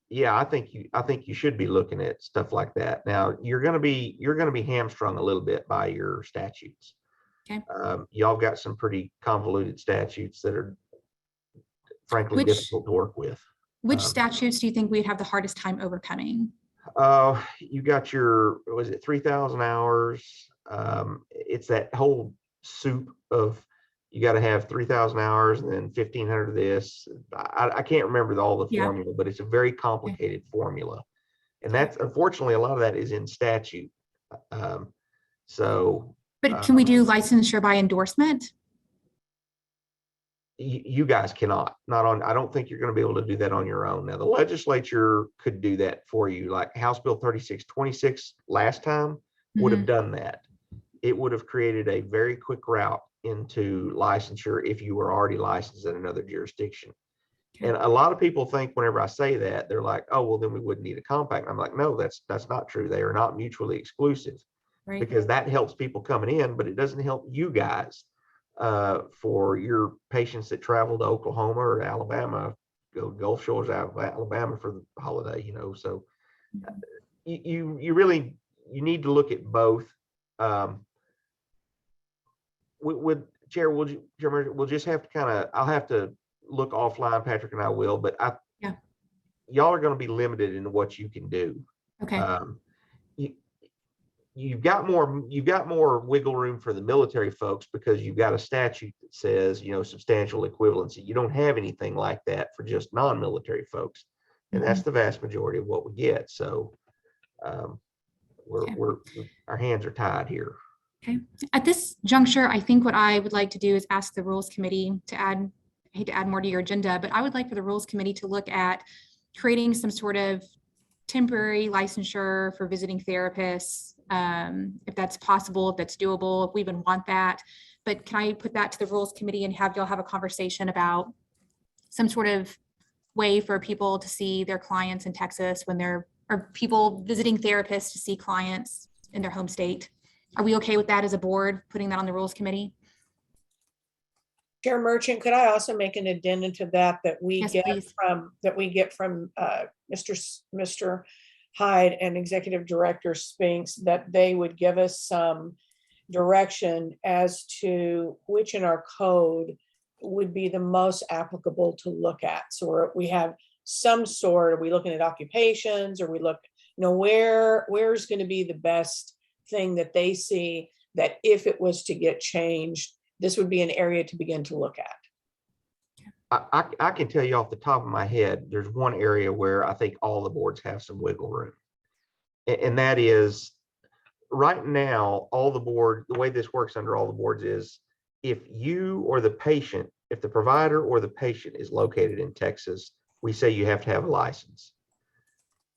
Yeah, I think you should be looking at stuff like that. Now you're going to be hamstrung a little bit by your statutes. Okay. Y'all got some pretty convoluted statutes that are frankly difficult to work with. Which statutes do you think we'd have the hardest time overcoming? You got was it 3,000 hours? It's that whole soup of, you got to have 3,000 hours and then 1,500 of this. I can't remember all the formula, but it's a very complicated formula. And that's, unfortunately, a lot of that is in statute. But can we do licensure by endorsement? You guys cannot, I don't think you're going to be able to do that on your own. Now, the legislature could do that for you, like House Bill 3626 last time would have done that. It would have created a very quick route into licensure if you were already licensed in another jurisdiction. And a lot of people think whenever I say that, they're like, oh, well, then we wouldn't need a compact. I'm like, no, that's not true. They are not mutually exclusive, Right. because that helps people coming in, but it doesn't help you guys for your patients that travel to Oklahoma or Alabama, go Gulf Shores, Alabama for the holiday, so you really, you need to look at both. Chair, we'll just have to I'll have to look offline, Patrick and I will, but y'all are going to be limited in what you can do. Okay. You've got more wiggle room for the military folks because you've got a statute that says, substantial equivalency. You don't have anything like that for just non-military folks. And that's the vast majority of what we get. So our hands are tied here. Okay. At this juncture, I think what I would like to do is ask the Rules Committee to add, I hate to add more to your agenda, but I would like for the Rules Committee to look at creating some sort of temporary licensure for visiting therapists, if that's possible, if that's doable, if we even want that. But can I put that to the Rules Committee and have y'all have a conversation about some sort of way for people to see their clients in Texas when they're, or people visiting therapists to see clients in their home state? Are we okay with that as a board, putting that on the Rules Committee? Chair Merchant, could I also make an addendum to that we Yes, get please. from Mr. Hyde and Executive Director Spinks, that they would give us some direction as to which in our code would be the most applicable to look at. So we have some sort, are we looking at occupations, or we look, where's going to be the best thing that they see that if it was to get changed, this would be an area to begin to look at? I can tell you off the top of my head, there's one area where I think all the boards have some wiggle room. And that is, right now, the way this works under all the boards is, if you or the patient, if the provider or the patient is located in Texas, we say you have to have a license.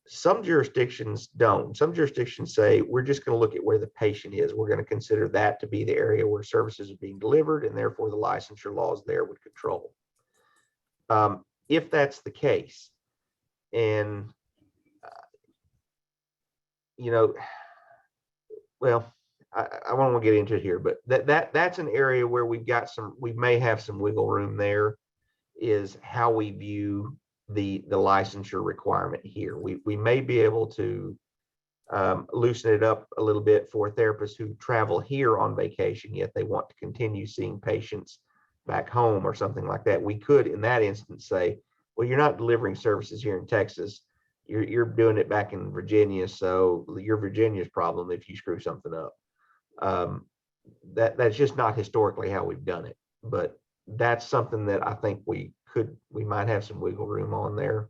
Some jurisdictions don't. Some jurisdictions say, we're just going to look at where the patient is. We're going to consider that to be the area where services are being delivered, and therefore the licensure laws there would control. If that's the case, and well, I won't get into it here, but that's an area where we may have some wiggle room there, is how we view the licensure requirement here. We may be able to loosen it up a little bit for therapists who travel here on vacation, yet they want to continue seeing patients back home or something like that. We could, in that instance, say, well, you're not delivering services here in Texas. You're doing it back in Virginia, so you're Virginia's problem if you screw something up. That's just not historically how we've done it, but that's something that I think we might have some wiggle room on there.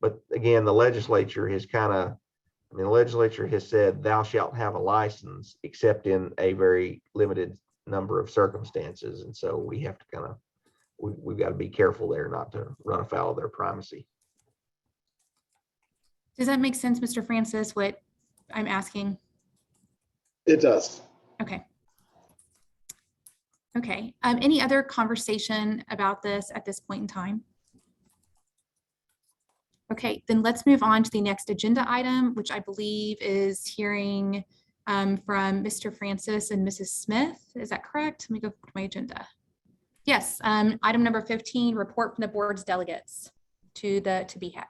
But again, the legislature has the legislature has said thou shalt have a license except in a very limited number of circumstances. And so we have to we've got to be careful there not to run afoul of their primacy. Does that make sense, Mr. Francis, what I'm asking? It does. Okay. Okay. Any other conversation about this at this point in time? Okay, then let's move on to the next agenda item, which I believe is hearing from Mr. Francis and Mrs. Smith. Is that correct? Let me go to my agenda. Yes, item number 15, report from the board's delegates to BHEC.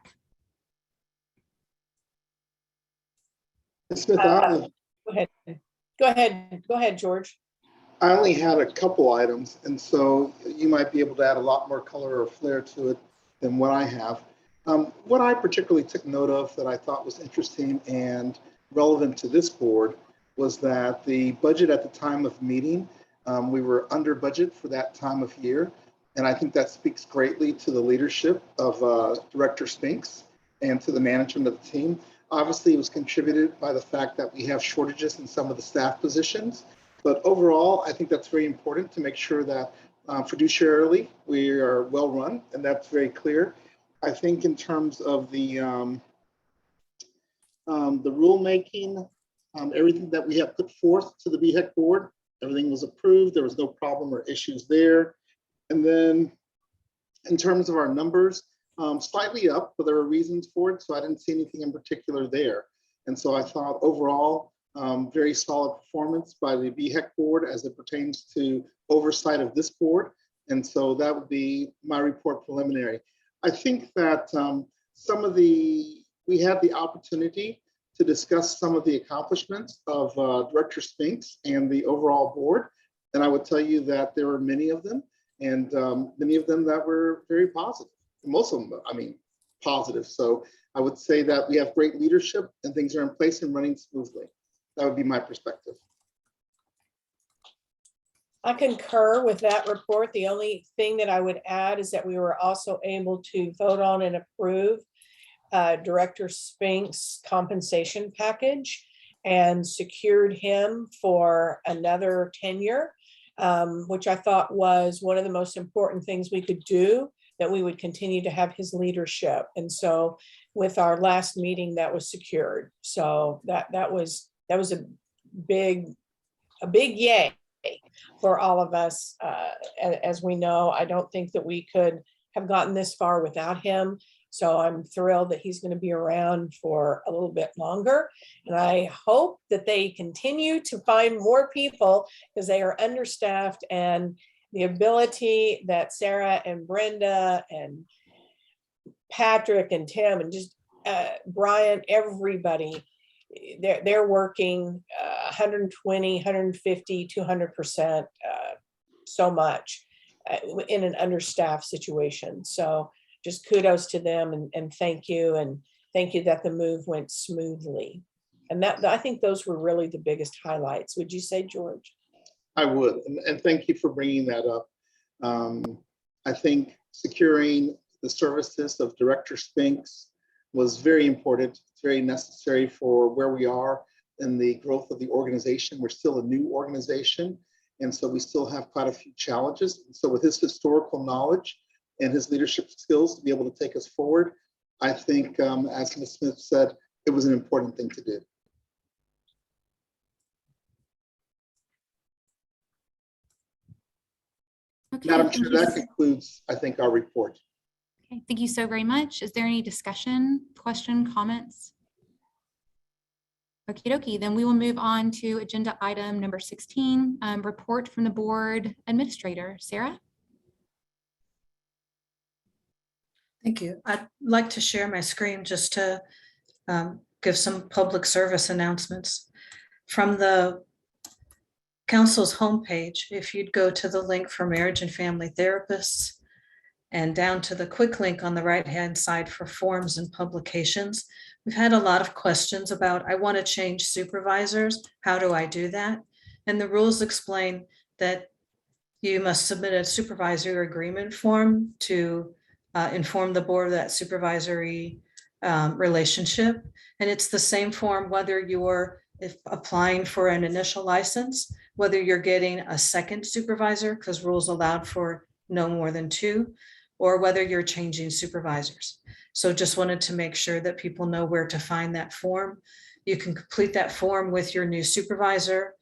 Smith, Go ahead, George. I only had a couple items, and so you might be able to add a lot more color or flair to it than what I have. What I particularly took note of that I thought was interesting and relevant to this board was that the budget at the time of meeting, we were under budget for that time of year. And I think that speaks greatly to the leadership of Director Spinks and to the management of the team. Obviously, it was contributed by the fact that we have shortages in some of the staff positions. But overall, I think that's very important to make sure that fiduciarily we are well run, and that's very clear. I think in terms of the rulemaking, everything that we have put forth to the BHEC board, everything was approved. There was no problem or issues there. And then In terms of our numbers, slightly up, but there were reasons for it. So I didn't see anything in particular there. And so I thought overall, very solid performance by the BHEC board as it pertains to oversight of this board. And so that would be my report preliminary. I think that we had the opportunity to discuss some of the accomplishments of Director Spinks and the overall board. And I would tell you that there were many of them, and many of them that were very positive. Most of them, I mean, positive. So I would say that we have great leadership and things are in place and running smoothly. That would be my perspective. I concur with that report. The only thing that I would add is that we were also able to vote on and approve Director Spink's compensation package and secured him for another tenure, which I thought was one of the most important things we could do, that we would continue to have his leadership. And so with our last meeting, that was secured. So that was a big yay for all of us. As we know, I don't think that we could have gotten this far without him. So I'm thrilled that he's going to be around for a little bit longer. And I hope that they continue to find more people, because they are understaffed, and the ability that Sarah and Brenda and Patrick and Tim and just Brian, everybody, they're working 120, 150, 200%, so much in an understaffed situation. So just kudos to them, and thank you. And thank you that the move went smoothly. And that, I think those were really the biggest highlights. Would you say, George? I would, and thank you for bringing that up. I think securing the services of Director Spinks was very important. It's very necessary for where we are in the growth of the organization. We're still a new organization, and so we still have quite a few challenges. So with his historical knowledge and his leadership skills to be able to take us forward, I think, as Ms. Smith said, it was an important thing to do. Okay, Madam thank Chair, you. that concludes, I think, our report. Okay, thank you so very much. Is there any discussion, question, comments? Okie dokie, then we will move on to agenda item number 16, report from the board administrator. Sarah? Thank you. I'd like to share my screen just to give some public service announcements. From the council's homepage, if you'd go to the link for marriage and family therapists and down to the quick link on the right-hand side for forms and publications, we've had a lot of questions about, I want to change supervisors. How do I do that? And the rules explain that you must submit a supervisory agreement form to inform the board of that supervisory relationship. And it's the same form whether you're applying for an initial license, whether you're getting a second supervisor, because rules allowed for no more than 2, or whether you're changing supervisors. So just wanted to make sure that people know where to find that form. You can complete that form with your new supervisor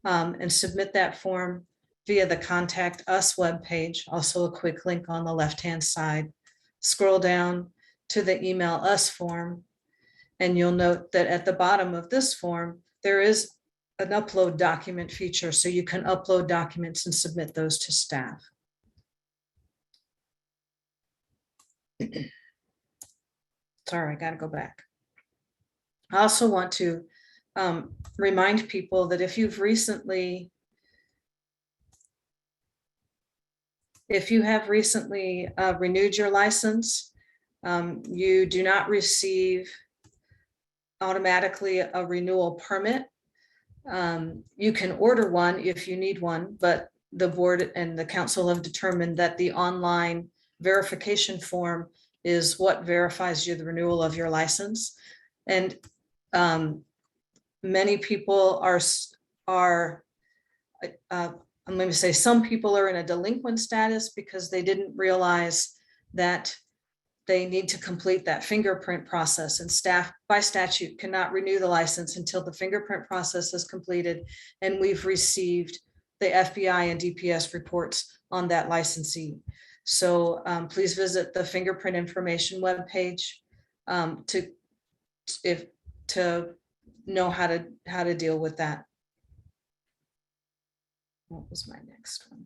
and submit that form via the Contact Us webpage, also a quick link on the left-hand side. Scroll down to the Email Us form, and you'll note that at the bottom of this form, there is an upload document feature, so you can upload documents and submit those to staff. Sorry, I gotta go back. I also want to remind people that if you have recently renewed your license, you do not receive automatically a renewal permit. You can order one if you need one, but the board and the council have determined that the online verification form is what verifies you the renewal of your license. And many people are I'm going to say some people are in a delinquent status because they didn't realize that they need to complete that fingerprint process, and staff by statute cannot renew the license until the fingerprint process is completed. And we've received the FBI and DPS reports on that licensee. So please visit the fingerprint information webpage to know how to deal with that. What was my next one?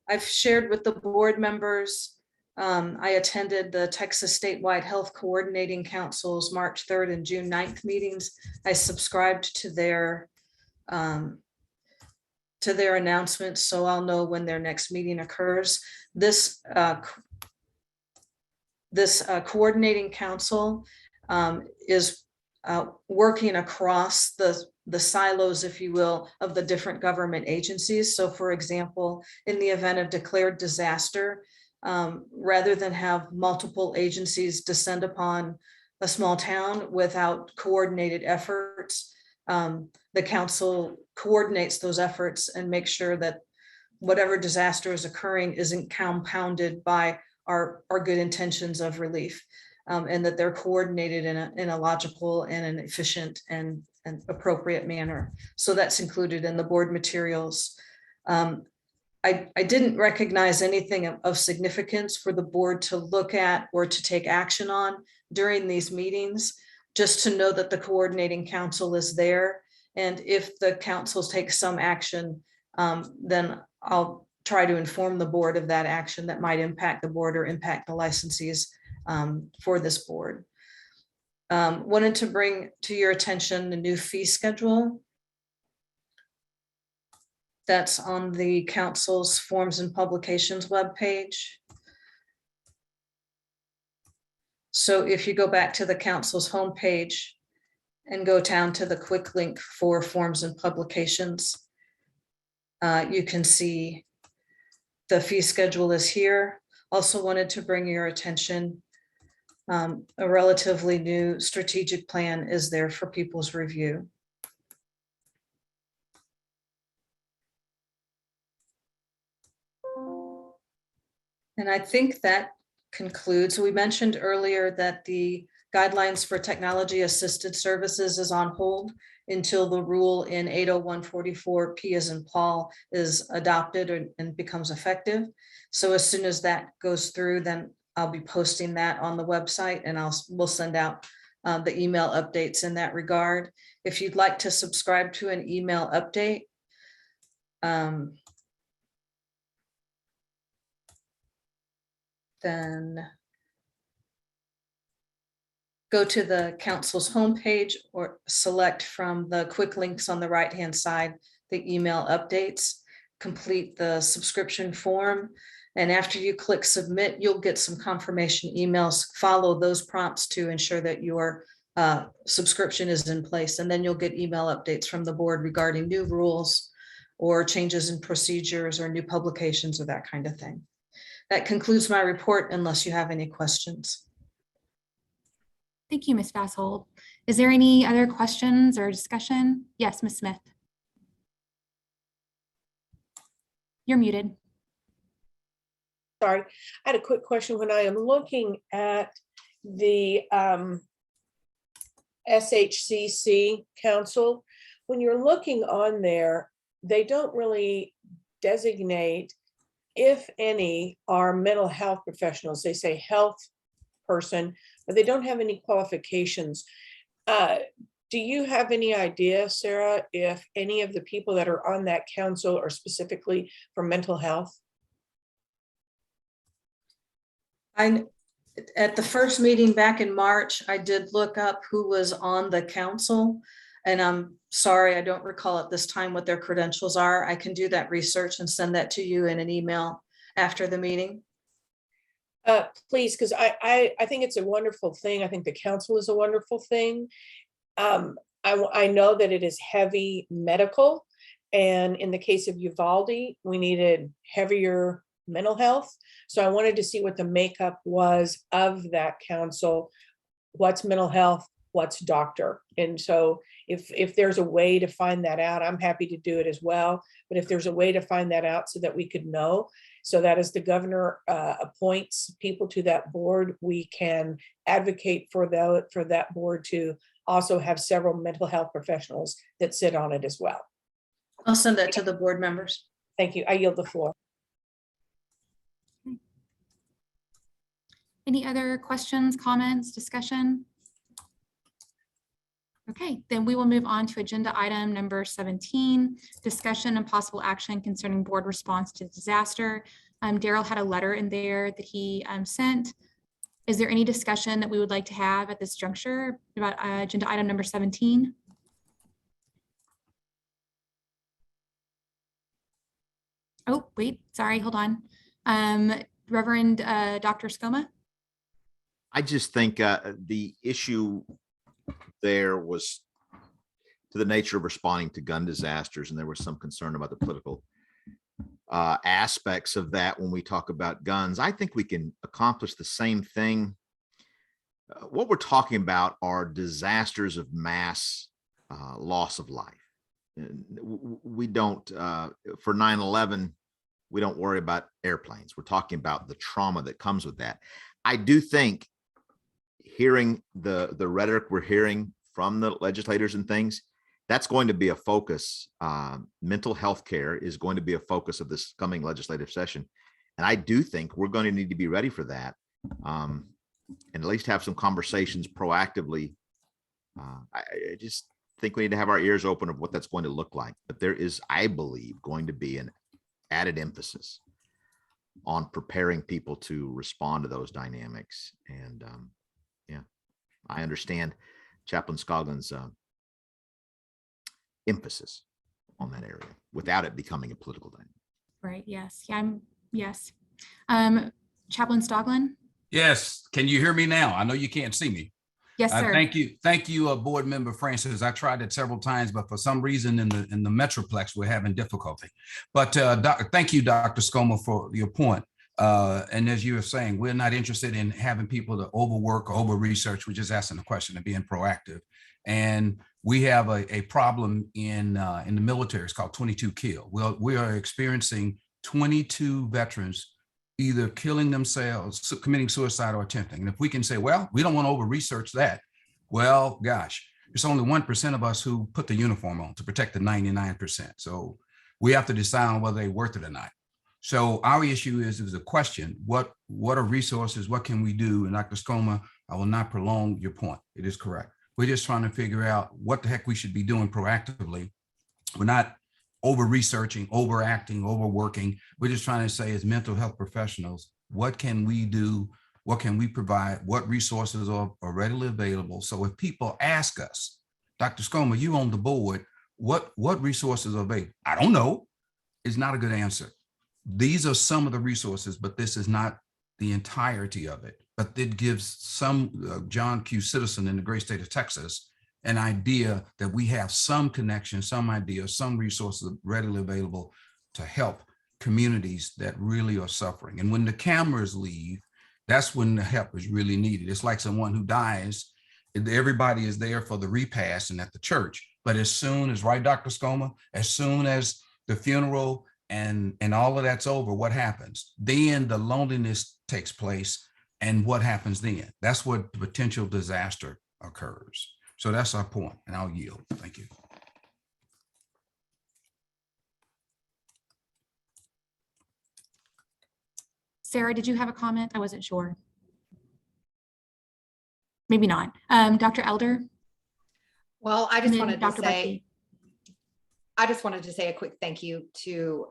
I've shared with the board members. I attended the Texas Statewide Health Coordinating Council's March 3rd and June 9th meetings. I subscribed to their announcements, so I'll know when their next meeting occurs. This coordinating council is working across the silos, if you will, of the different government agencies. So for example, in the event of declared disaster, rather than have multiple agencies descend upon a small town without coordinated efforts, the council coordinates those efforts and makes sure that whatever disaster is occurring isn't compounded by our good intentions of relief, and that they're coordinated in a logical and an efficient and appropriate manner. So that's included in the board materials. I didn't recognize anything of significance for the board to look at or to take action on during these meetings, just to know that the coordinating council is there. And if the councils take some action, then I'll try to inform the board of that action that might impact the board or impact the licensees for this board. Wanted to bring to your attention the new fee schedule. That's on the council's forms and publications webpage. So if you go back to the council's homepage and go down to the quick link for forms and publications, you can see the fee schedule is here. Also wanted to bring your attention, a relatively new strategic plan is there for people's review. And I think that concludes. We mentioned earlier that the guidelines for technology assisted services is on hold until the rule in 80144 P as in Paul is adopted and becomes effective. So as soon as that goes through, then I'll be posting that on the website, and we'll send out the email updates in that regard. If you'd like to subscribe to an email update, then go to the council's homepage or select from the quick links on the right-hand side, the email updates, complete the subscription form. And after you click submit, you'll get some confirmation emails. Follow those prompts to ensure that your subscription is in place. And then you'll get email updates from the board regarding new rules or changes in procedures or new publications or that kind of thing. That concludes my report unless you have any questions. Thank you, Ms. Fasshold. Is there any other questions or discussion? Yes, Ms. Smith. You're muted. Sorry, I had a quick question. When I am looking at the SHCC council, when you're looking on there, they don't really designate, if any, are mental health professionals. They say health person, but they don't have any qualifications. Do you have any idea, Sarah, if any of the people that are on that council are specifically for mental health? At the first meeting back in March, I did look up who was on the council, and I'm sorry, I don't recall at this time what their credentials are. I can do that research and send that to you in an email after the meeting. Please, because I think it's a wonderful thing. I think the council is a wonderful thing. I know that it is heavy medical, and in the case of Uvalde, we needed heavier mental health. So I wanted to see what the makeup was of that council. What's mental health, what's doctor? And so if there's a way to find that out, I'm happy to do it as well. But if there's a way to find that out so that we could know, so that as the governor appoints people to that board, we can advocate for that board to also have several mental health professionals that sit on it as well. I'll send that to the board members. Thank you. I yield the floor. Any other questions, comments, discussion? Okay, then we will move on to agenda item number 17, discussion and possible action concerning board response to disaster. Daryl had a letter in there that he sent. Is there any discussion that we would like to have at this juncture about agenda item number 17? Oh, wait, sorry, hold on. Reverend Dr. Skoma? I just think the issue there was to the nature of responding to gun disasters, and there was some concern about the political aspects of that when we talk about guns. I think we can accomplish the same thing. What we're talking about are disasters of mass loss of life. We don't, for 9/11, we don't worry about airplanes. We're talking about the trauma that comes with that. I do think hearing the rhetoric we're hearing from the legislators and things, that's going to be a focus. Mental health care is going to be a focus of this coming legislative session. And I do think we're going to need to be ready for that, and at least have some conversations proactively. I just think we need to have our ears open of what that's going to look like. But there is, I believe, going to be an added emphasis on preparing people to respond to those dynamics. And yeah, I understand Chaplain Scoglin's emphasis on that area without it becoming a political dynamic. Right, yes, yeah, yes. Chaplain Stoglin? Yes, can you hear me now? I know you can't see me. Yes, sir. Thank you, Board Member Francis. I tried it several times, but for some reason in the Metroplex, we're having difficulty. But thank you, Dr. Skoma, for your point. And as you were saying, we're not interested in having people to overwork or over-research. We're just asking the question and being proactive. And we have a problem in the military. It's called 22 kill. We are experiencing 22 veterans either killing themselves, committing suicide, or attempting. And if we can say, well, we don't want to over-research that, well, gosh, it's only 1% of us who put the uniform on to protect the 99%. So we have to decide on whether they're worth it or not. So our issue is a question, what are resources? What can we do? And Dr. Skoma, I will not prolong your point. It is correct. We're just trying to figure out what the heck we should be doing proactively. We're not over-researching, overacting, overworking. We're just trying to say, as mental health professionals, what can we do? What can we provide? What resources are readily available? So if people ask us, Dr. Skoma, you on the board, what resources are available? I don't know. It's not a good answer. These are some of the resources, but this is not the entirety of it. But it gives some John Q. Citizen in the great state of Texas an idea that we have some connection, some idea, some resources readily available to help communities that really are suffering. And when the cameras leave, that's when the help is really needed. It's like someone who dies, everybody is there for the repast and at the church. But as soon as, right, Dr. Skoma, as soon as the funeral and all of that's over, what happens? Then the loneliness takes place. And what happens then? That's what the potential disaster occurs. So that's our point, and I'll yield. Thank you. Sarah, did you have a comment? I wasn't sure. Maybe not. Dr. Elder? Well, I just wanted to Dr. say, a quick thank you to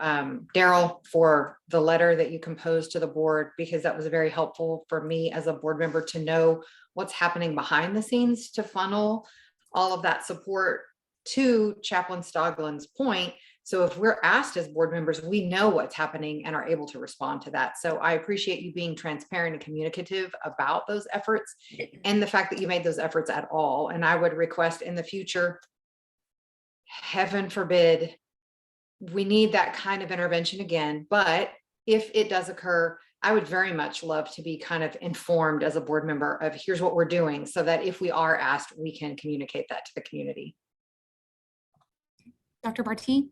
Daryl for the letter that you composed to the board, because that was very helpful for me as a board member to know what's happening behind the scenes to funnel all of that support to Chaplain Stoglin's point. So if we're asked as board members, we know what's happening and are able to respond to that. So I appreciate you being transparent and communicative about those efforts and the fact that you made those efforts at all. And I would request in the future, heaven forbid, we need that kind of intervention again. But if it does occur, I would very much love to be kind of informed as a board member of here's what we're doing, so that if we are asked, we can communicate that to the community. Dr. Barty?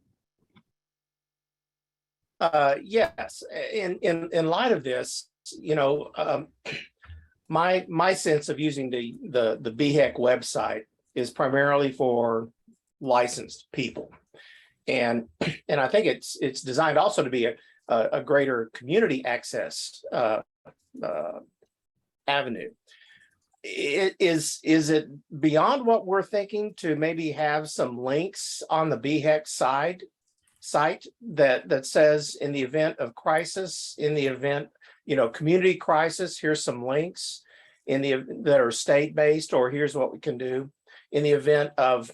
Yes, in light of this, you know, my sense of using the BHEC website is primarily for licensed people, and I think it's designed also to be a greater community access avenue. Is it beyond what we're thinking to maybe have some links on the BHEC site that says in the event of crisis, in the event, community crisis, here's some links that are state-based, or here's what we can do in the event of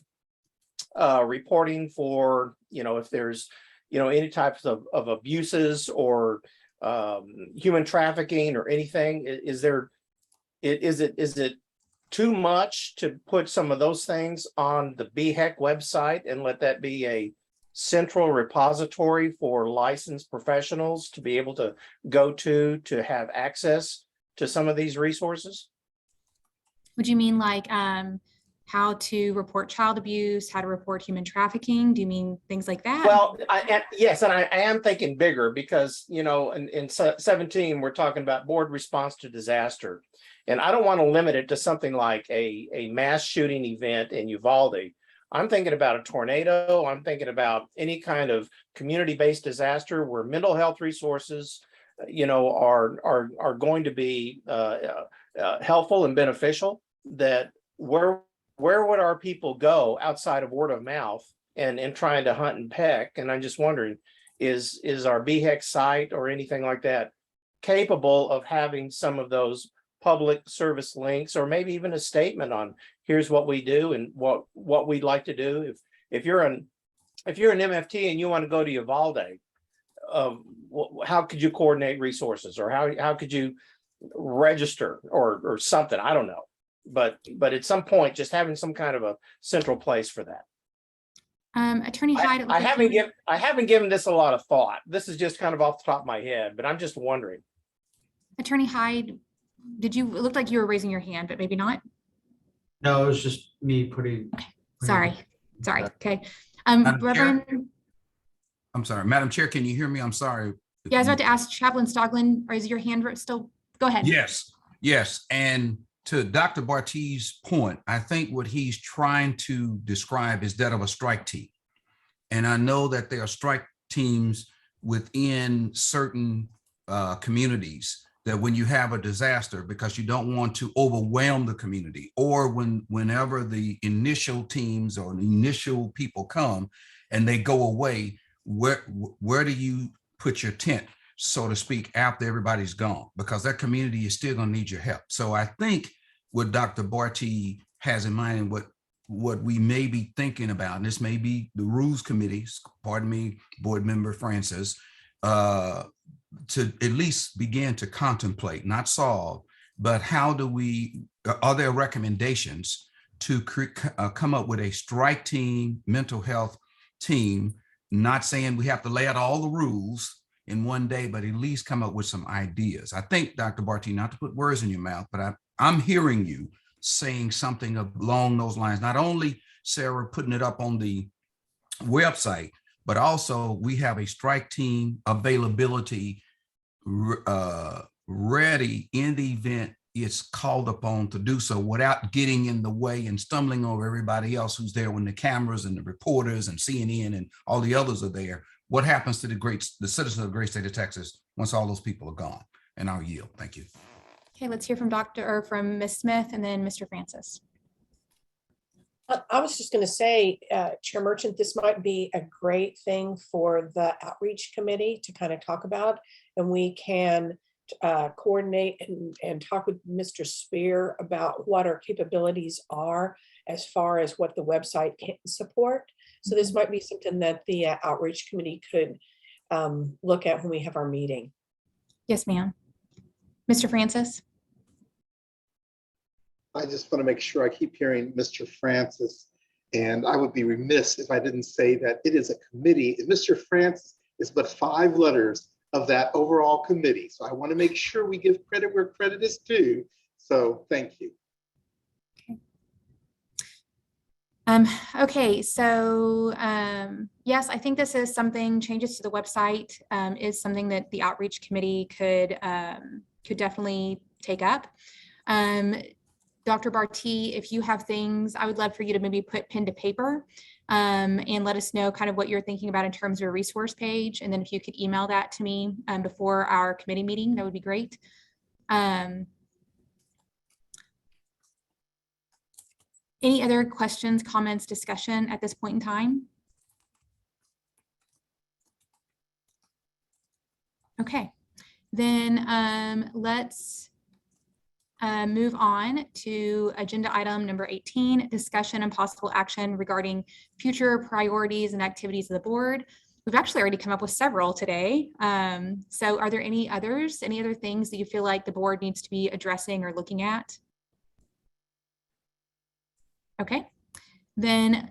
reporting for, if there's, any types of abuses or human trafficking or anything. Is it too much to put some of those things on the BHEC website and let that be a central repository for licensed professionals to be able to go to have access to some of these resources? Would you mean like how to report child abuse, how to report human trafficking? Do you mean things like that? Well, yes, and I am thinking bigger because, in 17, we're talking about board response to disaster. And I don't want to limit it to something like a mass shooting event in Uvalde. I'm thinking about a tornado. I'm thinking about any kind of community-based disaster where mental health resources, are going to be helpful and beneficial. That where would our people go outside of word of mouth and trying to hunt and peck? And I'm just wondering, is our BHEC site or anything like that capable of having some of those public service links, or maybe even a statement on here's what we do and what we'd like to do? If you're an MFT and you want to go to Uvalde, how could you coordinate resources, or how could you register or something? I don't know. But at some point, just having some kind of a central place for that. Attorney Hyde. I haven't given this a lot of thought. This is just kind of off the top of my head, but I'm just wondering. Attorney Hyde, it looked like you were raising your hand, but maybe not. No, it was just me putting. Okay. Sorry. Okay. Madam Reverend. Chair? I'm sorry, Madam Chair, can you hear me? I'm sorry. Yeah, I was about to ask Chaplain Stoglin, is your hand still? Go ahead. Yes. And to Dr. Barty's point, I think what he's trying to describe is that of a strike team. And I know that there are strike teams within certain communities that when you have a disaster, because you don't want to overwhelm the community, or whenever the initial teams or the initial people come and they go away, where do you put your tent, so to speak, after everybody's gone? Because that community is still going to need your help. So I think what Dr. Barty has in mind and what we may be thinking about, and this may be the rules committees, pardon me, board member Francis, to at least begin to contemplate, not solve, but are there recommendations to come up with a strike team, mental health team, not saying we have to lay out all the rules in one day, but at least come up with some ideas. I think, Dr. Barty, not to put words in your mouth, but I'm hearing you saying something along those lines. Not only, Sarah, putting it up on the website, but also we have a strike team availability ready in the event it's called upon to do so, without getting in the way and stumbling over everybody else who's there when the cameras and the reporters and CNN and all the others are there. What happens to the citizens of the great state of Texas once all those people are gone? And I'll yield. Thank you. Okay, let's hear from Ms. Smith and then Mr. Francis. I was just going to say, Chair Merchant, this might be a great thing for the outreach committee to kind of talk about, and we can coordinate and talk with Mr. Spear about what our capabilities are as far as what the website can support. So this might be something that the outreach committee could look at when we have our meeting. Yes, ma'am. Mr. Francis? I just want to make sure I keep hearing Mr. Francis, and I would be remiss if I didn't say that it is a committee. Mr. Francis is but 5 letters of that overall committee. So I want to make sure we give credit where credit is due. So thank you. Okay, so yes, I think this is something, changes to the website is something that the outreach committee could definitely take up. Dr. Barty, if you have things, I would love for you to maybe put pen to paper and let us know kind of what you're thinking about in terms of a resource page. And then if you could email that to me before our committee meeting, that would be great. Any other questions, comments, discussion at this point in time? Okay, then let's move on to agenda item number 18, discussion and possible action regarding future priorities and activities of the board. We've actually already come up with several today. So are there any other things that you feel like the board needs to be addressing or looking at? Okay, then,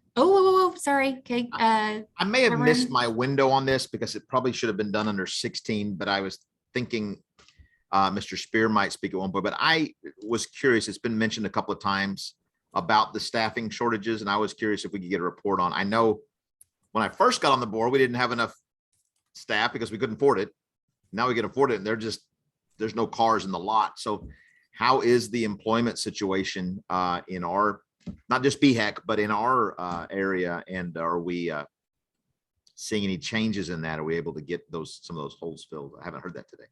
sorry, okay. I may have missed Reverend? my window on this because it probably should have been done under 16, but I was thinking Mr. Spear might speak at one point, but I was curious, it's been mentioned a couple of times about the staffing shortages, and I was curious if we could get a report on. I know when I first got on the board, we didn't have enough staff because we couldn't afford it. Now we can afford it, and there's no cars in the lot. So how is the employment situation in our, not just BHEC, but in our area? And are we seeing any changes in that? Are we able to get some of those holes filled? I haven't heard that today.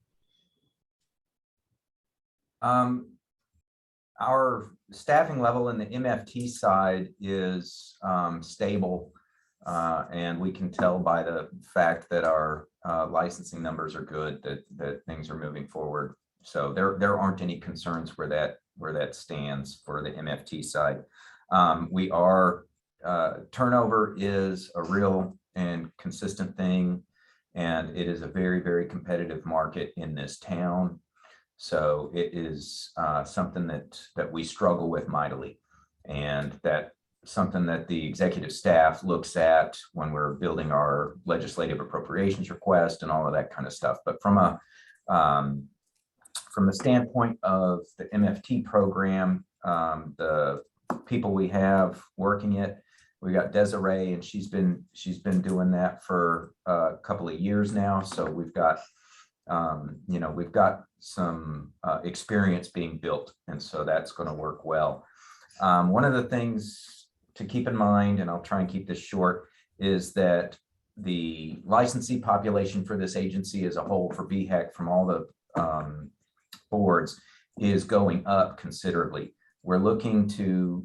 Our staffing level in the MFT side is stable, and we can tell by the fact that our licensing numbers are good, that things are moving forward. So there aren't any concerns where that stands for the MFT side. Turnover is a real and consistent thing, and it is a very, very competitive market in this town. So it is something that we struggle with mightily, and that something that the executive staff looks at when we're building our legislative appropriations request and all of that kind of stuff. But from the standpoint of the MFT program, the people we have working it, we got Desiree, and she's been doing that for a couple of years now. So we've got we've got some experience being built, and so that's going to work well. One of the things to keep in mind, and I'll try and keep this short, is that the licensee population for this agency as a whole for BHEC from all the boards is going up considerably. We're looking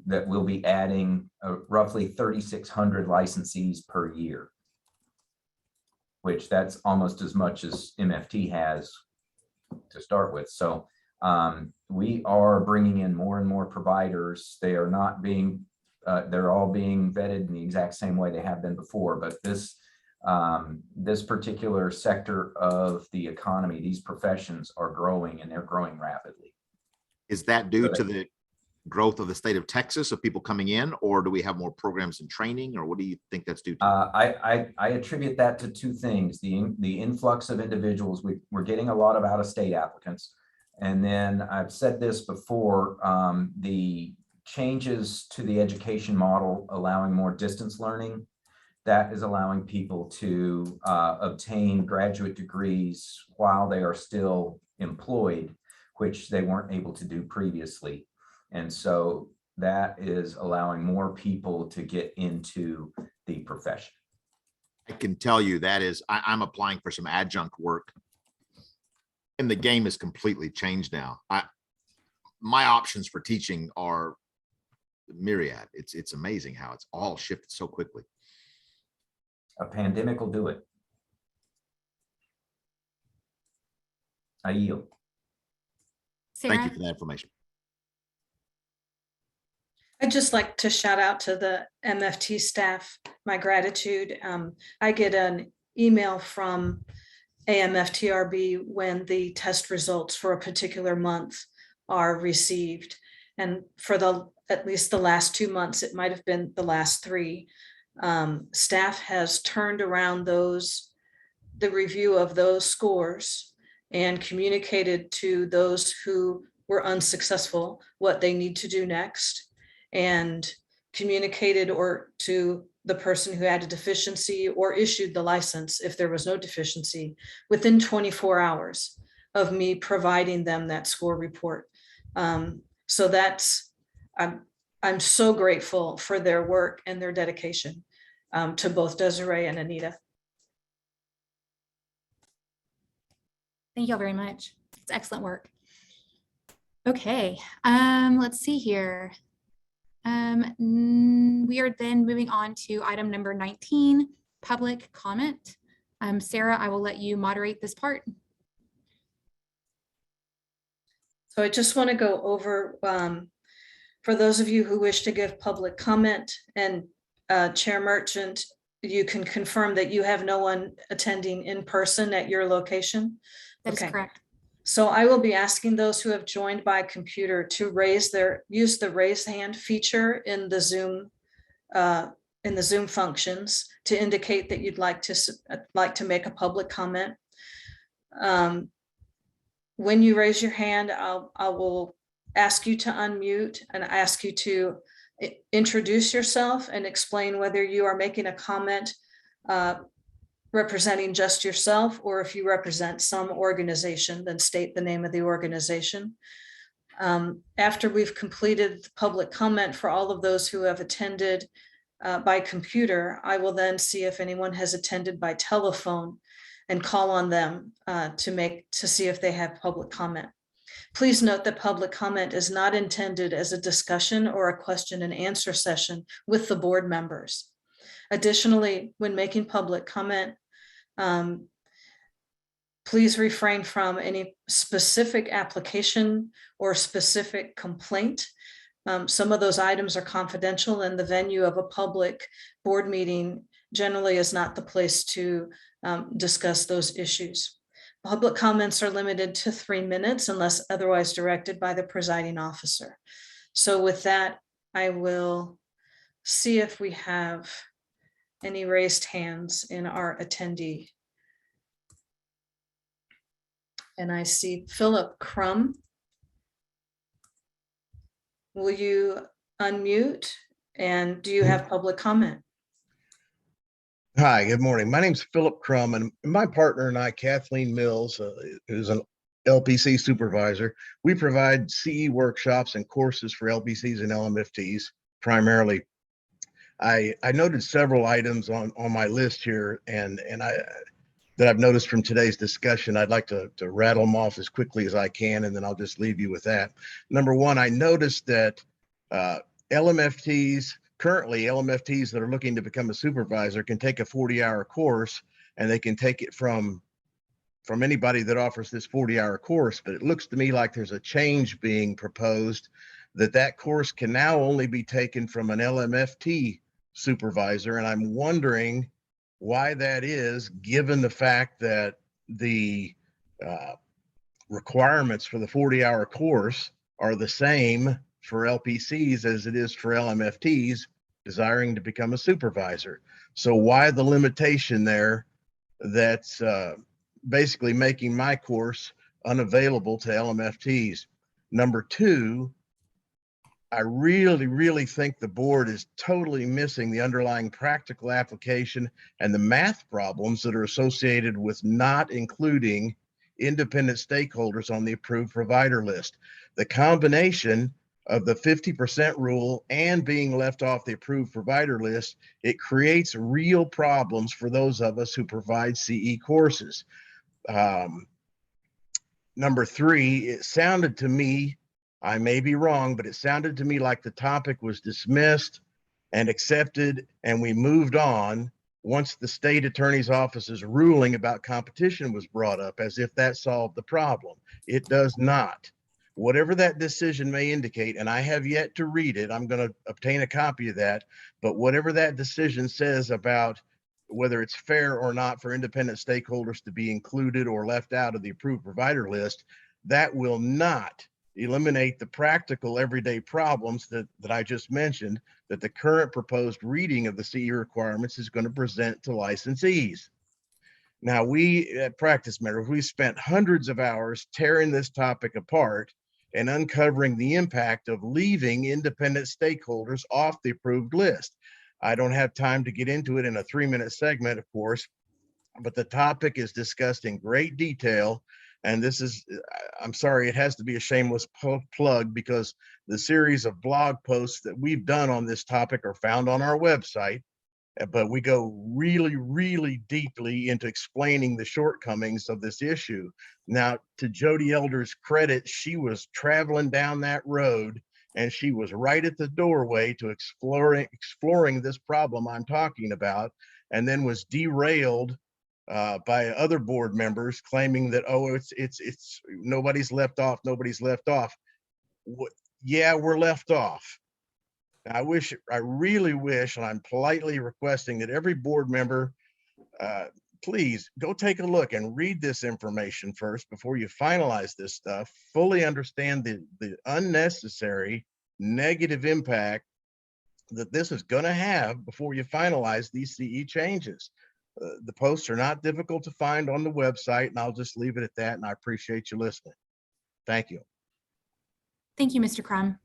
that we'll be adding roughly 3,600 licensees per year, which that's almost as much as MFT has to start with. So we are bringing in more and more providers. They are not being, they're all being vetted in the exact same way they have been before. But this particular sector of the economy, these professions are growing, and they're growing rapidly. Is that due to the growth of the state of Texas of people coming in, or do we have more programs and training, or what do you think that's due to? I attribute that to two things: the influx of individuals. We're getting a lot of out-of-state applicants, and then I've said this before, the changes to the education model allowing more distance learning, that is allowing people to obtain graduate degrees while they are still employed, which they weren't able to do previously. And so that is allowing more people to get into the profession. I can tell you that is, I'm applying for some adjunct work, and the game is completely changed now. My options for teaching are myriad. It's amazing how it's all shifted so quickly. A pandemic will do it. I yield. Sarah? Thank you for that information. I'd just like to shout out to the MFT staff, my gratitude. I get an email from AMFTRB when the test results for a particular month are received. And for at least the last 2 months, it might have been the last 3, staff has turned around the review of those scores and communicated to those who were unsuccessful what they need to do next, and communicated to the person who had a deficiency or issued the license if there was no deficiency within 24 hours of me providing them that score report. So I'm so grateful for their work and their dedication, to both Desiree and Anita. Thank you all very much. It's excellent work. Okay, let's see here. We are then moving on to item number 19, public comment. Sarah, I will let you moderate this part. So I just want to go over, for those of you who wish to give public comment, and Chair Merchant, you can confirm that you have no one attending in person at your location. That is Okay. correct. So I will be asking those who have joined by computer to use the raise hand feature in the Zoom functions to indicate that you'd like to make a public comment. When you raise your hand, I will ask you to unmute and ask you to introduce yourself and explain whether you are making a comment representing just yourself, or if you represent some organization, then state the name of the organization. After we've completed the public comment for all of those who have attended by computer, I will then see if anyone has attended by telephone and call on them to see if they have public comment. Please note that public comment is not intended as a discussion or a question and answer session with the board members. Additionally, when making public comment, please refrain from any specific application or specific complaint. Some of those items are confidential, and the venue of a public board meeting generally is not the place to discuss those issues. Public comments are limited to 3 minutes unless otherwise directed by the presiding officer. So with that, I will see if we have any raised hands in our attendee. And I see Philip Crum. Will you unmute? And do you have public comment? Hi, good morning. My name's Philip Crum, and my partner and I, Kathleen Mills, who's an LPC supervisor, we provide CE workshops and courses for LPCs and LMFTs primarily. I noted several items on my list here, and that I've noticed from today's discussion. I'd like to rattle them off as quickly as I can, and then I'll just leave you with that. Number one, I noticed that currently LMFTs that are looking to become a supervisor can take a 40-hour course, and they can take it from anybody that offers this 40-hour course. But it looks to me like there's a change being proposed that course can now only be taken from an LMFT supervisor. And I'm wondering why that is, given the fact that the requirements for the 40-hour course are the same for LPCs as it is for LMFTs desiring to become a supervisor. So why the limitation there that's basically making my course unavailable to LMFTs? Number two, I really think the board is totally missing the underlying practical application and the math problems that are associated with not including independent stakeholders on the approved provider list. The combination of the 50% rule and being left off the approved provider list, it creates real problems for those of us who provide CE courses. Number three, it sounded to me, I may be wrong, but it sounded to me like the topic was dismissed and accepted, and we moved on once the state attorney's office's ruling about competition was brought up, as if that solved the problem. It does not. Whatever that decision may indicate, and I have yet to read it, I'm going to obtain a copy of that, but whatever that decision says about whether it's fair or not for independent stakeholders to be included or left out of the approved provider list, that will not eliminate the practical everyday problems that I just mentioned that the current proposed reading of the CE requirements is going to present to licensees. Now, we at Practice Matters, we spent hundreds of hours tearing this topic apart and uncovering the impact of leaving independent stakeholders off the approved list. I don't have time to get into it in a 3-minute segment, of course, but the topic is discussed in great detail. And this is, I'm sorry, it has to be a shameless plug, because the series of blog posts that we've done on this topic are found on our website. But we go really deeply into explaining the shortcomings of this issue. Now, to Jody Elder's credit, she was traveling down that road and she was right at the doorway to exploring this problem I'm talking about, and then was derailed by other board members claiming that, oh, it's nobody's left off, nobody's left off. Yeah, we're left off. I really wish, and I'm politely requesting that every board member, please go take a look and read this information first before you finalize this stuff. Fully understand the unnecessary negative impact that this is going to have before you finalize these CE changes. The posts are not difficult to find on the website, and I'll just leave it at that. And I appreciate you listening. Thank you. Thank you, Mr. Crum.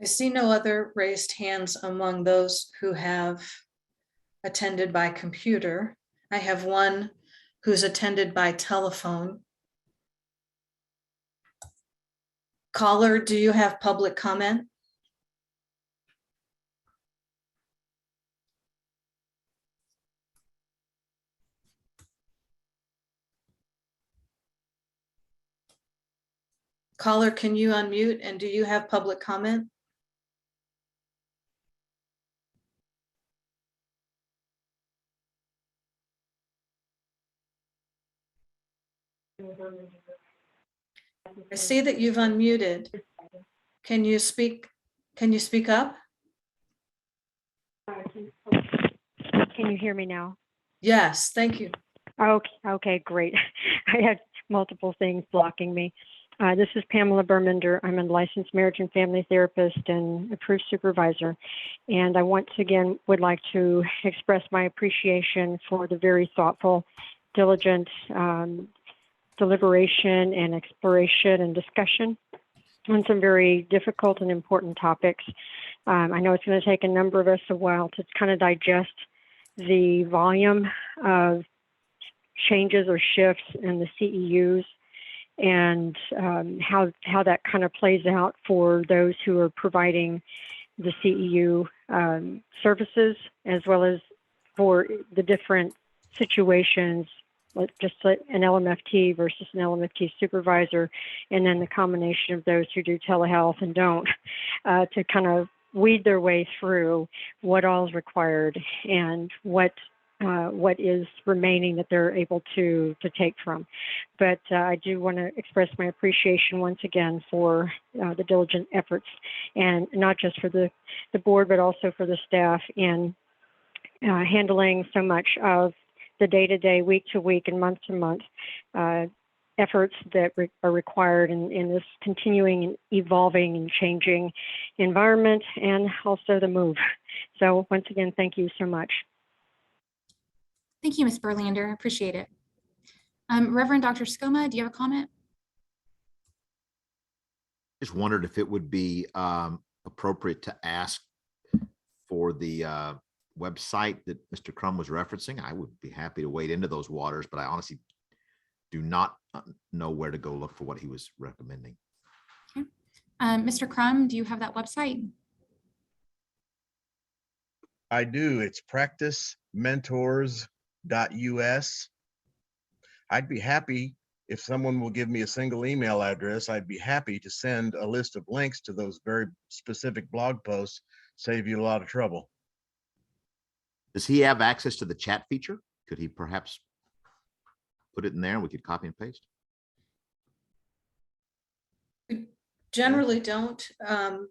I see no other raised hands among those who have attended by computer. I have one who's attended by telephone. Caller, do you have public comment? Caller, can you unmute, and do you have public comment? I see that you've unmuted. Can you speak? Can you speak up? Can you hear me now? Yes, thank you. Okay, great. I had multiple things blocking me. This is Pamela Bermender. I'm a licensed marriage and family therapist and approved supervisor. And I once again would like to express my appreciation for the very thoughtful, diligent deliberation and exploration and discussion on some very difficult and important topics. I know it's going to take a number of us a while to kind of digest the volume of changes or shifts in the CEUs and how that kind of plays out for those who are providing the CEU services, as well as for the different situations, like just like an LMFT versus an LMFT supervisor, and then the combination of those who do telehealth and don't, to kind of weed their way through what all is required and what is remaining that they're able to take from. But I do want to express my appreciation once again for the diligent efforts, and not just for the board, but also for the staff in handling so much of the day-to-day, week-to-week, and month-to-month efforts that are required in this continuing and evolving and changing environment, and also the move. So once again, thank you so much. Thank you, Ms. Berlander. Appreciate it. Reverend Dr. Skoma, do you have a comment? Just wondered if it would be appropriate to ask for the website that Mr. Crum was referencing. I would be happy to wade into those waters, but I honestly do not know where to go look for what he was recommending. Okay. Mr. Crum, do you have that website? I do. It's practicementors.us. I'd be happy if someone will give me a single email address. I'd be happy to send a list of links to those very specific blog posts, save you a lot of trouble. Does he have access to the chat feature? Could he perhaps put it in there and we could copy and paste? We generally don't,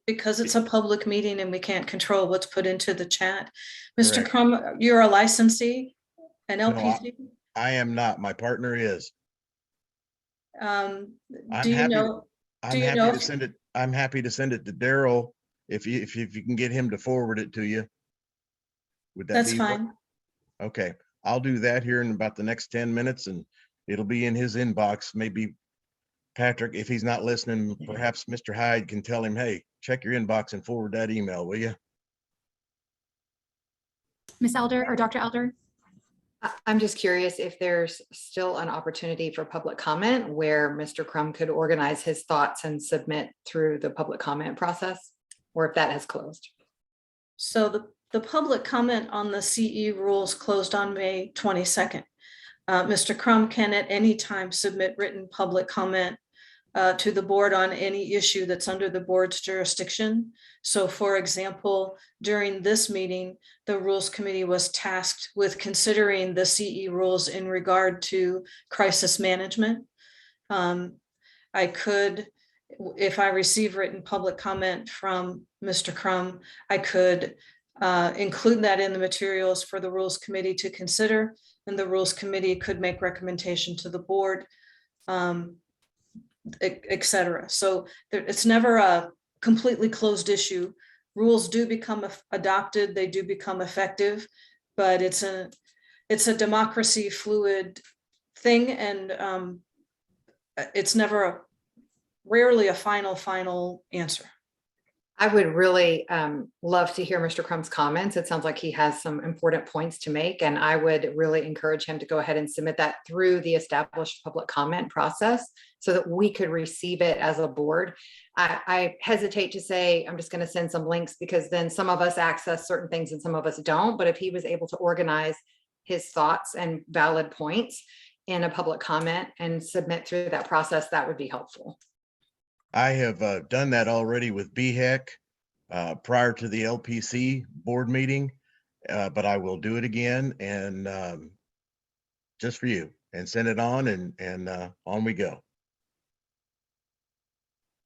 because it's a public meeting and we can't control what's put into the chat. Mr. Correct. Crum, you're a licensee, an No, LPC? I am not. My partner is. Do you know? I'm happy to send it to Daryl if you can get him to forward it to you. Would that That's be fine. Okay, I'll do that here in about the next 10 minutes, and it'll be in his inbox. Maybe Patrick, if he's not listening, perhaps Mr. Hyde can tell him, hey, check your inbox and forward that email, will you? Ms. Elder or Dr. Elder? I'm just curious if there's still an opportunity for public comment where Mr. Crum could organize his thoughts and submit through the public comment process, or if that has closed. So the public comment on the CE rules closed on May 22nd. Mr. Crum can at any time submit written public comment to the board on any issue that's under the board's jurisdiction. So for example, during this meeting, the Rules Committee was tasked with considering the CE rules in regard to crisis management. I could, if I receive written public comment from Mr. Crum, I could include that in the materials for the Rules Committee to consider, and the Rules Committee could make recommendation to the board, et cetera. So it's never a completely closed issue. Rules do become adopted, they do become effective, but it's a democracy fluid thing, and it's never rarely a final answer. I would really love to hear Mr. Crum's comments. It sounds like he has some important points to make, and I would really encourage him to go ahead and submit that through the established public comment process so that we could receive it as a board. I hesitate to say I'm just going to send some links, because then some of us access certain things and some of us don't. But if he was able to organize his thoughts and valid points in a public comment and submit through that process, that would be helpful. I have done that already with BHEC prior to the LPC board meeting, but I will do it again, and just for you, and send it on, and on we go.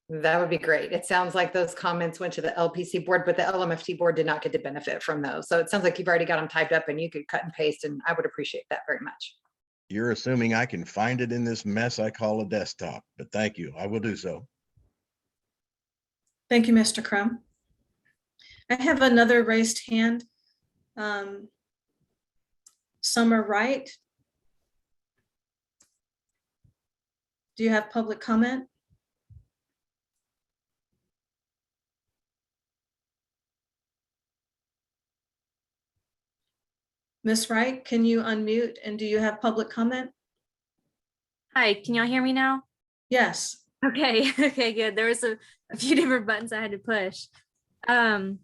That would be great. It sounds like those comments went to the LPC board, but the LMFT board did not get to benefit from those. So it sounds like you've already got them typed up and you could cut and paste, and I would appreciate that very much. You're assuming I can find it in this mess I call a desktop, but thank you. I will do so. Thank you, Mr. Crum. I have another raised hand. Summer Wright. Do you have public comment? Ms. Wright, can you unmute, and do you have public comment? Hi, can y'all hear me now? Yes. Okay, okay, good. There was a few different buttons I had to push. I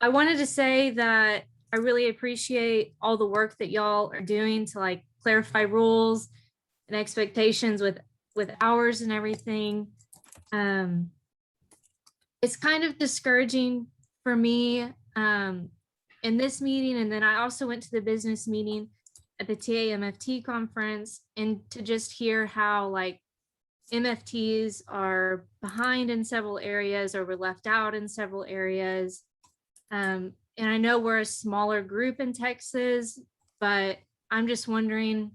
wanted to say that I really appreciate all the work that y'all are doing to like clarify rules and expectations with hours and everything. It's kind of discouraging for me in this meeting, and then I also went to the business meeting at the TAMFT conference, and to just hear how like MFTs are behind in several areas or were left out in several areas. And I know we're a smaller group in Texas, but I'm just wondering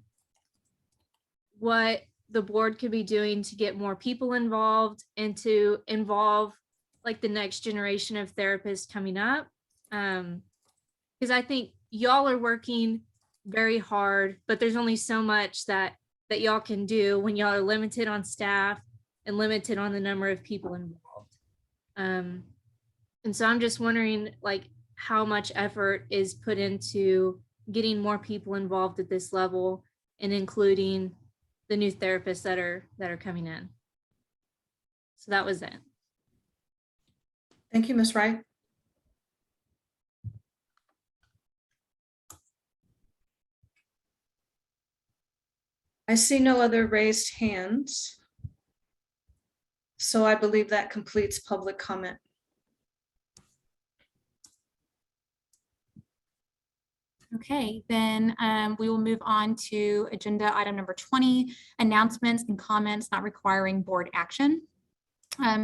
what the board could be doing to get more people involved and to involve like the next generation of therapists coming up. Because I think y'all are working very hard, but there's only so much that y'all can do when y'all are limited on staff and limited on the number of people involved. And so I'm just wondering like how much effort is put into getting more people involved at this level and including the new therapists that are coming in. So that was it. Thank you, Ms. Wright. I see no other raised hands. So I believe that completes public comment. Okay, then we will move on to agenda item number 20, announcements and comments not requiring board action,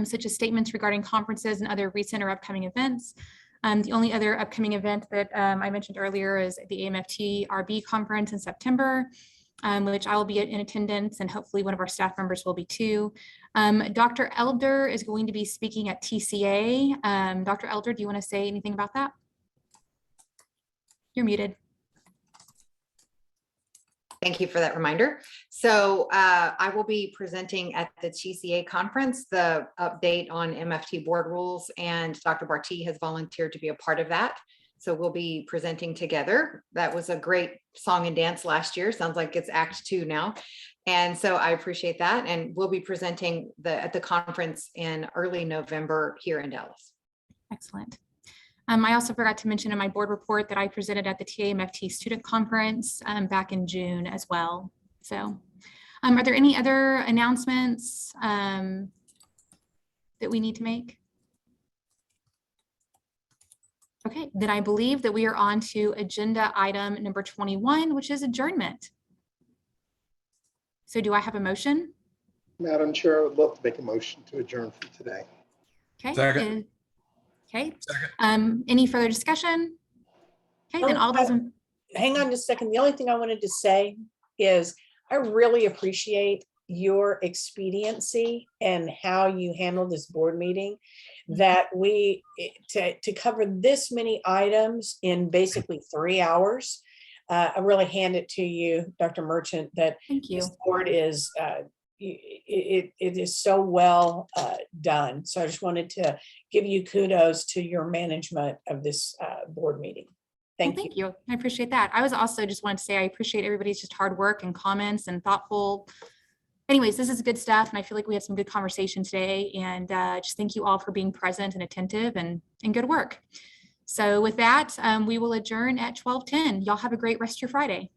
such as statements regarding conferences and other recent or upcoming events. The only other upcoming event that I mentioned earlier is the AMFT RB conference in September, which I will be in attendance, and hopefully one of our staff members will be too. Dr. Elder is going to be speaking at TCA. Dr. Elder, do you want to say anything about that? You're muted. Thank you for that reminder. So I will be presenting at the TCA conference, the update on MFT board rules, and Dr. Barti has volunteered to be a part of that. So we'll be presenting together. That was a great song and dance last year. Sounds like it's Act 2 now. And so I appreciate that. And we'll be presenting at the conference in early November here in Dallas. Excellent. I also forgot to mention in my board report that I presented at the TAMFT Student Conference back in June as well. So are there any other announcements that we need to make? Okay, then I believe that we are on to agenda item number 21, which is adjournment. So do I have a motion? Madam Chair, I would love to make a motion to adjourn for today. Okay. Second. Okay. Any further discussion? Okay, then all those in, Hang on just a second. The only thing I wanted to say is I really appreciate your expediency and how you handled this board meeting, that we, to cover this many items in basically 3 hours. I really hand it to you, Dr. Merchant, that thank you. this board is, it is so well done. So I just wanted to give you kudos to your management of this board meeting. Well, Thank you. thank you. I appreciate that. I was also just wanted to say I appreciate everybody's just hard work and comments and thoughtful. Anyways, this is good stuff, and I feel like we had some good conversation today. And just thank you all for being present and attentive and good work. So with that, we will adjourn at 12:10. Y'all have a great rest of your Friday.